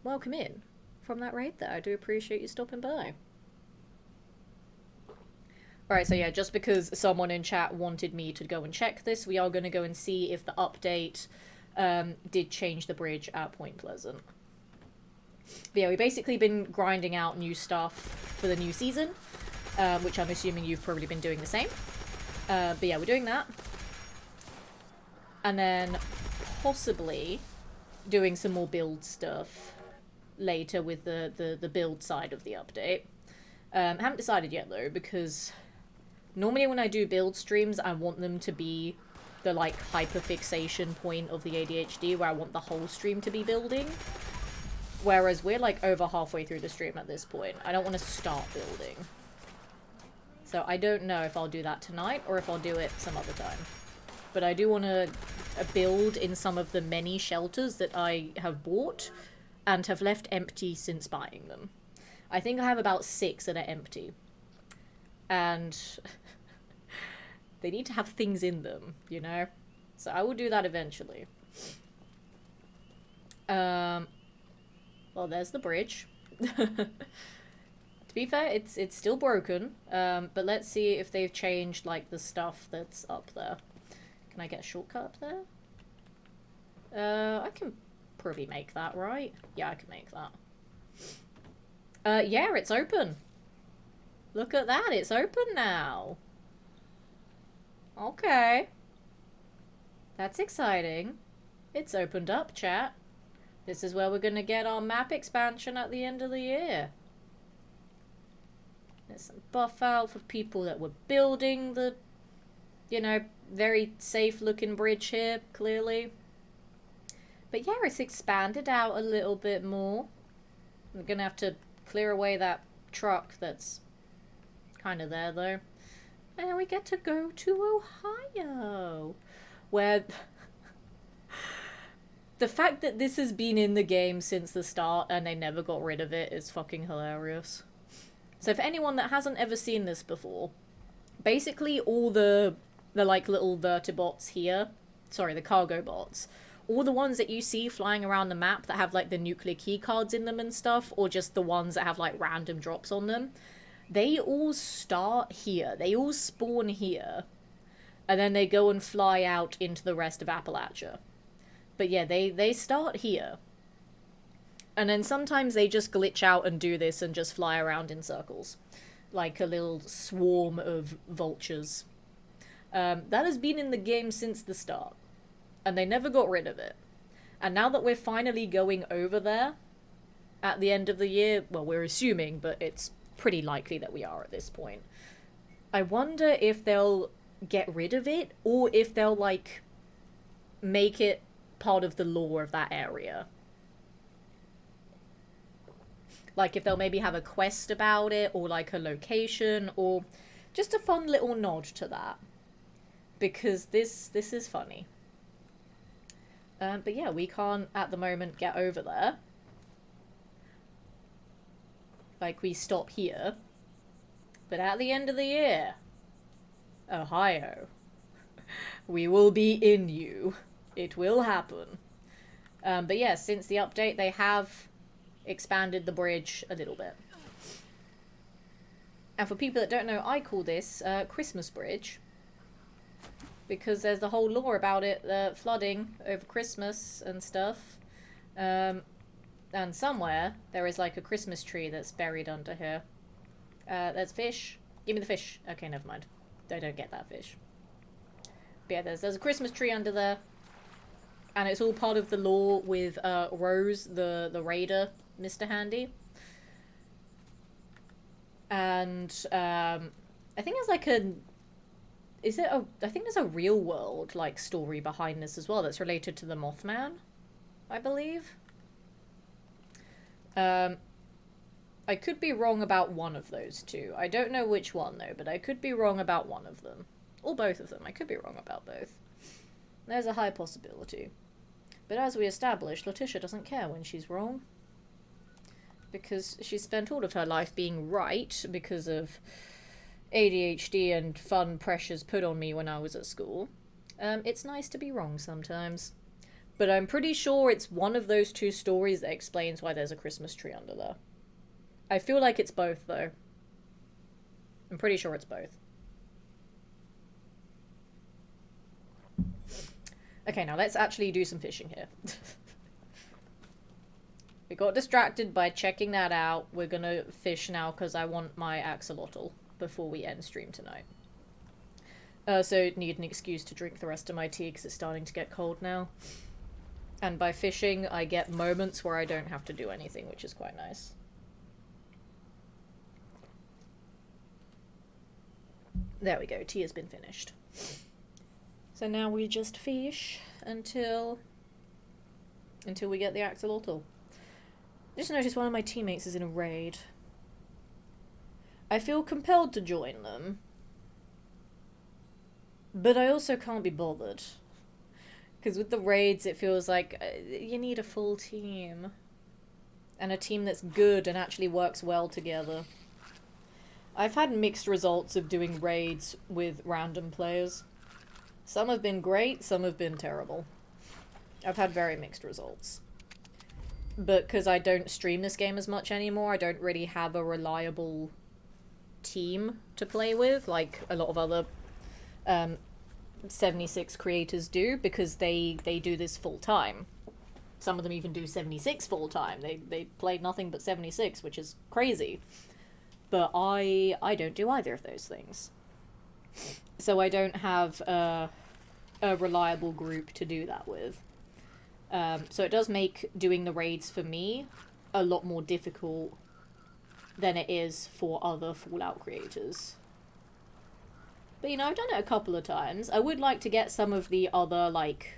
Welcome in from that raid there. I do appreciate you stopping by. Alright, so yeah, just because someone in chat wanted me to go and check this, we are going to go and see if the update did change the bridge at Point Pleasant. But yeah, we've basically been grinding out new stuff for the new season, which I'm assuming you've probably been doing the same. But yeah, we're doing that. And then possibly doing some more build stuff later with the build side of the update. Haven't decided yet though, because normally when I do build streams, I want them to be the like hyperfixation point of the ADHD, where I want the whole stream to be building. Whereas we're like over halfway through the stream at this point. I don't want to start building. So I don't know if I'll do that tonight or if I'll do it some other time. But I do want to build in some of the many shelters that I have bought and have left empty since buying them. I think I have about 6 that are empty. And they need to have things in them, you know? So I will do that eventually. Well, there's the bridge. To be fair, it's still broken. But let's see if they've changed, like, the stuff that's up there. Can I get a shortcut up there? I can probably make that, right? Yeah, I can make that. Yeah, it's open. Look at that, it's open now. Okay. That's exciting. It's opened up, chat. This is where we're going to get our map expansion at the end of the year. There's some buff out for people that were building the, you know, very safe looking bridge here, clearly. But yeah, it's expanded out a little bit more. I'm going to have to clear away that truck that's kind of there, though. And we get to go to Ohio, where the fact that this has been in the game since the start and they never got rid of it is fucking hilarious. So for anyone that hasn't ever seen this before, basically all the like little vertibots here, sorry, the cargo bots, all the ones that you see flying around the map that have like the nuclear key cards in them and stuff, or just the ones that have like random drops on them, they all start here. They all spawn here. And then they go and fly out into the rest of Appalachia. But yeah, they start here. And then sometimes they just glitch out and do this and just fly around in circles. Like a little swarm of vultures. That has been in the game since the start. And they never got rid of it. And now that we're finally going over there at the end of the year, well, we're assuming, but it's pretty likely that we are at this point. I wonder if they'll get rid of it, or if they'll, like, make it part of the lore of that area. Like, if they'll maybe have a quest about it, or, like, a location, or just a fun little nod to that. Because this is funny. But yeah, we can't, at the moment, get over there. Like, we stop here. But at the end of the year, Ohio, we will be in you. It will happen. But yeah, since the update, they have expanded the bridge a little bit. And for people that don't know, I call this Christmas Bridge. Because there's the whole lore about it, flooding over Christmas and stuff. And somewhere, there is like a Christmas tree that's buried under here. There's fish. Give me the fish. Okay, never mind. I don't get that fish. But yeah, there's a Christmas tree under there. And it's all part of the lore with Rose, the raider, Mr. Handy. And I think there's like a... I think there's a real world, like, story behind this as well that's related to the Mothman, I believe. I could be wrong about one of those two. I don't know which one, though, but I could be wrong about one of them. Or both of them. I could be wrong about both. There's a high possibility. But as we established, Letitia doesn't care when she's wrong. Because she spent all of her life being right because of ADHD and fun pressures put on me when I was at school. It's nice to be wrong sometimes. But I'm pretty sure it's one of those two stories that explains why there's a Christmas tree under there. I feel like it's both, though. I'm pretty sure it's both. Okay, now let's actually do some fishing here. We got distracted by checking that out. We're gonna fish now because I want my axolotl before we end stream tonight. So need an excuse to drink the rest of my tea because it's starting to get cold now. And by fishing, I get moments where I don't have to do anything, which is quite nice. There we go, tea has been finished. So now we just fish until we get the axolotl. I just noticed one of my teammates is in a raid. I feel compelled to join them, but I also can't be bothered. Because with the raids, it feels like you need a full team. And a team that's good and actually works well together. I've had mixed results of doing raids with random players. Some have been great, some have been terrible. I've had very mixed results. But because I don't stream this game as much anymore, I don't really have a reliable team to play with, like a lot of other 76 creators do, because they do this full time. Some of them even do 76 full time. They play nothing but 76, which is crazy. But I don't do either of those things. So I don't have a reliable group to do that with. So it does make doing the raids for me a lot more difficult than it is for other Fallout creators. But, you know, I've done it a couple of times. I would like to get some of the other, like,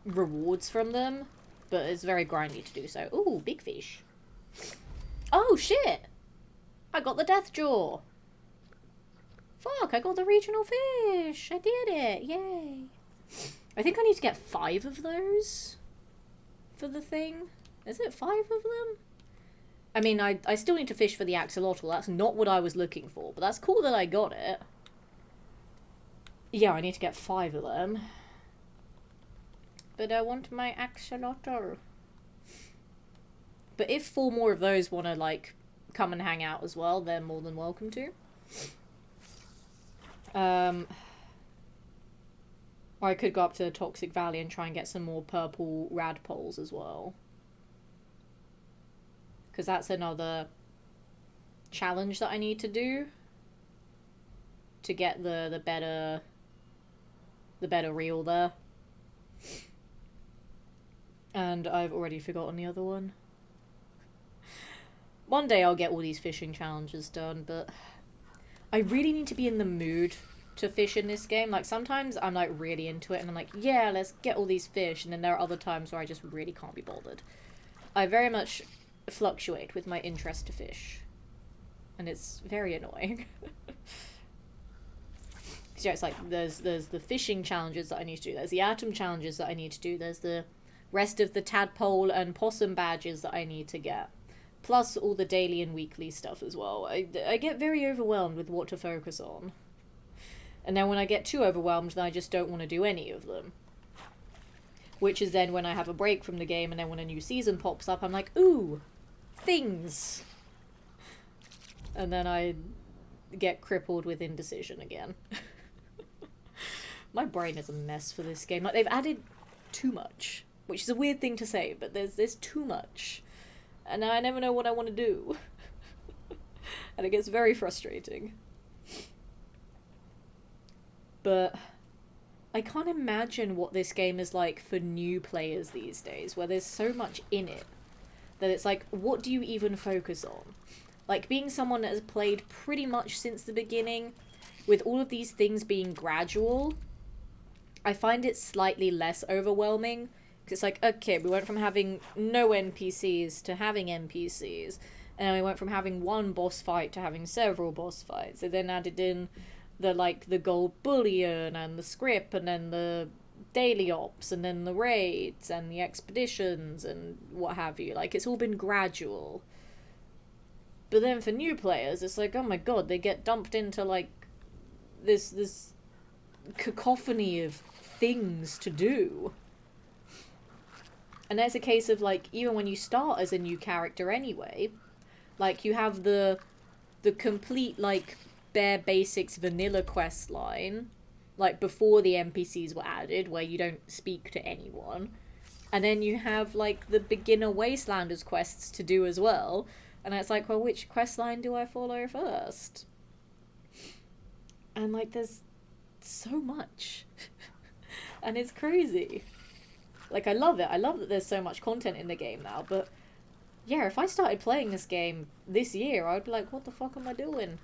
rewards from them, but it's very grindy to do so. Ooh, big fish. Oh, shit! I got the Death Jaw! Fuck, I got the regional fish! I did it! Yay! I think I need to get 5 of those for the thing. Is it 5 of them? I mean, I still need to fish for the axolotl. That's not what I was looking for, but that's cool that I got it. Yeah, I need to get 5 of them. But I want my axolotl. But if 4 more of those want to, like, come and hang out as well, they're more than welcome to. Or I could go up to Toxic Valley and try and get some more purple radpoles as well. Because that's another challenge that I need to do to get the better reel there. And I've already forgotten the other one. One day I'll get all these fishing challenges done, but I really need to be in the mood to fish in this game. Like, sometimes I'm, like, really into it, and I'm like, yeah, let's get all these fish, and then there are other times where I just really can't be bothered. I very much fluctuate with my interest to fish, and it's very annoying. So yeah, it's like, there's the fishing challenges that I need to do, there's the atom challenges that I need to do, there's the rest of the tadpole and possum badges that I need to get. Plus all the daily and weekly stuff as well. I get very overwhelmed with what to focus on. And then when I get too overwhelmed, then I just don't want to do any of them. Which is then when I have a break from the game, and then when a new season pops up, I'm like, ooh, things! And then I get crippled with indecision again. My brain is a mess for this game. Like, they've added too much. Which is a weird thing to say, but there's too much. And now I never know what I want to do. And it gets very frustrating. But I can't imagine what this game is like for new players these days, where there's so much in it that it's like, what do you even focus on? Like, being someone that has played pretty much since the beginning, with all of these things being gradual, I find it slightly less overwhelming. Because it's like, okay, we went from having no NPCs to having NPCs, and then we went from having one boss fight to having several boss fights. They then added in the gold bullion and the script, and then the daily ops, and then the raids and the expeditions and what have you. Like, it's all been gradual. But then for new players, it's like, oh my god, they get dumped into like this cacophony of things to do. And that's a case of, like, even when you start as a new character anyway, like, you have the complete, like, bare basics vanilla quest line, like, before the NPCs were added, where you don't speak to anyone. And then you have, like, the beginner Wastelanders quests to do as well. And it's like, well, which quest line do I follow first? And, like, there's so much. And it's crazy. Like, I love it. I love that there's so much content in the game now, but yeah, if I started playing this game this year, I'd be like, what the fuck am I doing?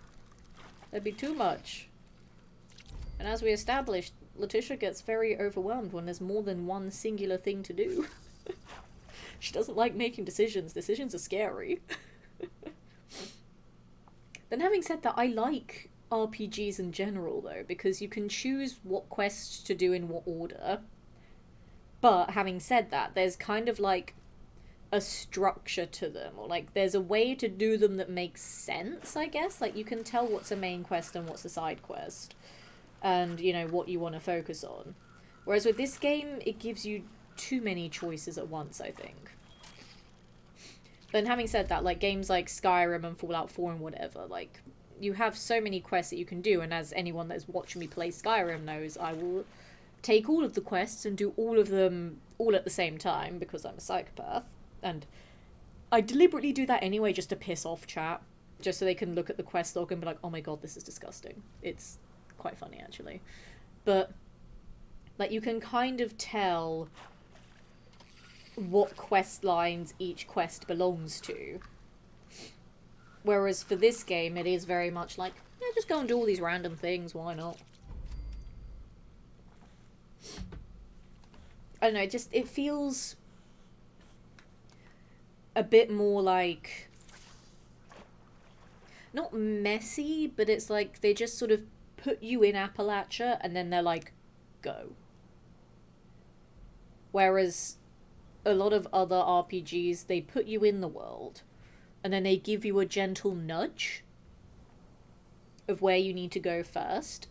That'd be too much. And as we established, Letitia gets very overwhelmed when there's more than one singular thing to do. She doesn't like making decisions. Decisions are scary. Then having said that, I like RPGs in general, though, because you can choose what quests to do in what order. But having said that, there's kind of like a structure to them, or like there's a way to do them that makes sense, I guess. Like, you can tell what's a main quest and what's a side quest, and, you know, what you want to focus on. Whereas with this game, it gives you too many choices at once, I think. But having said that, like, games like Skyrim and Fallout 4 and whatever, like, you have so many quests that you can do, and as anyone that's watched me play Skyrim knows, I will take all of the quests and do all of them all at the same time, because I'm a psychopath. And I deliberately do that anyway, just to piss off chat, just so they can look at the quest log and be like, oh my god, this is disgusting. It's quite funny, actually. But, like, you can kind of tell what quest lines each quest belongs to. Whereas for this game, it is very much like, yeah, just go and do all these random things, why not? I don't know, it feels a bit more like, not messy, but it's like they just sort of put you in Appalachia and then they're like, go. Whereas a lot of other RPGs, they put you in the world and then they give you a gentle nudge of where you need to go first,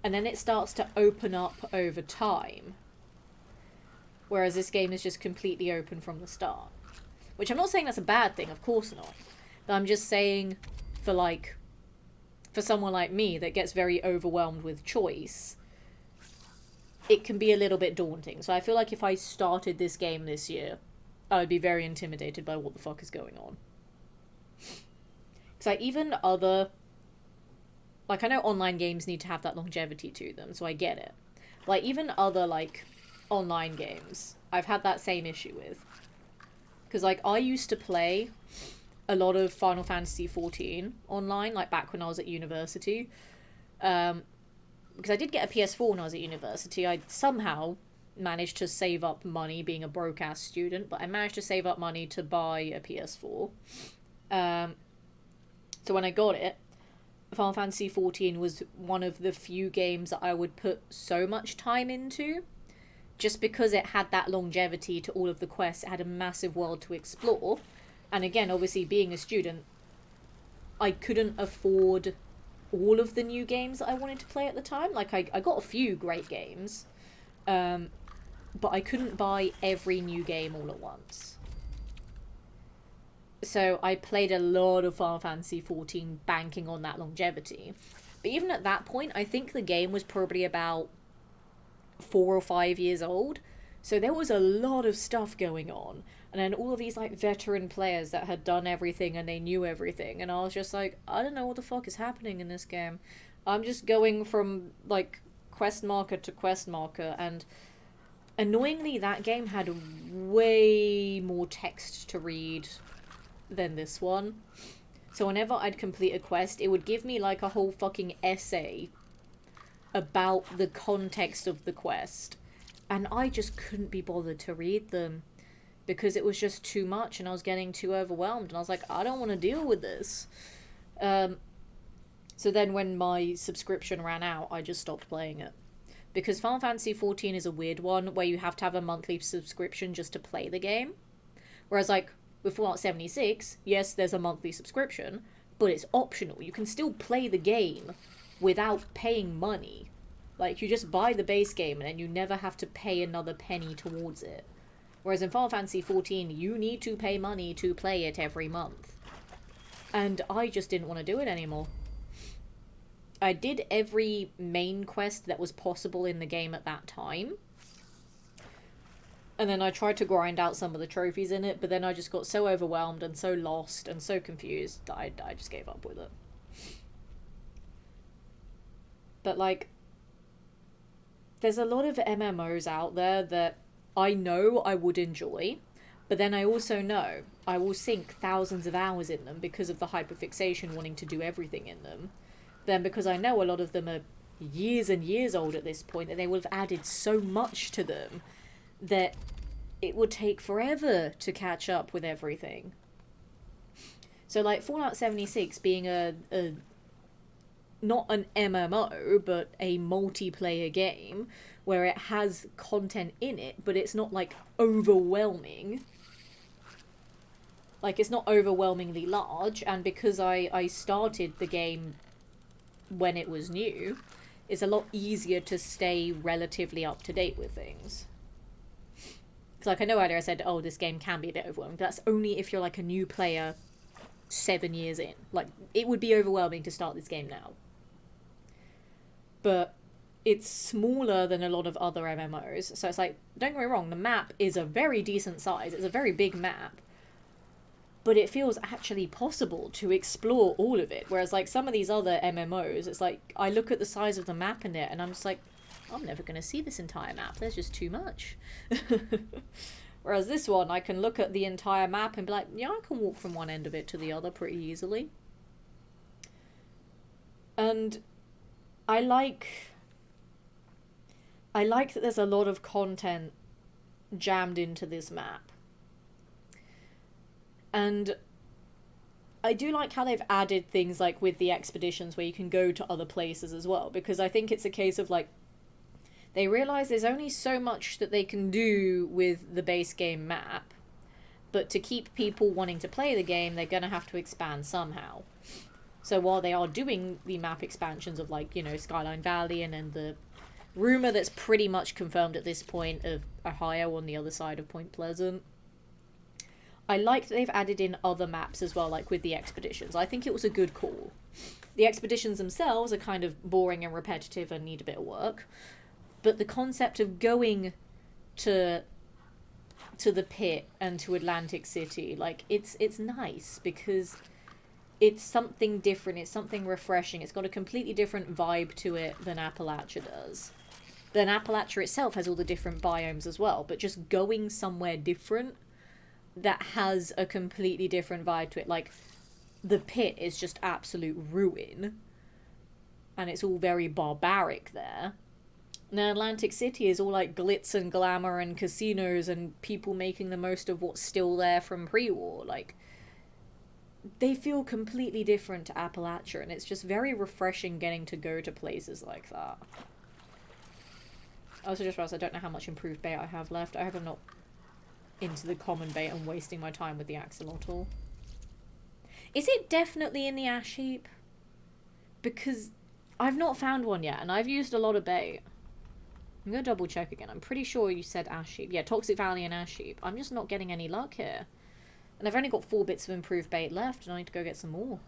and then it starts to open up over time. Whereas this game is just completely open from the start. Which I'm not saying that's a bad thing, of course not. But I'm just saying, for someone like me that gets very overwhelmed with choice, it can be a little bit daunting. So I feel like if I started this game this year, I would be very intimidated by what the fuck is going on. Because, like, even other... Like, I know online games need to have that longevity to them, so I get it. Like, even other, like, online games, I've had that same issue with. Because, like, I used to play a lot of Final Fantasy XIV online, like, back when I was at university. Because I did get a PS4 when I was at university. I somehow managed to save up money, being a broke-ass student, but I managed to save up money to buy a PS4. So when I got it, Final Fantasy XIV was one of the few games that I would put so much time into. Just because it had that longevity to all of the quests, it had a massive world to explore. And again, obviously, being a student, I couldn't afford all of the new games that I wanted to play at the time. Like, I got a few great games, but I couldn't buy every new game all at once. So I played a lot of Final Fantasy XIV banking on that longevity. But even at that point, I think the game was probably about 4 or 5 years old, so there was a lot of stuff going on, and then all of these, like, veteran players that had done everything and they knew everything, and I was just like, I don't know what the fuck is happening in this game. I'm just going from, like, quest marker to quest marker, and annoyingly that game had way more text to read than this one. So whenever I'd complete a quest, it would give me, like, a whole fucking essay about the context of the quest, and I just couldn't be bothered to read them because it was just too much and I was getting too overwhelmed, and I was like, I don't want to deal with this. So then when my subscription ran out, I just stopped playing it, because Final Fantasy XIV is a weird one where you have to have a monthly subscription just to play the game, whereas, like, with Fallout 76, yes, there's a monthly subscription, but it's optional. You can still play the game without paying money. Like, you just buy the base game and then you never have to pay another penny towards it. Whereas in Final Fantasy XIV, you need to pay money to play it every month. And I just didn't want to do it anymore. I did every main quest that was possible in the game at that time. And then I tried to grind out some of the trophies in it, but then I just got so overwhelmed and so lost and so confused that I just gave up with it. But, like, there's a lot of MMOs out there that I know I would enjoy, but then I also know I will sink thousands of hours in them because of the hyperfixation wanting to do everything in them. Then because I know a lot of them are years and years old at this point, and they will have added so much to them that it would take forever to catch up with everything. So, like, Fallout 76 being not an MMO, but a multiplayer game where it has content in it, but it's not, like, overwhelming. Like, it's not overwhelmingly large, and because I started the game when it was new, it's a lot easier to stay relatively up to date with things. Because, like, I know earlier I said, oh, this game can be a bit overwhelming, but that's only if you're, like, a new player 7 years in. Like, it would be overwhelming to start this game now. But it's smaller than a lot of other MMOs, so it's like, don't get me wrong, the map is a very decent size, it's a very big map, but it feels actually possible to explore all of it, whereas, like, some of these other MMOs, it's like, I look at the size of the map in it, and I'm just like, I'm never going to see this entire map, there's just too much. Whereas this one, I can look at the entire map and be like, yeah, I can walk from one end of it to the other pretty easily. And I like that there's a lot of content jammed into this map. And I do like how they've added things like with the expeditions where you can go to other places as well, because I think it's a case of, like, they realise there's only so much that they can do with the base game map, but to keep people wanting to play the game, they're going to have to expand somehow. So while they are doing the map expansions of, like, you know, Skyline Valley and then the rumour that's pretty much confirmed at this point of Ohio on the other side of Point Pleasant, I like that they've added in other maps as well, like with the expeditions. I think it was a good call. The expeditions themselves are kind of boring and repetitive and need a bit of work, but the concept of going to the pit and to Atlantic City, like, it's nice because it's something different, it's something refreshing, it's got a completely different vibe to it than Appalachia does. Then Appalachia itself has all the different biomes as well, but just going somewhere different that has a completely different vibe to it, like, the pit is just absolute ruin, and it's all very barbaric there. Now Atlantic City is all, like, glitz and glamour and casinos and people making the most of what's still there from pre-war. Like, they feel completely different to Appalachia, and it's just very refreshing getting to go to places like that. I also just realized I don't know how much improved bait I have left. I hope I'm not into the common bait and wasting my time with the axolotl. Is it definitely in the ash heap? Because I've not found one yet, and I've used a lot of bait. I'm gonna double check again. I'm pretty sure you said ash heap. Yeah, Toxic Valley and ash heap. I'm just not getting any luck here. And I've only got 4 bits of improved bait left, and I need to go get some more.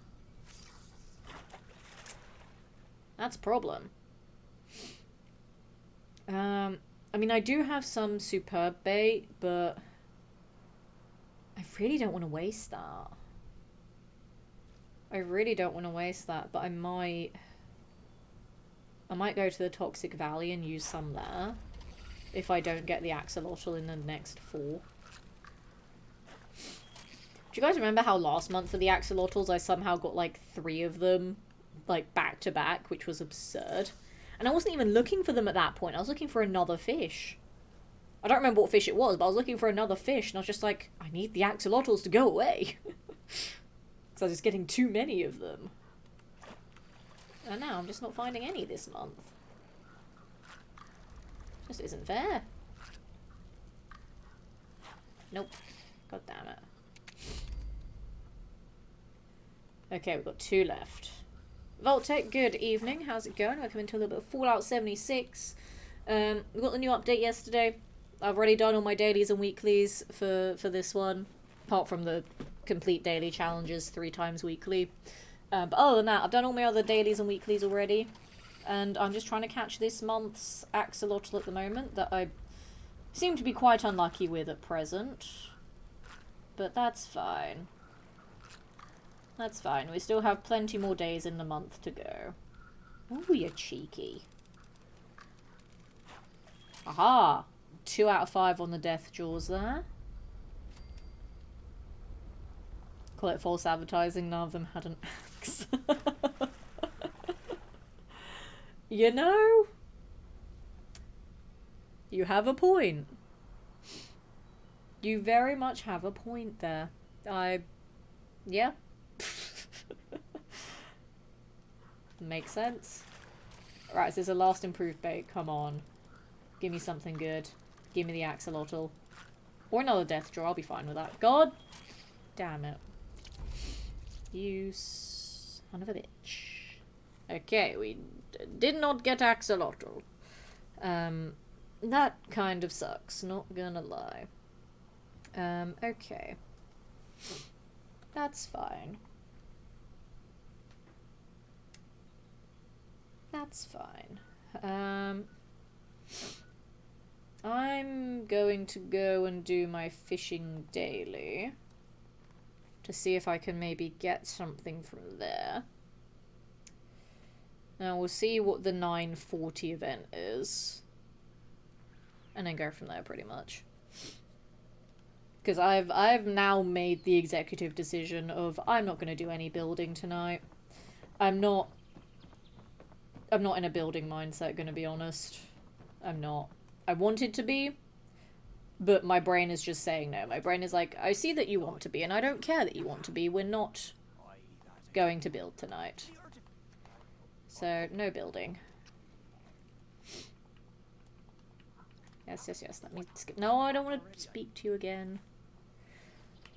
That's a problem. I mean, I do have some superb bait, but I really don't want to waste that. I really don't want to waste that, but I might go to the Toxic Valley and use some there, if I don't get the axolotl in the next 4. Do you guys remember how last month for the axolotls I somehow got, like, 3 of them, like, back to back, which was absurd? And I wasn't even looking for them at that point. I was looking for another fish. I don't remember what fish it was, but I was looking for another fish, and I was just like, I need the axolotls to go away. Because I was just getting too many of them. And now I'm just not finding any this month. Just isn't fair. Nope. God damn it. Okay, we've got 2 left. Voltec, good evening. How's it going? Welcome into a little bit of Fallout 76. We got the new update yesterday. I've already done all my dailies and weeklies for this one, apart from the complete daily challenges 3 times weekly. But other than that, I've done all my other dailies and weeklies already, and I'm just trying to catch this month's axolotl at the moment that I seem to be quite unlucky with at present. But that's fine. That's fine. We still have plenty more days in the month to go. Ooh, you're cheeky. Aha! 2 out of 5 on the death jaws there. Call it false advertising, none of them had an axe. You know? You have a point. You very much have a point there. Yeah. Makes sense. Right, so this is a last improved bait. Come on. Give me something good. Give me the axolotl. Or another death draw. I'll be fine with that. God damn it. You son of a bitch. Okay, we did not get axolotl. That kind of sucks, not gonna lie. Okay. That's fine. That's fine. I'm going to go and do my fishing daily to see if I can maybe get something from there. Now we'll see what the 9:40 event is, and then go from there pretty much. Because I've now made the executive decision of I'm not going to do any building tonight. I'm not in a building mindset, gonna be honest. I'm not. I wanted to be, but my brain is just saying no. My brain is like, I see that you want to be, and I don't care that you want to be. We're not going to build tonight. So, no building. Yes, yes, yes. Let me skip. No, I don't want to speak to you again.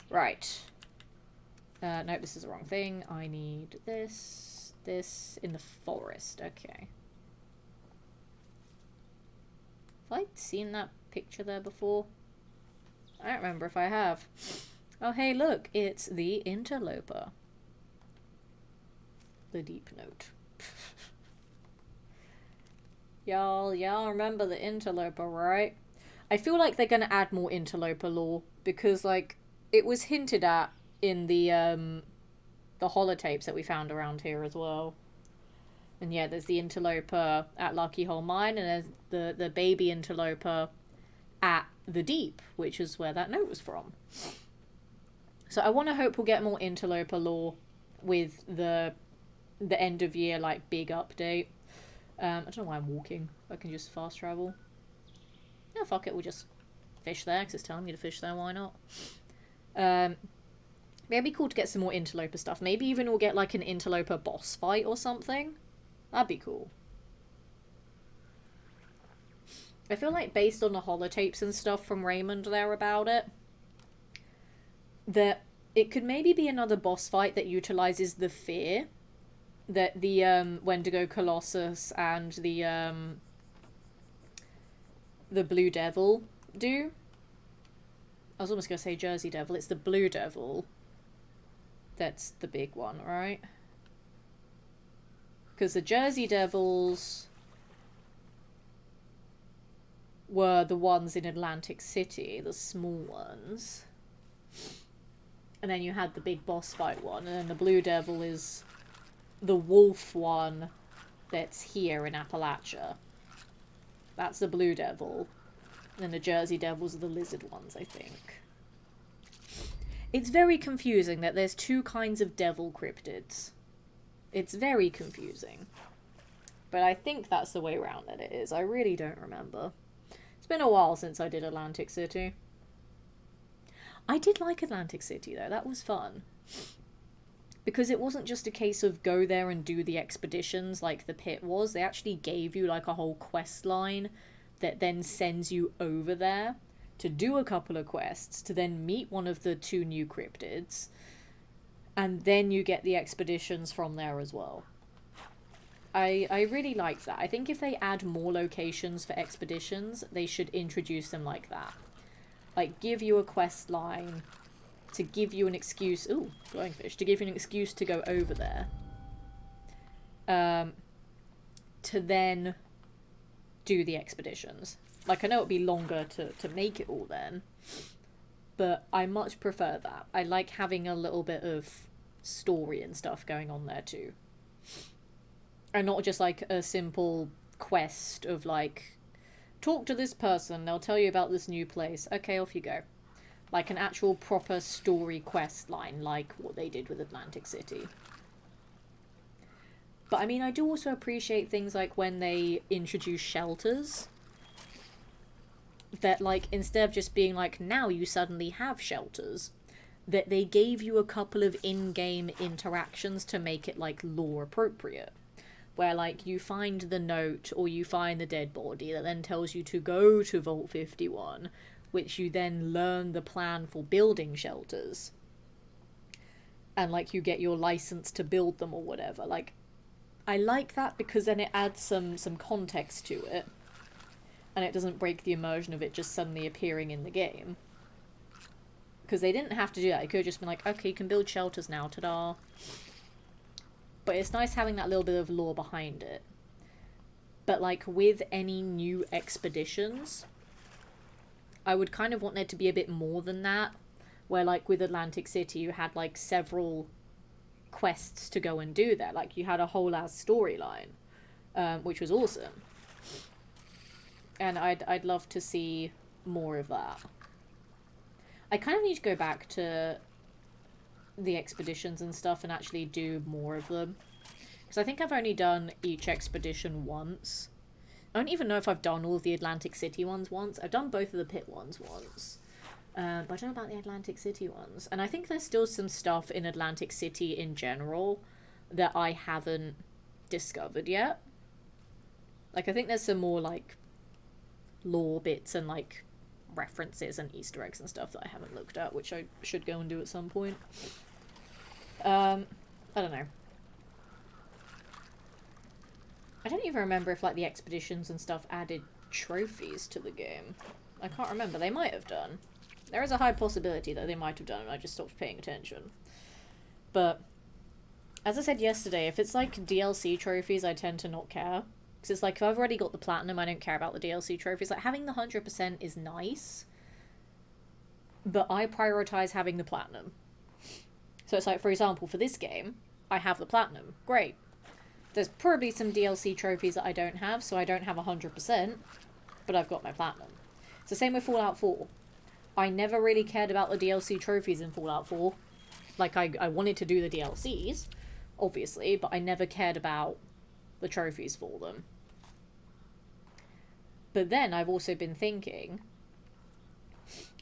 Right. No, this is the wrong thing. I need this. This in the forest. Okay. Have I seen that picture there before? I don't remember if I have. Oh, hey, look. It's the interloper. The deep note. Y'all remember the interloper, right? I feel like they're gonna add more interloper lore, because, like, it was hinted at in the holotapes that we found around here as well. And yeah, there's the interloper at Lucky Hole Mine, and there's the baby interloper at the Deep, which is where that note was from. So I want to hope we'll get more interloper lore with the end of year, like, big update. I don't know why I'm walking. I can just fast travel. Yeah, fuck it, we'll just fish there, because it's telling me to fish there, why not? It'd be cool to get some more interloper stuff. Maybe even we'll get, like, an interloper boss fight or something. That'd be cool. I feel like based on the holotapes and stuff from Raymond there about it, that it could maybe be another boss fight that utilizes the fear that the Wendigo Colossus and the Blue Devil do. I was almost going to say Jersey Devil. It's the Blue Devil that's the big one, right? Because the Jersey Devils were the ones in Atlantic City, the small ones. And then you had the big boss fight one, and then the Blue Devil is the wolf one that's here in Appalachia. That's the Blue Devil. And the Jersey Devils are the lizard ones, I think. It's very confusing that there's 2 kinds of devil cryptids. It's very confusing. But I think that's the way around that it is. I really don't remember. It's been a while since I did Atlantic City. I did like Atlantic City, though. That was fun. Because it wasn't just a case of go there and do the expeditions like the pit was. They actually gave you, like, a whole quest line that then sends you over there to do a couple of quests, to then meet one of the 2 new cryptids, and then you get the expeditions from there as well. I really like that. I think if they add more locations for expeditions, they should introduce them like that. Like, give you a quest line to give you an excuse... Ooh, glowing fish. To give you an excuse to go over there. To then do the expeditions. Like, I know it'd be longer to make it all then, but I much prefer that. I like having a little bit of story and stuff going on there too. And not just like a simple quest of like, talk to this person, they'll tell you about this new place. Okay, off you go. Like an actual proper story quest line, like what they did with Atlantic City. But I mean, I do also appreciate things like when they introduce shelters. That like, instead of just being like, now you suddenly have shelters, that they gave you a couple of in-game interactions to make it like lore appropriate. Where like you find the note or you find the dead body that then tells you to go to Vault 51, which you then learn the plan for building shelters. And like you get your license to build them or whatever. Like, I like that because then it adds some context to it. And it doesn't break the immersion of it just suddenly appearing in the game. Because they didn't have to do that. It could have just been like, okay, you can build shelters now, ta-da. But it's nice having that little bit of lore behind it. But like with any new expeditions, I would kind of want there to be a bit more than that. Where like with Atlantic City you had like several quests to go and do there. Like you had a whole ass storyline, which was awesome. And I'd love to see more of that. I kind of need to go back to the expeditions and stuff and actually do more of them. Because I think I've only done each expedition once. I don't even know if I've done all of the Atlantic City ones once. I've done both of the pit ones once. But I don't know about the Atlantic City ones. And I think there's still some stuff in Atlantic City in general that I haven't discovered yet. Like, I think there's some more, like, lore bits and, like, references and Easter eggs and stuff that I haven't looked at, which I should go and do at some point. I don't know. I don't even remember if, like, the expeditions and stuff added trophies to the game. I can't remember. They might have done. There is a high possibility that they might have done and I just stopped paying attention. But, as I said yesterday, if it's, like, DLC trophies, I tend to not care. Because it's like, if I've already got the platinum, I don't care about the DLC trophies. Like, having the 100% is nice. But I prioritize having the platinum. So it's like, for example, for this game, I have the platinum. Great. There's probably some DLC trophies that I don't have, so I don't have 100%, but I've got my platinum. It's the same with Fallout 4. I never really cared about the DLC trophies in Fallout 4. Like, I wanted to do the DLCs, obviously, but I never cared about the trophies for them. But then I've also been thinking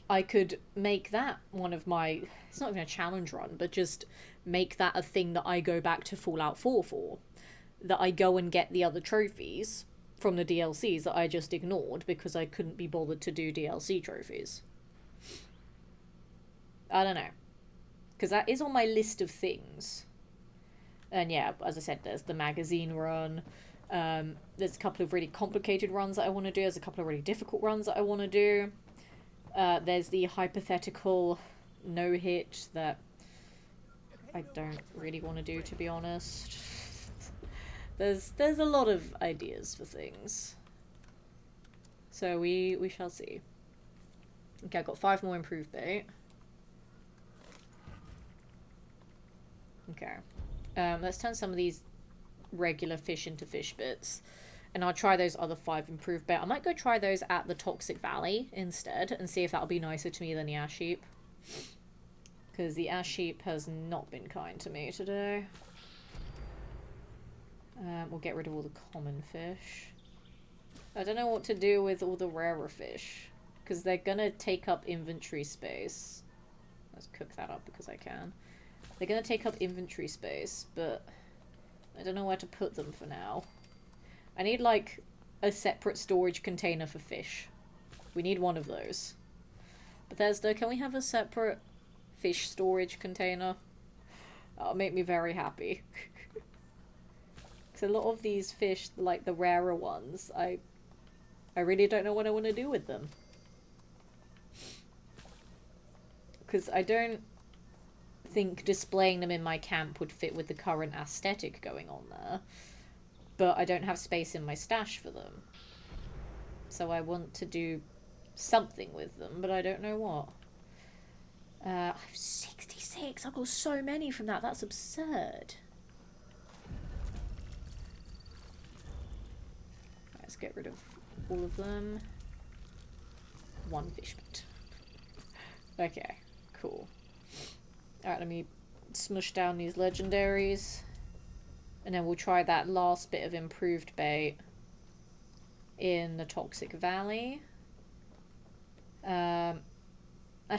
I could make that one of my, it's not even a challenge run, but just make that a thing that I go back to Fallout 4 for. That I go and get the other trophies from the DLCs that I just ignored because I couldn't be bothered to do DLC trophies. I don't know. Because that is on my list of things. And yeah, as I said, there's the magazine run. There's a couple of really complicated runs that I want to do. There's a couple of really difficult runs that I want to do. There's the hypothetical no-hit that I don't really want to do, to be honest. There's a lot of ideas for things. So we shall see. Okay, I've got 5 more improved bait. Okay. Let's turn some of these regular fish into fish bits. And I'll try those other 5 improved bait. I might go try those at the Toxic Valley instead and see if that'll be nicer to me than the Ash Sheep. Because the Ash Sheep has not been kind to me today. We'll get rid of all the common fish. I don't know what to do with all the rarer fish. Because they're gonna take up inventory space. Let's cook that up because I can. They're gonna take up inventory space, but I don't know where to put them for now. I need, like, a separate storage container for fish. We need one of those. Bethesda, can we have a separate fish storage container? That'll make me very happy. Because a lot of these fish, like the rarer ones, I really don't know what I want to do with them. Because I don't think displaying them in my camp would fit with the current aesthetic going on there. But I don't have space in my stash for them. So I want to do something with them, but I don't know what. I have 66. I've got so many from that. That's absurd. Let's get rid of all of them. One fish bit. Okay, cool. Alright, let me smush down these legendaries. And then we'll try that last bit of improved bait in the Toxic Valley. Actually,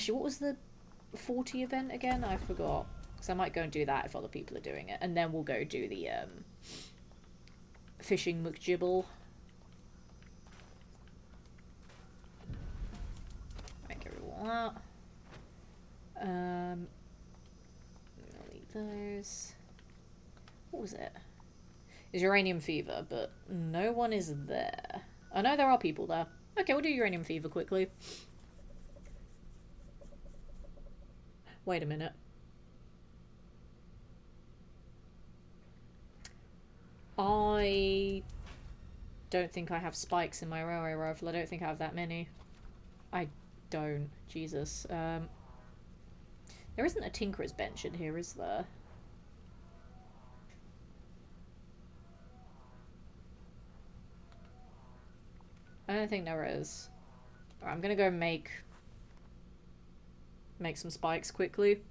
what was the 40 event again? I forgot. Because I might go and do that if other people are doing it. And then we'll go do the Fishing McGibble. Get rid of all that. I'll leave those. What was it? It's Uranium Fever, but no one is there. I know there are people there. Okay, we'll do Uranium Fever quickly. Wait a minute. I don't think I have spikes in my railway rifle. I don't think I have that many. I don't. Jesus. There isn't a Tinkerer's Bench in here, is there? I don't think there is. Alright, I'm gonna go make some spikes quickly.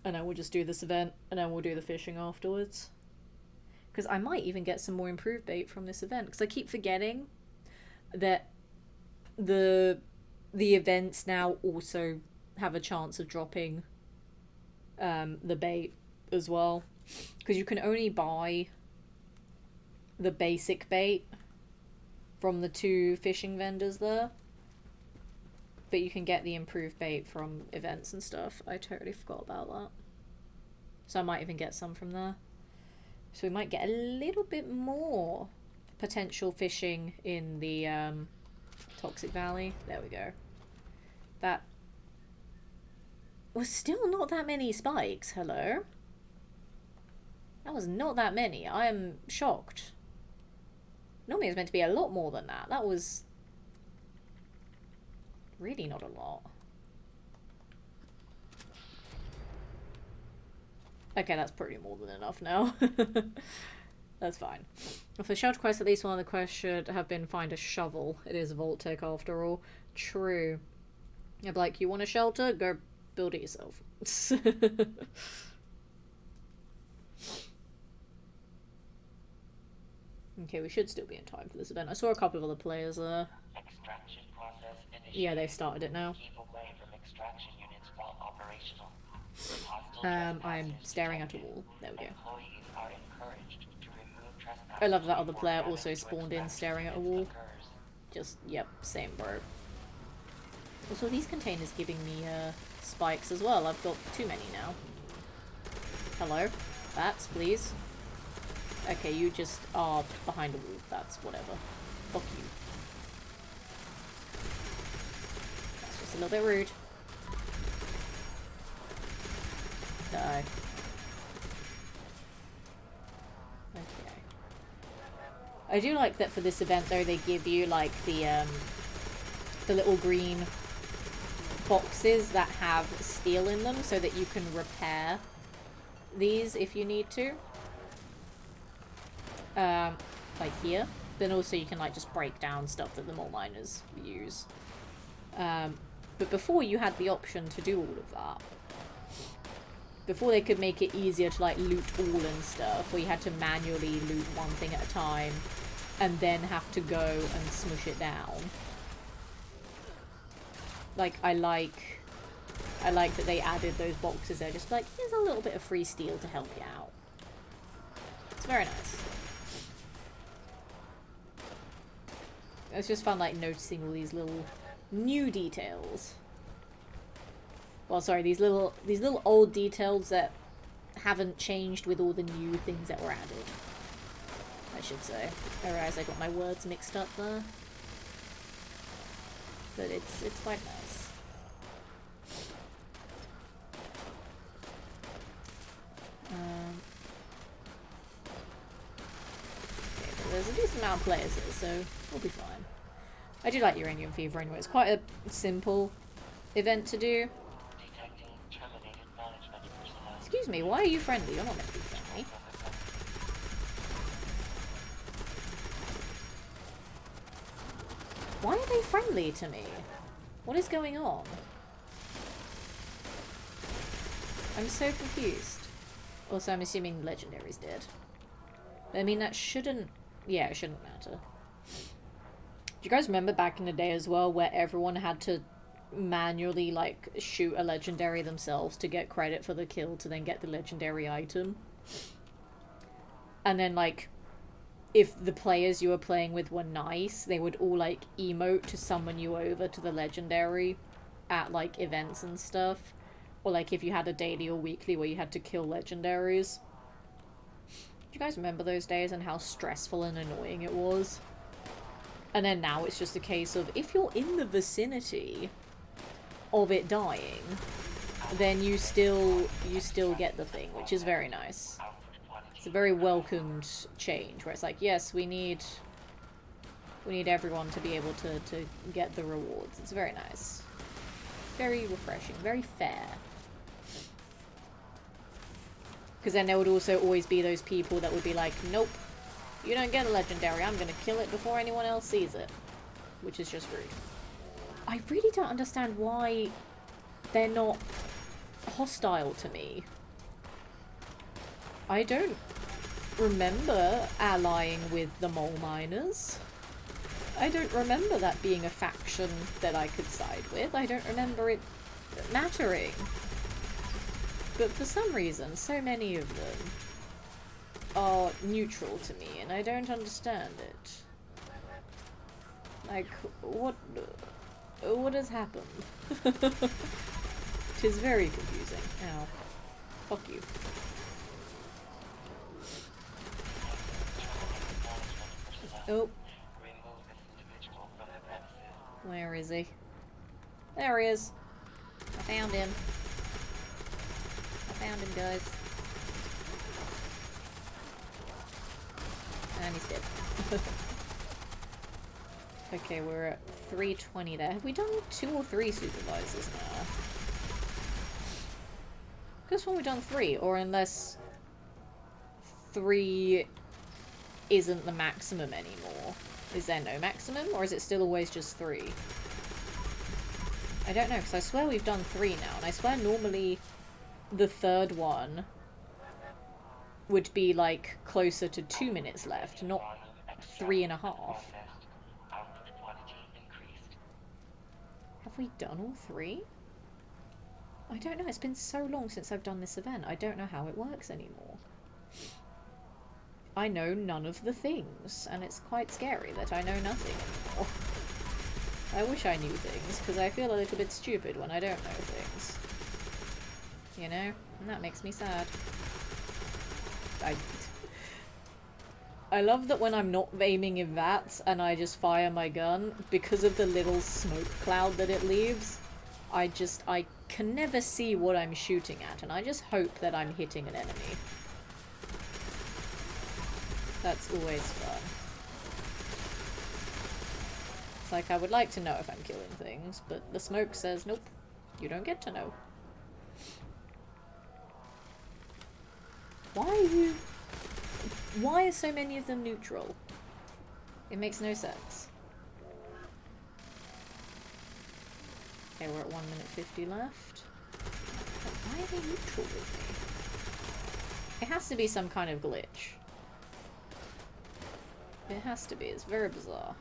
And then we'll just do this event, and then we'll do the fishing afterwards. Because I might even get some more improved bait from this event. Because I keep forgetting that the events now also have a chance of dropping the bait as well. Because you can only buy the basic bait from the 2 fishing vendors there. But you can get the improved bait from events and stuff. I totally forgot about that. So I might even get some from there. So we might get a little bit more potential fishing in the Toxic Valley. There we go. That was still not that many spikes. Hello? That was not that many. I am shocked. Normally it's meant to be a lot more than that. That was really not a lot. Okay, that's pretty more than enough now. That's fine. For the shelter quest, at least one of the quests should have been find a shovel. It is a Vault-Tec after all. True. You're like, you want a shelter? Go build it yourself. Okay, we should still be in time for this event. I saw a couple of other players there. Extraction process initiated. Yeah, they've started it now. Keep away from extraction units while operational. I'm staring at a wall. There we go. Employees are encouraged to remove trespassers. I love that other player also spawned in staring at a wall. Just, yep, same bro. Also, these containers giving me spikes as well. I've got too many now. Hello? Bats, please. Okay, you just are behind a wall. That's whatever. Fuck you. That's just a little bit rude. Die. Okay. I do like that for this event though they give you like the little green boxes that have steel in them so that you can repair these if you need to. Like here. Then also you can like just break down stuff that the mole miners use. But before you had the option to do all of that. Before they could make it easier to like loot all and stuff, where you had to manually loot one thing at a time and then have to go and smush it down. Like, I like that they added those boxes there, just like, here's a little bit of free steel to help you out. It's very nice. It's just fun, like, noticing all these little new details. Well, sorry, these little old details that haven't changed with all the new things that were added, I should say. I realize I got my words mixed up there. But it's quite nice. Okay, but there's a decent amount of players here, so we'll be fine. I do like Uranium Fever anyway. It's quite a simple event to do. Detecting terminated management personnel. Excuse me, why are you friendly? You're not meant to be friendly. Why are they friendly to me? What is going on? I'm so confused. Also, I'm assuming Legendary's dead. I mean, that shouldn't... Yeah, it shouldn't matter. Do you guys remember back in the day as well where everyone had to manually, like, shoot a Legendary themselves to get credit for the kill to then get the Legendary item? And then, like, if the players you were playing with were nice, they would all, like, emote to summon you over to the Legendary at, like, events and stuff. Or, like, if you had a daily or weekly where you had to kill Legendaries. Do you guys remember those days and how stressful and annoying it was? And then now it's just a case of, if you're in the vicinity of it dying, then you still get the thing, which is very nice. It's a very welcomed change, where it's like, yes, we need everyone to be able to get the rewards. It's very nice. Very refreshing, very fair. Because then there would also always be those people that would be like, nope, you don't get a Legendary, I'm gonna kill it before anyone else sees it. Which is just rude. I really don't understand why they're not hostile to me. I don't remember allying with the Mole Miners. I don't remember that being a faction that I could side with. I don't remember it mattering. But for some reason, so many of them are neutral to me, and I don't understand it. Like, what has happened? It is very confusing. Ow. Fuck you. Oh. Where is he? There he is. I found him. I found him, guys. And he's dead. Okay, we're at 320 there. Have we done 2 or 3 supervisors now? This one we've done 3, or unless 3 isn't the maximum anymore. Is there no maximum, or is it still always just 3? I don't know, because I swear we've done 3 now, and I swear normally the third one would be, like, closer to 2 minutes left, not 3.5. Have we done all 3? I don't know, it's been so long since I've done this event, I don't know how it works anymore. I know none of the things, and it's quite scary that I know nothing anymore. I wish I knew things, because I feel a little bit stupid when I don't know things. You know? And that makes me sad. I love that when I'm not aiming in VATS and I just fire my gun, because of the little smoke cloud that it leaves, I can never see what I'm shooting at, and I just hope that I'm hitting an enemy. That's always fun. It's like, I would like to know if I'm killing things, but the smoke says, nope, you don't get to know. Why are so many of them neutral? It makes no sense. Okay, we're at 1 minute 50 left. But why are they neutral with me? It has to be some kind of glitch. It has to be. It's very bizarre.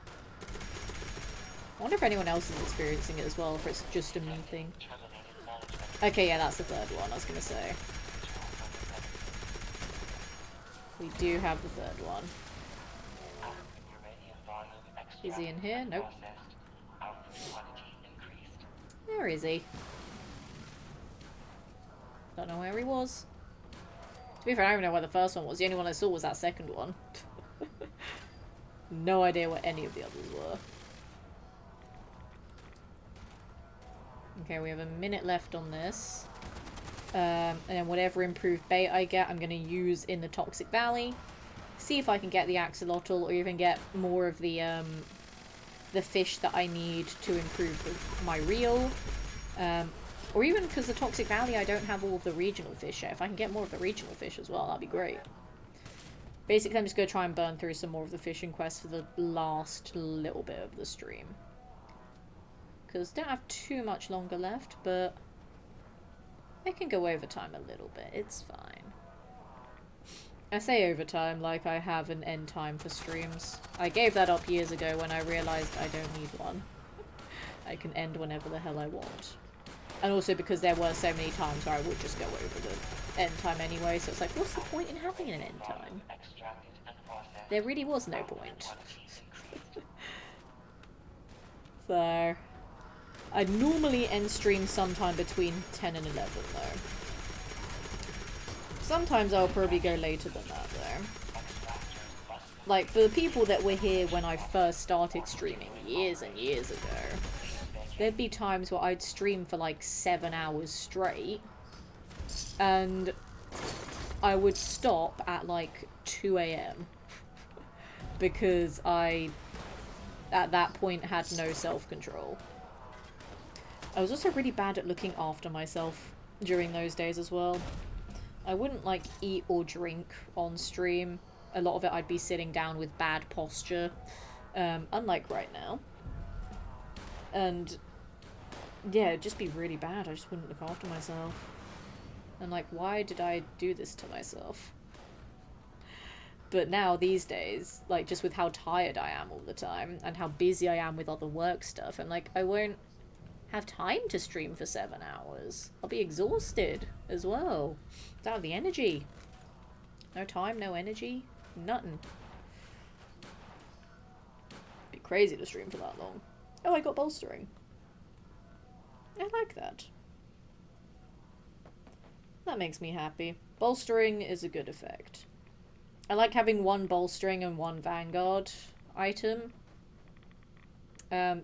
I wonder if anyone else is experiencing it as well, or if it's just a me thing. Okay, yeah, that's the third one, I was gonna say. We do have the third one. Is he in here? Nope. Where is he? Don't know where he was. To be fair, I don't even know where the first one was. The only one I saw was that second one. No idea what any of the others were. Okay, we have a minute left on this. And then whatever improved bait I get, I'm going to use in the Toxic Valley. See if I can get the axolotl or even get more of the fish that I need to improve my reel. Or even because the Toxic Valley, I don't have all of the regional fish yet. If I can get more of the regional fish as well, that'd be great. Basically, I'm just going to try and burn through some more of the fishing quests for the last little bit of the stream. Because don't have too much longer left, but I can go overtime a little bit. It's fine. I say overtime like I have an end time for streams. I gave that up years ago when I realised I don't need one. I can end whenever the hell I want. And also because there were so many times where I would just go over the end time anyway, so it's like, what's the point in having an end time? There really was no point. So, I'd normally end stream sometime between 10 and 11 though. Sometimes I'll probably go later than that though. Like, for the people that were here when I first started streaming years and years ago, there'd be times where I'd stream for like 7 hours straight, and I would stop at like 2 AM because I, at that point, had no self-control. I was also really bad at looking after myself during those days as well. I wouldn't like eat or drink on stream. A lot of it I'd be sitting down with bad posture, unlike right now. And yeah, it'd just be really bad. I just wouldn't look after myself. And like, why did I do this to myself? But now, these days, like, just with how tired I am all the time, and how busy I am with other work stuff, and like, I won't have time to stream for 7 hours. I'll be exhausted as well. Don't have the energy. No time, no energy, nothing. Be crazy to stream for that long. Oh, I got bolstering. I like that. That makes me happy. Bolstering is a good effect. I like having one bolstering and one vanguard item.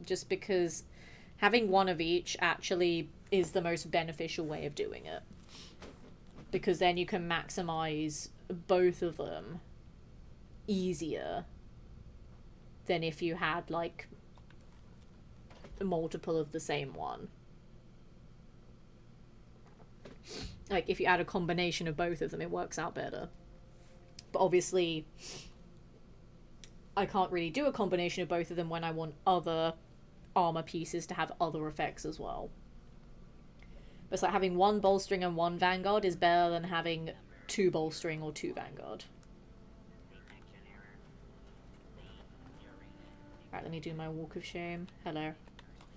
Just because having one of each actually is the most beneficial way of doing it. Because then you can maximize both of them easier than if you had, like, multiple of the same one. Like, if you add a combination of both of them, it works out better. But obviously, I can't really do a combination of both of them when I want other armor pieces to have other effects as well. But it's like having one bolstering and one vanguard is better than having 2 bolstering or 2 vanguard. Right, let me do my walk of shame. Hello.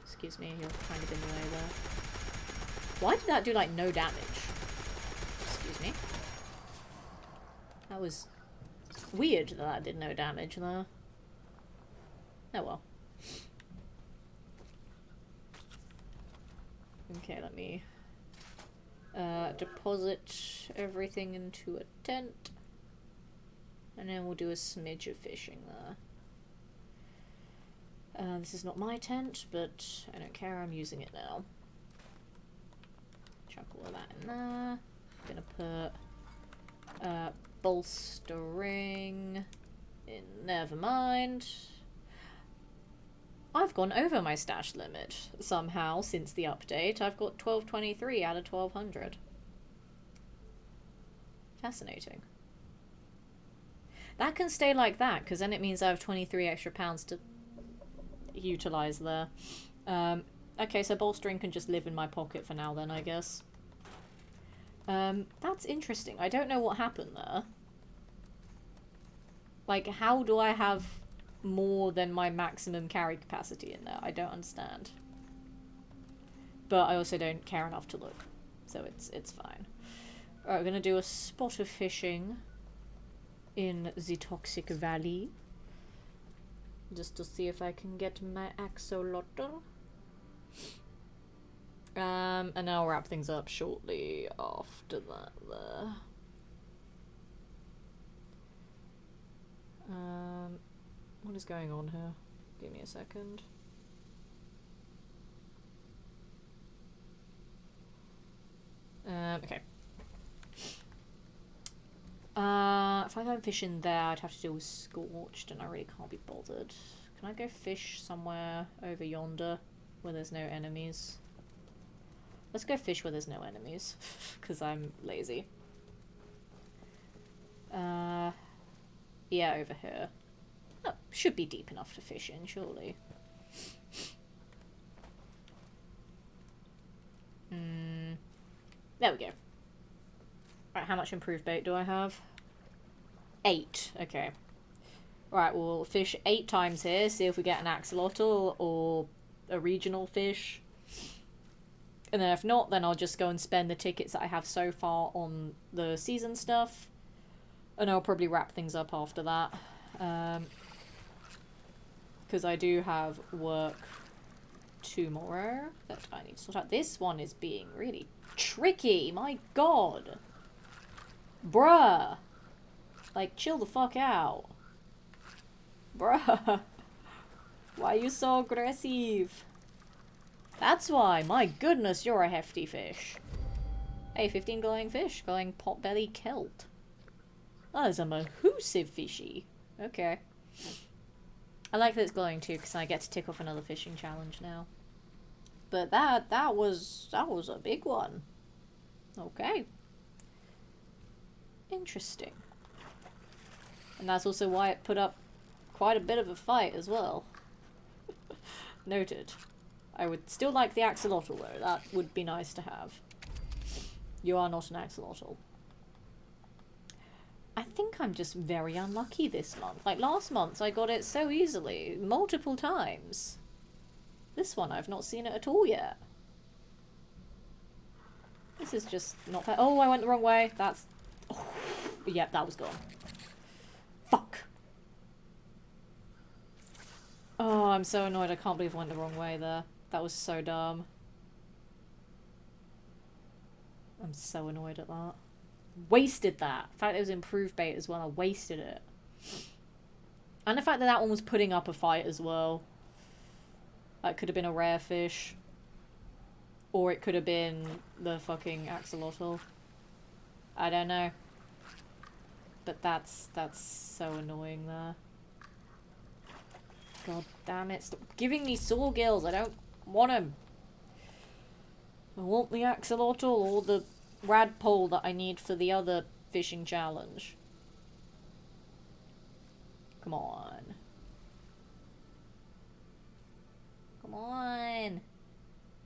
Excuse me, you're kind of in the way there. Why did that do, like, no damage? Excuse me. That was weird that that did no damage there. Oh well. Okay, let me deposit everything into a tent. And then we'll do a smidge of fishing there. This is not my tent, but I don't care, I'm using it now. Chuck all of that in there. Gonna put bolstering in, never mind. I've gone over my stash limit somehow since the update. I've got 1223 out of 1200. Fascinating. That can stay like that, because then it means I have 23 extra pounds to utilize there. Okay, so bolstering can just live in my pocket for now then, I guess. That's interesting. I don't know what happened there. Like, how do I have more than my maximum carry capacity in there? I don't understand. But I also don't care enough to look. So it's fine. Alright, we're gonna do a spot of fishing in the Toxic Valley. Just to see if I can get my axolotl. And then I'll wrap things up shortly after that there. What is going on here? Give me a second. Okay. If I go fishing there, I'd have to deal with Scorched, and I really can't be bothered. Can I go fish somewhere over yonder where there's no enemies? Let's go fish where there's no enemies, because I'm lazy. Yeah, over here. Oh, should be deep enough to fish in, surely. There we go. Right, how much improved bait do I have? 8. Okay. Right, we'll fish 8 times here, see if we get an axolotl or a regional fish. And then if not, then I'll just go and spend the tickets that I have so far on the season stuff. And I'll probably wrap things up after that. Because I do have work tomorrow that I need to sort out. This one is being really tricky, my god. Bruh. Like, chill the fuck out. Bruh. Why are you so aggressive? That's why. My goodness, you're a hefty fish. Hey, 15 glowing fish. Glowing potbelly kelt. That is a mahoosive fishy. Okay. I like that it's glowing too, because I get to tick off another fishing challenge now. But that was a big one. Okay. Interesting. And that's also why it put up quite a bit of a fight as well. Noted. I would still like the axolotl though. That would be nice to have. You are not an axolotl. I think I'm just very unlucky this month. Like last month I got it so easily. Multiple times. This one I've not seen it at all yet. This is just not fair. Oh, I went the wrong way. That's... Oh, yep, that was gone. Fuck. Oh, I'm so annoyed. I can't believe I went the wrong way there. That was so dumb. I'm so annoyed at that. Wasted that. In fact, it was improved bait as well. I wasted it. And the fact that that one was putting up a fight as well. That could have been a rare fish. Or it could have been the fucking axolotl. I don't know. But that's so annoying there. God damn it. Stop giving me saw gills. I don't want them. I want the axolotl or the radpole that I need for the other fishing challenge. Come on. Come on.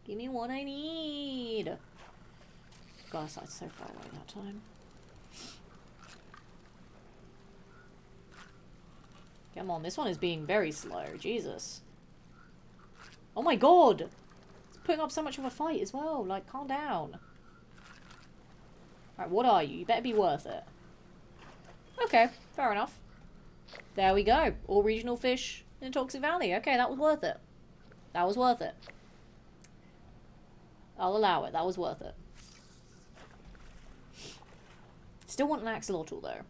Give me what I need. Gosh, I was so far away that time. Come on, this one is being very slow. Jesus. Oh my god! It's putting up so much of a fight as well. Like, calm down. Alright, what are you? You better be worth it. Okay, fair enough. There we go. All regional fish in Toxic Valley. Okay, that was worth it. That was worth it. I'll allow it. That was worth it. Still want an axolotl, though.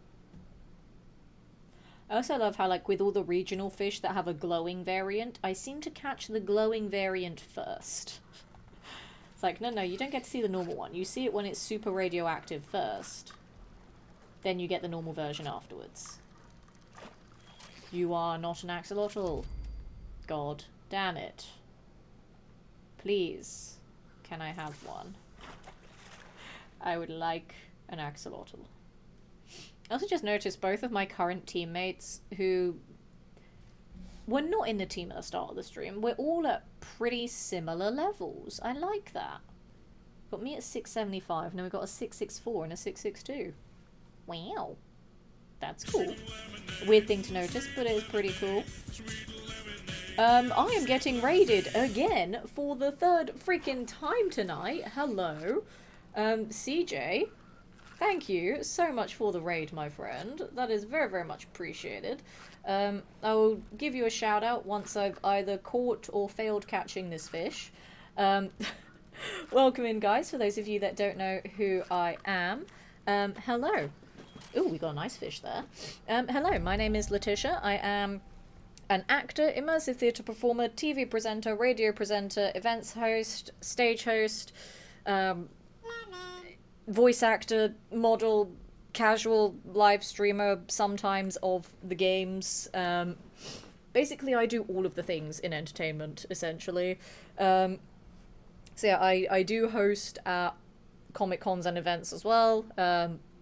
I also love how, like, with all the regional fish that have a glowing variant, I seem to catch the glowing variant first. It's like, no, you don't get to see the normal one. You see it when it's super radioactive first. Then you get the normal version afterwards. You are not an axolotl. God damn it. Please, can I have one? I would like an axolotl. I also just noticed both of my current teammates who were not in the team at the start of the stream, we're all at pretty similar levels. I like that. Got me at 675, now we've got a 664 and a 662. Wow. That's cool. Weird thing to notice, but it is pretty cool. I am getting raided again for the third freaking time tonight. Hello. CJ. Thank you so much for the raid, my friend. That is very, very much appreciated. I will give you a shout out once I've either caught or failed catching this fish. Welcome in, guys, for those of you that don't know who I am. Hello. Ooh, we got a nice fish there. Hello, my name is Letitia. I am an actor, immersive theatre performer, TV presenter, radio presenter, events host, stage host, voice actor, model, casual live streamer sometimes of the games. Basically, I do all of the things in entertainment, essentially. So yeah, I do host at Comic Cons and events as well.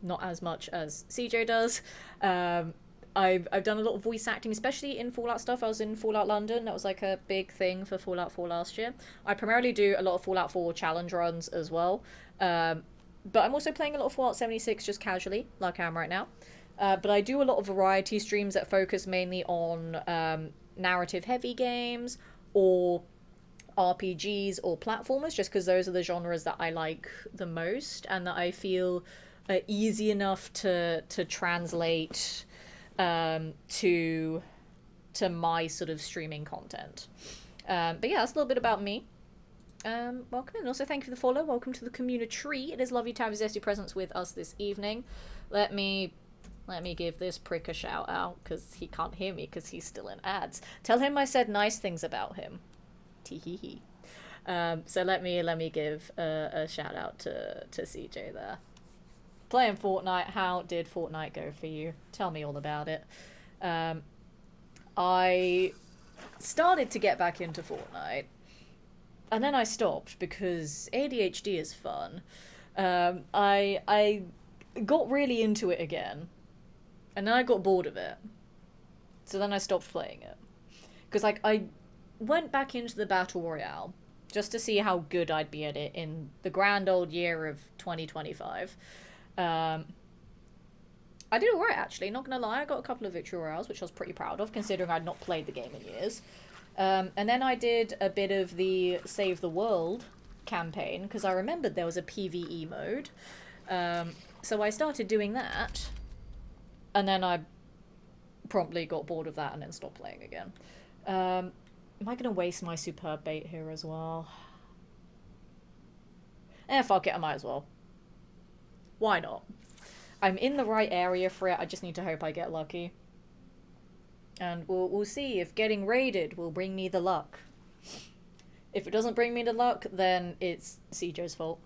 Not as much as CJ does. I've done a lot of voice acting, especially in Fallout stuff. I was in Fallout London. That was like a big thing for Fallout 4 last year. I primarily do a lot of Fallout 4 challenge runs as well. But I'm also playing a lot of Fallout 76 just casually, like I am right now. But I do a lot of variety streams that focus mainly on narrative-heavy games or RPGs or platformers, just because those are the genres that I like the most and that I feel are easy enough to translate to my sort of streaming content. But yeah, that's a little bit about me. Welcome, and also thank you for the follow. Welcome to the community. It is lovely to have his zesty presence with us this evening. Let me give this prick a shout out, because he can't hear me because he's still in ads. Tell him I said nice things about him. Tee-hee-hee. So let me give a shout out to CJ there. Playing Fortnite, how did Fortnite go for you? Tell me all about it. I started to get back into Fortnite, and then I stopped because ADHD is fun. I got really into it again, and then I got bored of it. So then I stopped playing it. Because like I went back into the Battle Royale just to see how good I'd be at it in the grand old year of 2025. I did alright actually, not gonna lie. I got a couple of victory royales, which I was pretty proud of, considering I'd not played the game in years. And then I did a bit of the Save the World campaign, because I remembered there was a PvE mode. So I started doing that, and then I promptly got bored of that and then stopped playing again. Am I gonna waste my superb bait here as well? Fuck it, I might as well. Why not? I'm in the right area for it, I just need to hope I get lucky. And we'll see if getting raided will bring me the luck. If it doesn't bring me the luck, then it's CJ's fault.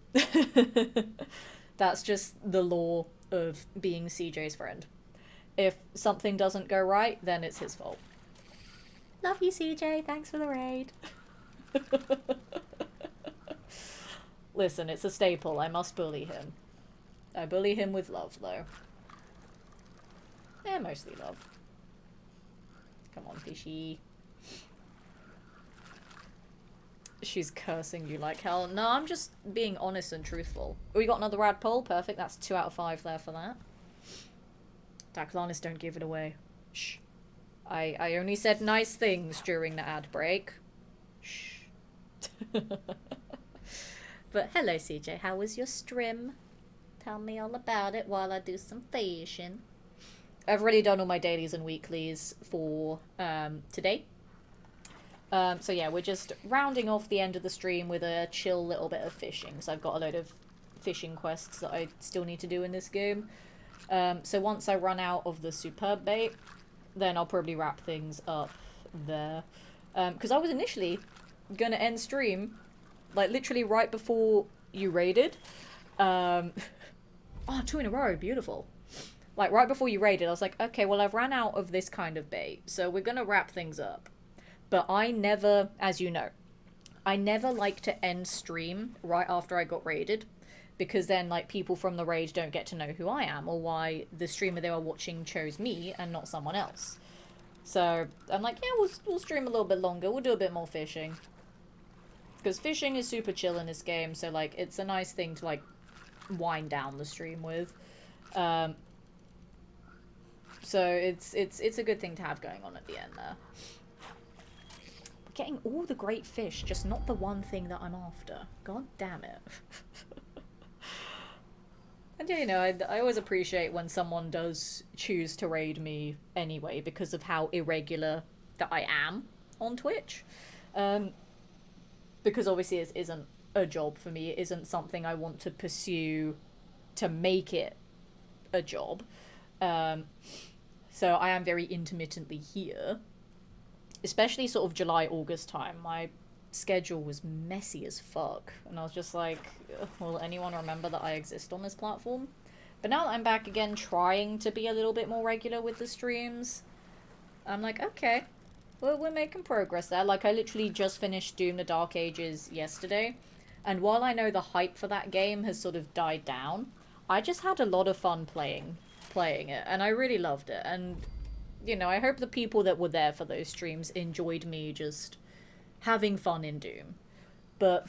That's just the law of being CJ's friend. If something doesn't go right, then it's his fault. Love you, CJ. Thanks for the raid. Listen, it's a staple. I must bully him. I bully him with love, though. Mostly love. Come on, fishy. She's cursing you like hell. No, I'm just being honest and truthful. We got another rad poll. Perfect. That's 2 out of 5 there for that. Daclanis, don't give it away. Shh. I only said nice things during the ad break. Shh. But hello, CJ. How was your stream? Tell me all about it while I do some fishing. I've already done all my dailies and weeklies for today. So yeah, we're just rounding off the end of the stream with a chill little bit of fishing. So I've got a load of fishing quests that I still need to do in this game. So once I run out of the superb bait, then I'll probably wrap things up there. Because I was initially going to end stream, like literally right before you raided. Oh, 2 in a row, beautiful. Like right before you raided, I was like, okay, well I've ran out of this kind of bait, so we're going to wrap things up. But I never, as you know, I never like to end stream right after I got raided, because then like people from the raid don't get to know who I am or why the streamer they were watching chose me and not someone else. So I'm like, yeah, we'll stream a little bit longer. We'll do a bit more fishing, because fishing is super chill in this game. So like, it's a nice thing to like wind down the stream with. So it's a good thing to have going on at the end there. Getting all the great fish, just not the one thing that I'm after. God damn it. And yeah, you know, I always appreciate when someone does choose to raid me anyway, because of how irregular that I am on Twitch. Because obviously it isn't a job for me, it isn't something I want to pursue to make it a job. So I am very intermittently here. Especially sort of July, August time. My schedule was messy as fuck. And I was just like, will anyone remember that I exist on this platform? But now that I'm back again trying to be a little bit more regular with the streams, I'm like, okay, well, we're making progress there. Like, I literally just finished Doom the Dark Ages yesterday. And while I know the hype for that game has sort of died down, I just had a lot of fun playing it. And I really loved it. And, you know, I hope the people that were there for those streams enjoyed me just having fun in Doom. But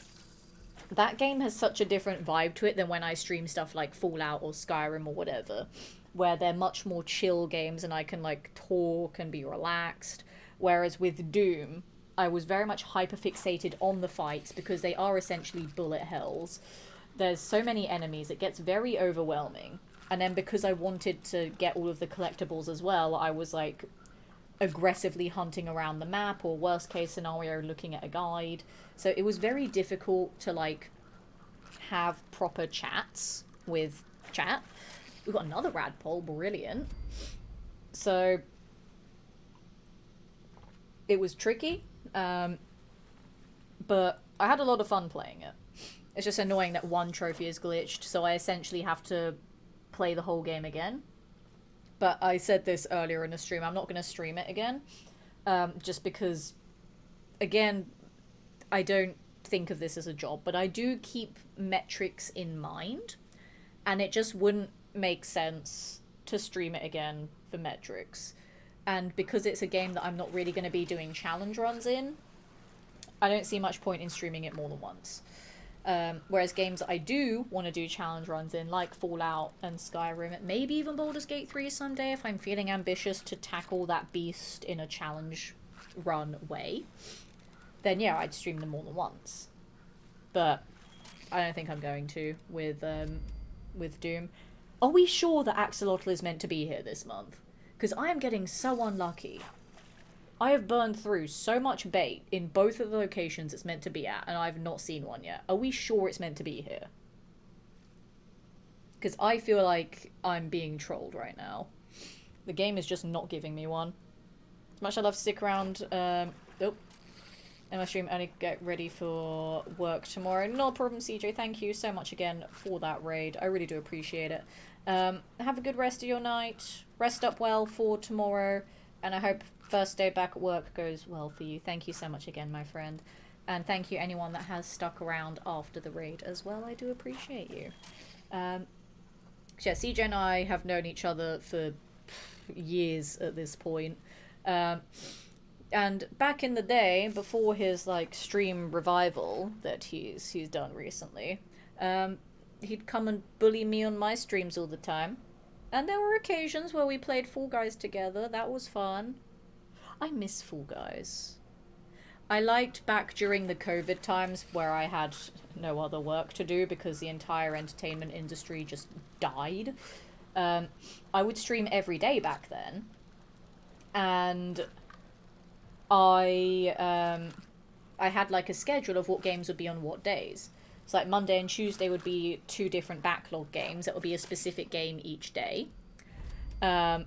that game has such a different vibe to it than when I stream stuff like Fallout or Skyrim or whatever, where they're much more chill games and I can, like, talk and be relaxed. Whereas with Doom, I was very much hyperfixated on the fights because they are essentially bullet hells. There's so many enemies, it gets very overwhelming. And then because I wanted to get all of the collectibles as well, I was, like, aggressively hunting around the map, or worst case scenario, looking at a guide. So it was very difficult to, like, have proper chats with chat. We've got another radpole, brilliant. So it was tricky, but I had a lot of fun playing it. It's just annoying that one trophy is glitched, so I essentially have to play the whole game again. But I said this earlier in the stream, I'm not going to stream it again. Just because, again, I don't think of this as a job, but I do keep metrics in mind. And it just wouldn't make sense to stream it again for metrics. And because it's a game that I'm not really going to be doing challenge runs in, I don't see much point in streaming it more than once. Whereas games that I do want to do challenge runs in, like Fallout and Skyrim, maybe even Baldur's Gate 3 someday if I'm feeling ambitious to tackle that beast in a challenge run way, then yeah, I'd stream them more than once. But I don't think I'm going to with Doom. Are we sure that Axolotl is meant to be here this month? Because I am getting so unlucky. I have burned through so much bait in both of the locations it's meant to be at, and I've not seen one yet. Are we sure it's meant to be here? Because I feel like I'm being trolled right now. The game is just not giving me one. As much as I love to stick around, in my stream, I need to get ready for work tomorrow. No problem, CJ. Thank you so much again for that raid. I really do appreciate it. Have a good rest of your night. Rest up well for tomorrow. And I hope first day back at work goes well for you. Thank you so much again, my friend. And thank you anyone that has stuck around after the raid as well. I do appreciate you. Yeah, CJ and I have known each other for years at this point. And back in the day, before his, like, stream revival that he's done recently, he'd come and bully me on my streams all the time. And there were occasions where we played Fall Guys together. That was fun. I miss Fall Guys. I liked back during the COVID times where I had no other work to do because the entire entertainment industry just died. I would stream every day back then. And I had like a schedule of what games would be on what days. So like Monday and Tuesday would be 2 different backlog games. It would be a specific game each day. And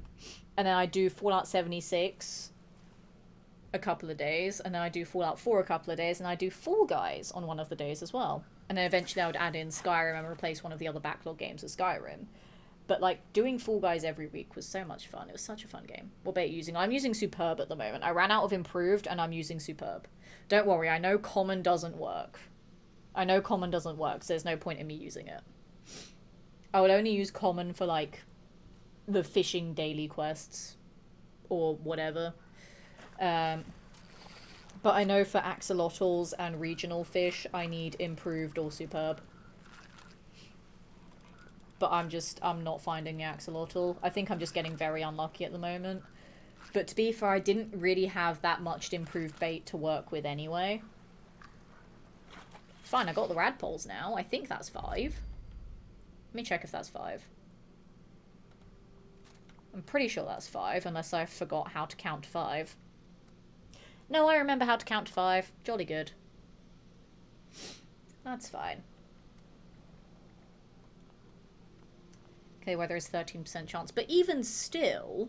then I do Fallout 76 a couple of days, and then I do Fallout 4 a couple of days, and I do Fall Guys on one of the days as well. And then eventually I would add in Skyrim and replace one of the other backlog games with Skyrim. But like doing Fall Guys every week was so much fun. It was such a fun game. What bait are you using? I'm using Superb at the moment. I ran out of Improved and I'm using Superb. Don't worry, I know Common doesn't work. So there's no point in me using it. I would only use Common for like the fishing daily quests or whatever. But I know for axolotls and regional fish, I need Improved or Superb. But I'm not finding the axolotl. I think I'm just getting very unlucky at the moment. But to be fair, I didn't really have that much improved bait to work with anyway. It's fine, I got the radpoles now. I think that's 5. Let me check if that's 5. I'm pretty sure that's 5, unless I forgot how to count 5. No, I remember how to count 5. Jolly good. That's fine. Okay, weather is 13% chance. But even still,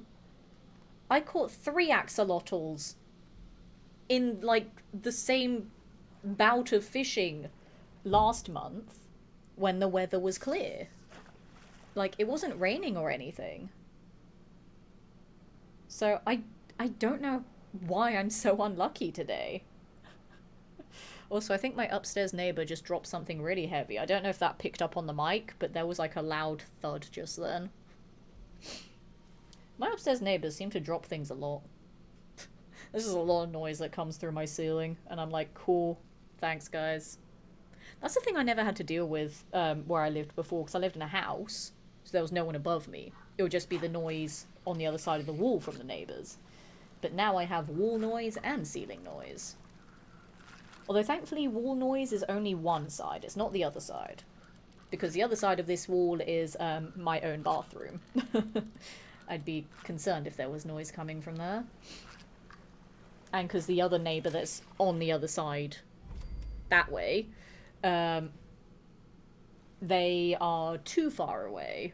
I caught 3 axolotls in, like, the same bout of fishing last month when the weather was clear. Like, it wasn't raining or anything. So I don't know why I'm so unlucky today. Also, I think my upstairs neighbor just dropped something really heavy. I don't know if that picked up on the mic, but there was like a loud thud just then. My upstairs neighbors seem to drop things a lot. This is a lot of noise that comes through my ceiling, and I'm like, cool, thanks guys. That's the thing I never had to deal with where I lived before, because I lived in a house, so there was no one above me. It would just be the noise on the other side of the wall from the neighbors. But now I have wall noise and ceiling noise. Although thankfully wall noise is only one side, it's not the other side. Because the other side of this wall is my own bathroom. I'd be concerned if there was noise coming from there. And because the other neighbour that's on the other side, that way, they are too far away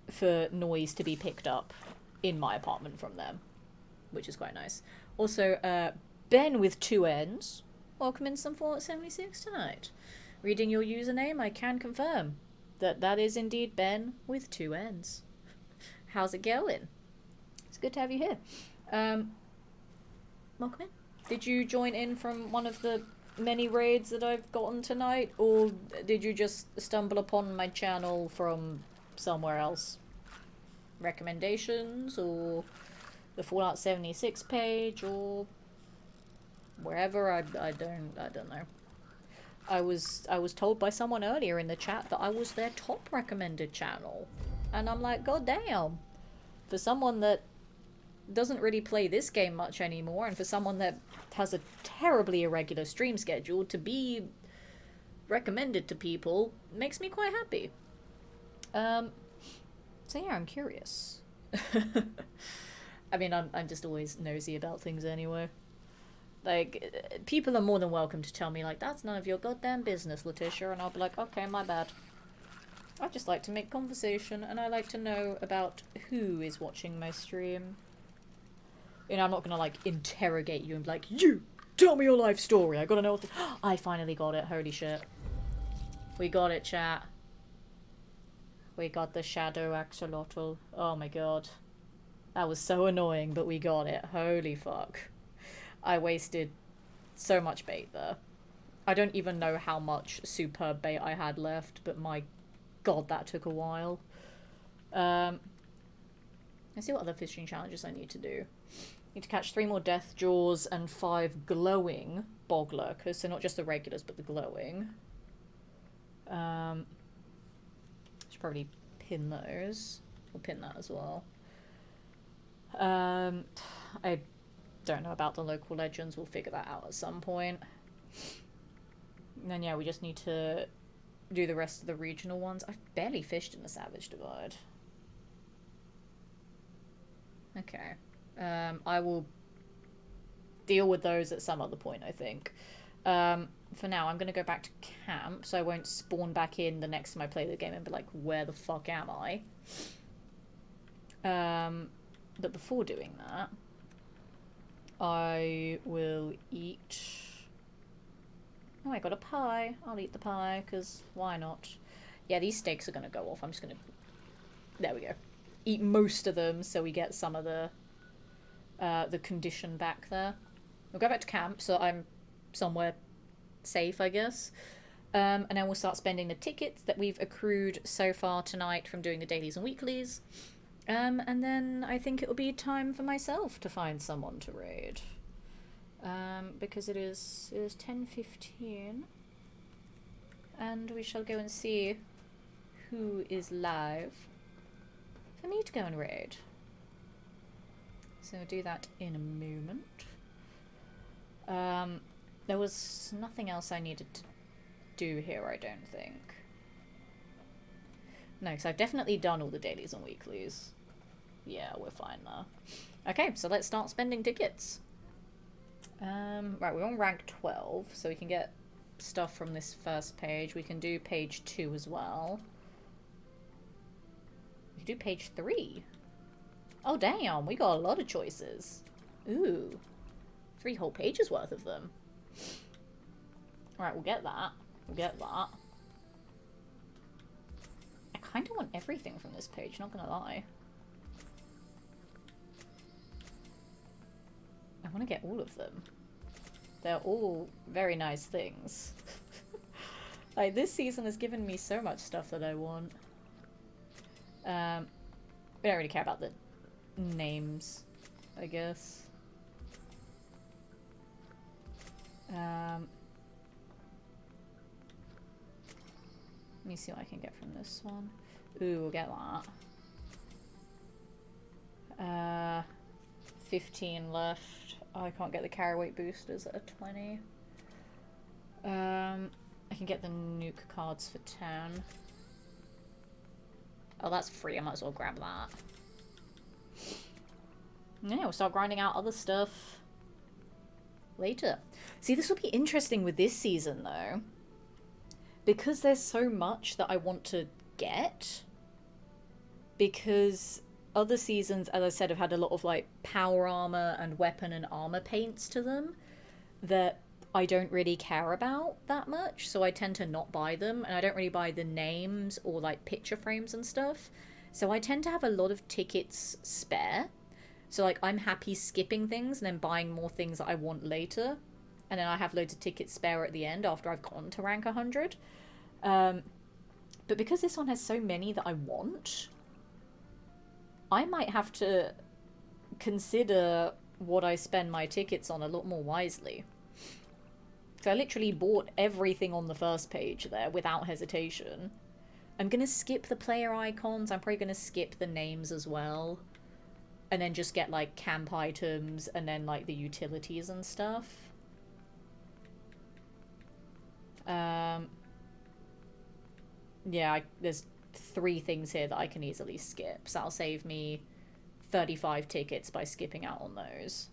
for noise to be picked up in my apartment from them, which is quite nice. Also, Ben with 2 N's, welcome in some Fallout 76 tonight. Reading your username, I can confirm that that is indeed Ben with 2 N's. How's it going? It's good to have you here. Welcome in. Did you join in from one of the many raids that I've gotten tonight, or did you just stumble upon my channel from somewhere else? Recommendations, or the Fallout 76 page, or wherever? I don't know. I was told by someone earlier in the chat that I was their top recommended channel, and I'm like, god damn. For someone that doesn't really play this game much anymore, and for someone that has a terribly irregular stream schedule, to be recommended to people makes me quite happy. So yeah, I'm curious. I mean, I'm just always nosy about things anyway. Like, people are more than welcome to tell me, like, that's none of your goddamn business, Letitia, and I'll be like, okay, my bad. I just like to make conversation, and I like to know about who is watching my stream. You know, I'm not gonna, like, interrogate you and be like, you, tell me your life story, I gotta know what the— I finally got it, holy shit. We got it, chat. We got the Shadow Axolotl. Oh my god. That was so annoying, but we got it. Holy fuck. I wasted so much bait there. I don't even know how much superb bait I had left, but my god, that took a while. Let's see what other fishing challenges I need to do. Need to catch 3 more death jaws and 5 glowing bog lurkers, so not just the regulars, but the glowing. Should probably pin those. We'll pin that as well. I don't know about the local legends. We'll figure that out at some point. And then yeah, we just need to do the rest of the regional ones. I've barely fished in the Savage Divide. Okay. I will deal with those at some other point, I think. For now, I'm going to go back to camp, so I won't spawn back in the next time I play the game and be like, where the fuck am I? But before doing that, I will eat... Oh, I got a pie. I'll eat the pie, because why not? Yeah, these steaks are going to go off. I'm just going to... There we go. Eat most of them so we get some of the condition back there. We'll go back to camp, so I'm somewhere safe, I guess. And then we'll start spending the tickets that we've accrued so far tonight from doing the dailies and weeklies. And then I think it will be time for myself to find someone to raid. Because it is 10:15. And we shall go and see who is live for me to go and raid. So we'll do that in a moment. There was nothing else I needed to do here, I don't think. No, because I've definitely done all the dailies and weeklies. Yeah, we're fine now. Okay, so let's start spending tickets. Right, we're on rank 12, so we can get stuff from this first page. We can do page 2 as well. could do page 3. Oh, damn. We got a lot of choices. Ooh. 3 whole pages worth of them. Alright, we'll get that. We'll get that. I kind of want everything from this page, not gonna lie. I want to get all of them. They're all very nice things. Like, this season has given me so much stuff that I want. We don't really care about the names, I guess. Let me see what I can get from this one. Ooh, we'll get that. 15 left. Oh, I can't get the carry weight boosters at a 20. I can get the nuke cards for 10. Oh, that's free. I might as well grab that. Yeah, we'll start grinding out other stuff later. See, this will be interesting with this season, though. Because there's so much that I want to get. Because other seasons, as I said, have had a lot of, like, power armor and weapon and armor paints to them that I don't really care about that much, so I tend to not buy them, and I don't really buy the names or, like, picture frames and stuff. So I tend to have a lot of tickets spare. So, like, I'm happy skipping things and then buying more things that I want later. And then I have loads of tickets spare at the end after I've gotten to rank 100. But because this one has so many that I want, I might have to consider what I spend my tickets on a lot more wisely. So I literally bought everything on the first page there without hesitation. I'm going to skip the player icons. I'm probably going to skip the names as well. And then just get, like, camp items and then, like, the utilities and stuff. Yeah, there's 3 things here that I can easily skip. So that'll save me 35 tickets by skipping out on those.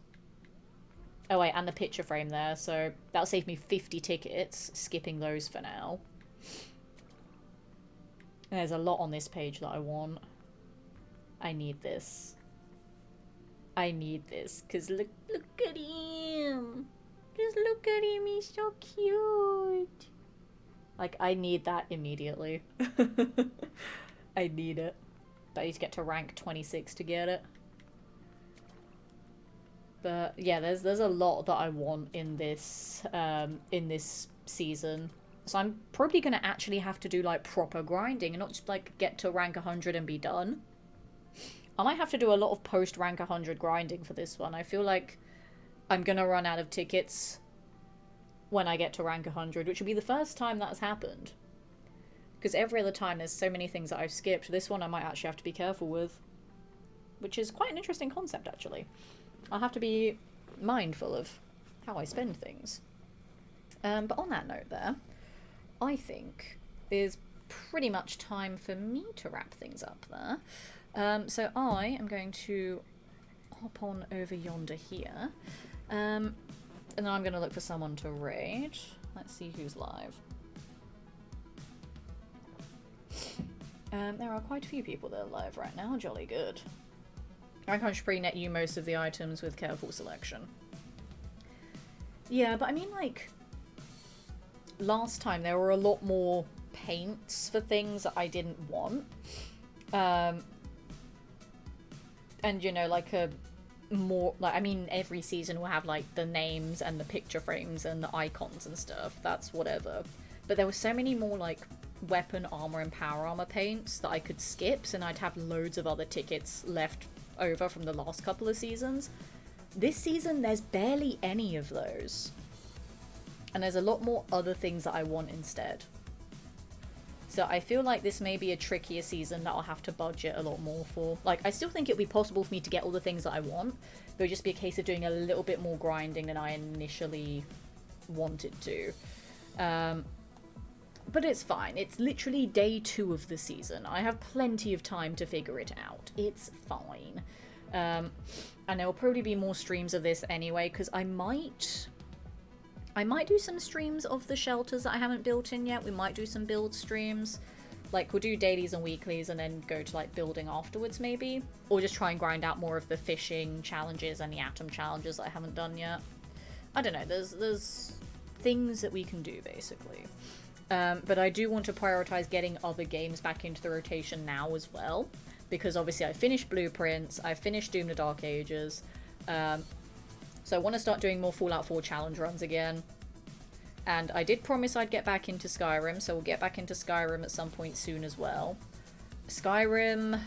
Oh wait, and the picture frame there, so that'll save me 50 tickets, skipping those for now. There's a lot on this page that I want. I need this. I need this, because look at him! Just look at him, he's so cute! Like, I need that immediately. I need it. But I need to get to rank 26 to get it. But yeah, there's a lot that I want in this season. So I'm probably gonna actually have to do, like, proper grinding and not just, like, get to rank 100 and be done. I might have to do a lot of post rank 100 grinding for this one. I feel like I'm gonna run out of tickets when I get to rank 100, which will be the first time that's happened. Because every other time there's so many things that I've skipped. This one I might actually have to be careful with. Which is quite an interesting concept, actually. I'll have to be mindful of how I spend things. But on that note there, I think there's pretty much time for me to wrap things up there. So I am going to hop on over yonder here. And then I'm going to look for someone to raid. Let's see who's live. There are quite a few people that are live right now. Jolly good. I can just pre-net you most of the items with careful selection. Yeah, but I mean, like, last time there were a lot more paints for things that I didn't want. And, you know, like, more, like, I mean, every season will have, like, the names and the picture frames and the icons and stuff. That's whatever. But there were so many more, like, weapon, armor, and power armor paints that I could skip, and I'd have loads of other tickets left over from the last couple of seasons. This season, there's barely any of those. And there's a lot more other things that I want instead. So I feel like this may be a trickier season that I'll have to budget a lot more for. Like, I still think it'll be possible for me to get all the things that I want, but it'll just be a case of doing a little bit more grinding than I initially wanted to. But it's fine. It's literally day 2 of the season. I have plenty of time to figure it out. It's fine. And there will probably be more streams of this anyway, because I might do some streams of the shelters that I haven't built in yet. We might do some build streams. Like, we'll do dailies and weeklies and then go to, like, building afterwards, maybe. Or just try and grind out more of the fishing challenges and the atom challenges that I haven't done yet. I don't know, there's things that we can do, basically. But I do want to prioritize getting other games back into the rotation now as well. Because obviously I finished Blueprints, I finished Doom the Dark Ages. So I want to start doing more Fallout 4 challenge runs again. And I did promise I'd get back into Skyrim, so we'll get back into Skyrim at some point soon as well. Skyrim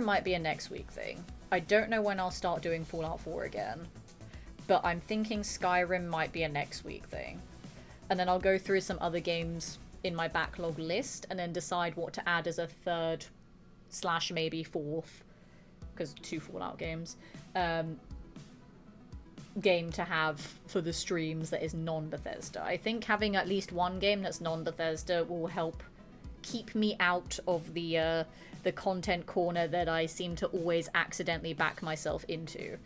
might be a next week thing. I don't know when I'll start doing Fallout 4 again. But I'm thinking Skyrim might be a next week thing. And then I'll go through some other games in my backlog list and then decide what to add as a third / maybe fourth, because 2 Fallout games, game to have for the streams that is non-Bethesda. I think having at least one game that's non-Bethesda will help keep me out of the content corner that I seem to always accidentally back myself into.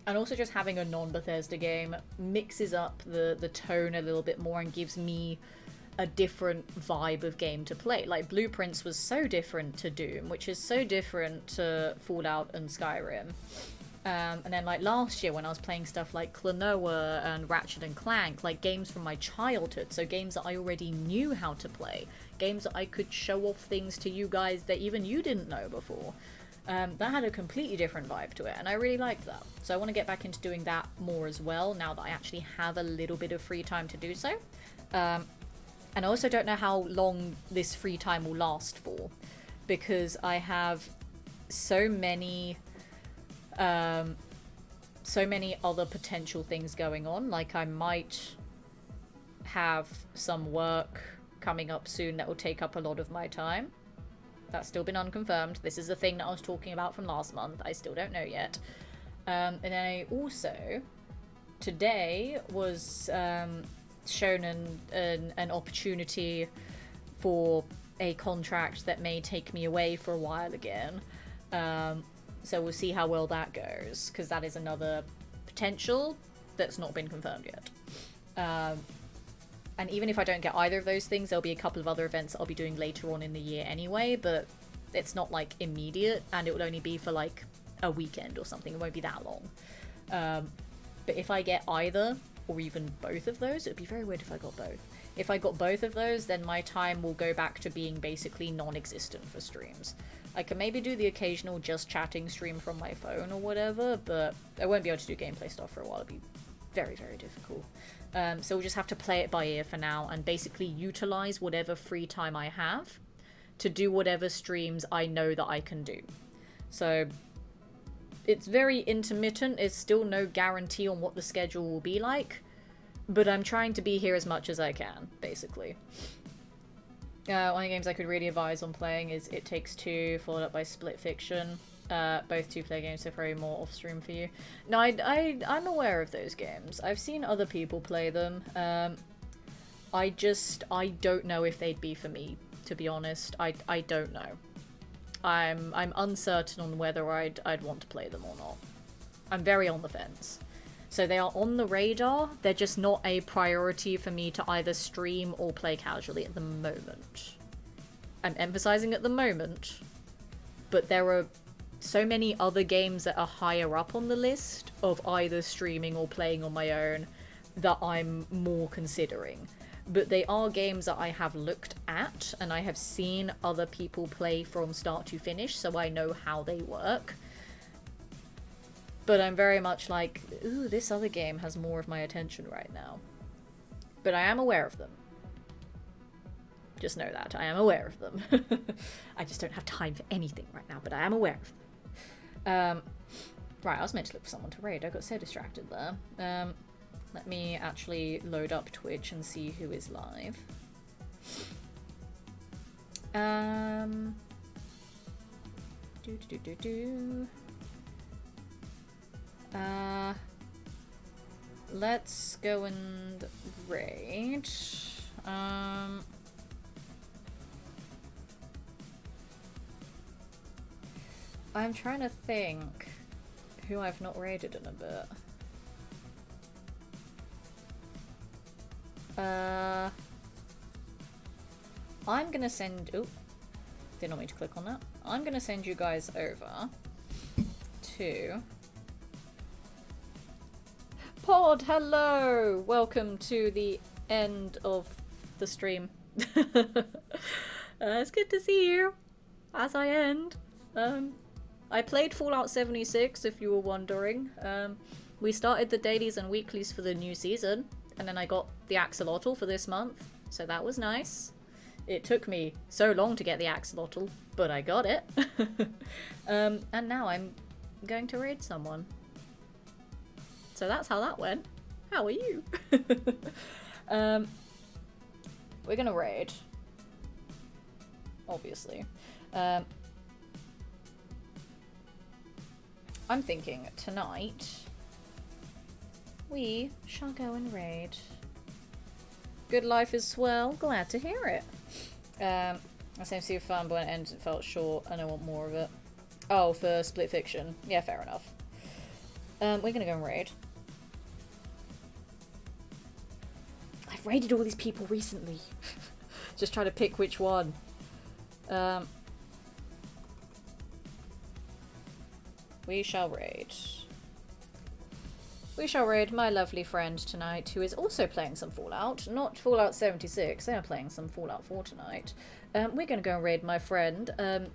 And also just having a non-Bethesda game mixes up the tone a little bit more and gives me a different vibe of game to play. Like, Blueprints was so different to Doom, which is so different to Fallout and Skyrim. And then, like, last year when I was playing stuff like Klonoa and Ratchet and Clank, like, games from my childhood, so games that I already knew how to play, games that I could show off things to you guys that even you didn't know before. That had a completely different vibe to it, and I really liked that. So I want to get back into doing that more as well, now that I actually have a little bit of free time to do so. And I also don't know how long this free time will last for, because I have so many other potential things going on. Like, I might have some work coming up soon that will take up a lot of my time. That's still been unconfirmed. This is the thing that I was talking about from last month. I still don't know yet. And then I also, today, was shown an opportunity for a contract that may take me away for a while again. So we'll see how well that goes, because that is another potential that's not been confirmed yet. And even if I don't get either of those things, there'll be a couple of other events I'll be doing later on in the year anyway, but it's not, like, immediate, and it will only be for, like, a weekend or something. It won't be that long. But if I get either, or even both of those, it would be very weird if I got both. If I got both of those, then my time will go back to being basically non-existent for streams. I can maybe do the occasional just chatting stream from my phone or whatever, but I won't be able to do gameplay stuff for a while. It'll be very, very difficult. So we'll just have to play it by ear for now and basically utilize whatever free time I have to do whatever streams I know that I can do. So it's very intermittent. There's still no guarantee on what the schedule will be like, but I'm trying to be here as much as I can, basically. One of the games I could really advise on playing is It Takes Two, followed up by Split Fiction. Both 2-player games, so probably more off-stream for you. No, I'm aware of those games. I've seen other people play them. I don't know if they'd be for me, to be honest. I don't know. I'm uncertain on whether I'd want to play them or not. I'm very on the fence. So they are on the radar, they're just not a priority for me to either stream or play casually at the moment. I'm emphasizing at the moment, but there are so many other games that are higher up on the list of either streaming or playing on my own that I'm more considering. But they are games that I have looked at and I have seen other people play from start to finish, so I know how they work. But I'm very much like, ooh, this other game has more of my attention right now. But I am aware of them. Just know that. I am aware of them. I just don't have time for anything right now, but I am aware of them. Right, I was meant to look for someone to raid. I got so distracted there. Let me actually load up Twitch and see who is live. Let's go and raid. I'm trying to think who I've not raided in a bit. I'm gonna send... Oh, didn't want me to click on that. I'm gonna send you guys over to... Pod, hello! Welcome to the end of the stream. It's good to see you as I end. I played Fallout 76, if you were wondering. We started the dailies and weeklies for the new season, and then I got the axolotl for this month, so that was nice. It took me so long to get the axolotl, but I got it. And now I'm going to raid someone. So that's how that went. How are you? We're gonna raid. Obviously. I'm thinking tonight we shall go and raid. Good life is swell. Glad to hear it. I seem to see a fun, but when it ends, it felt short, and I want more of it. Oh, for Split Fiction. Yeah, fair enough. We're gonna go and raid. I've raided all these people recently. Just trying to pick which one. We shall raid. We shall raid my lovely friend tonight, who is also playing some Fallout. Not Fallout 76, they are playing some Fallout 4 tonight. We're going to go and raid my friend,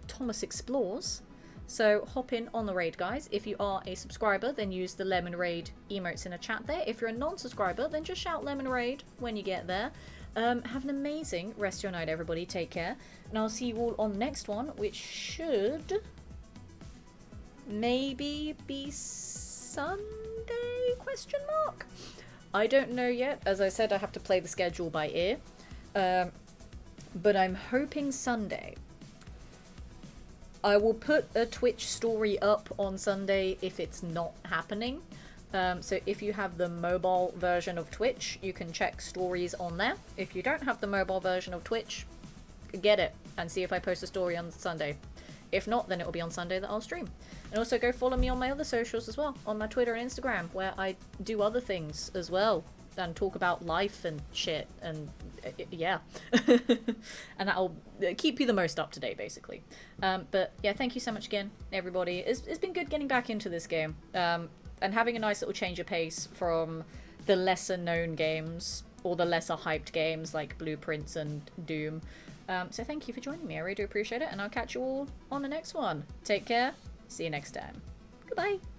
Thomas Explores. So hop in on the raid, guys. If you are a subscriber, then use the Lemon Raid emotes in a chat there. If you're a non-subscriber, then just shout Lemon Raid when you get there. Have an amazing rest of your night, everybody. Take care. And I'll see you all on the next one, which should maybe be Sunday? Question mark? I don't know yet. As I said, I have to play the schedule by ear. But I'm hoping Sunday. I will put a Twitch story up on Sunday if it's not happening. So if you have the mobile version of Twitch, you can check stories on there. If you don't have the mobile version of Twitch, get it and see if I post a story on Sunday. If not, then it will be on Sunday that I'll stream. And also go follow me on my other socials as well, on my Twitter and Instagram, where I do other things as well, and talk about life and shit, and yeah. And that'll keep you the most up to date, basically. But yeah, thank you so much again, everybody. It's been good getting back into this game, and having a nice little change of pace from the lesser known games, or the lesser hyped games like Blueprints and Doom. So thank you for joining me, I really do appreciate it, and I'll catch you all on the next one. Take care, see you next time. Goodbye!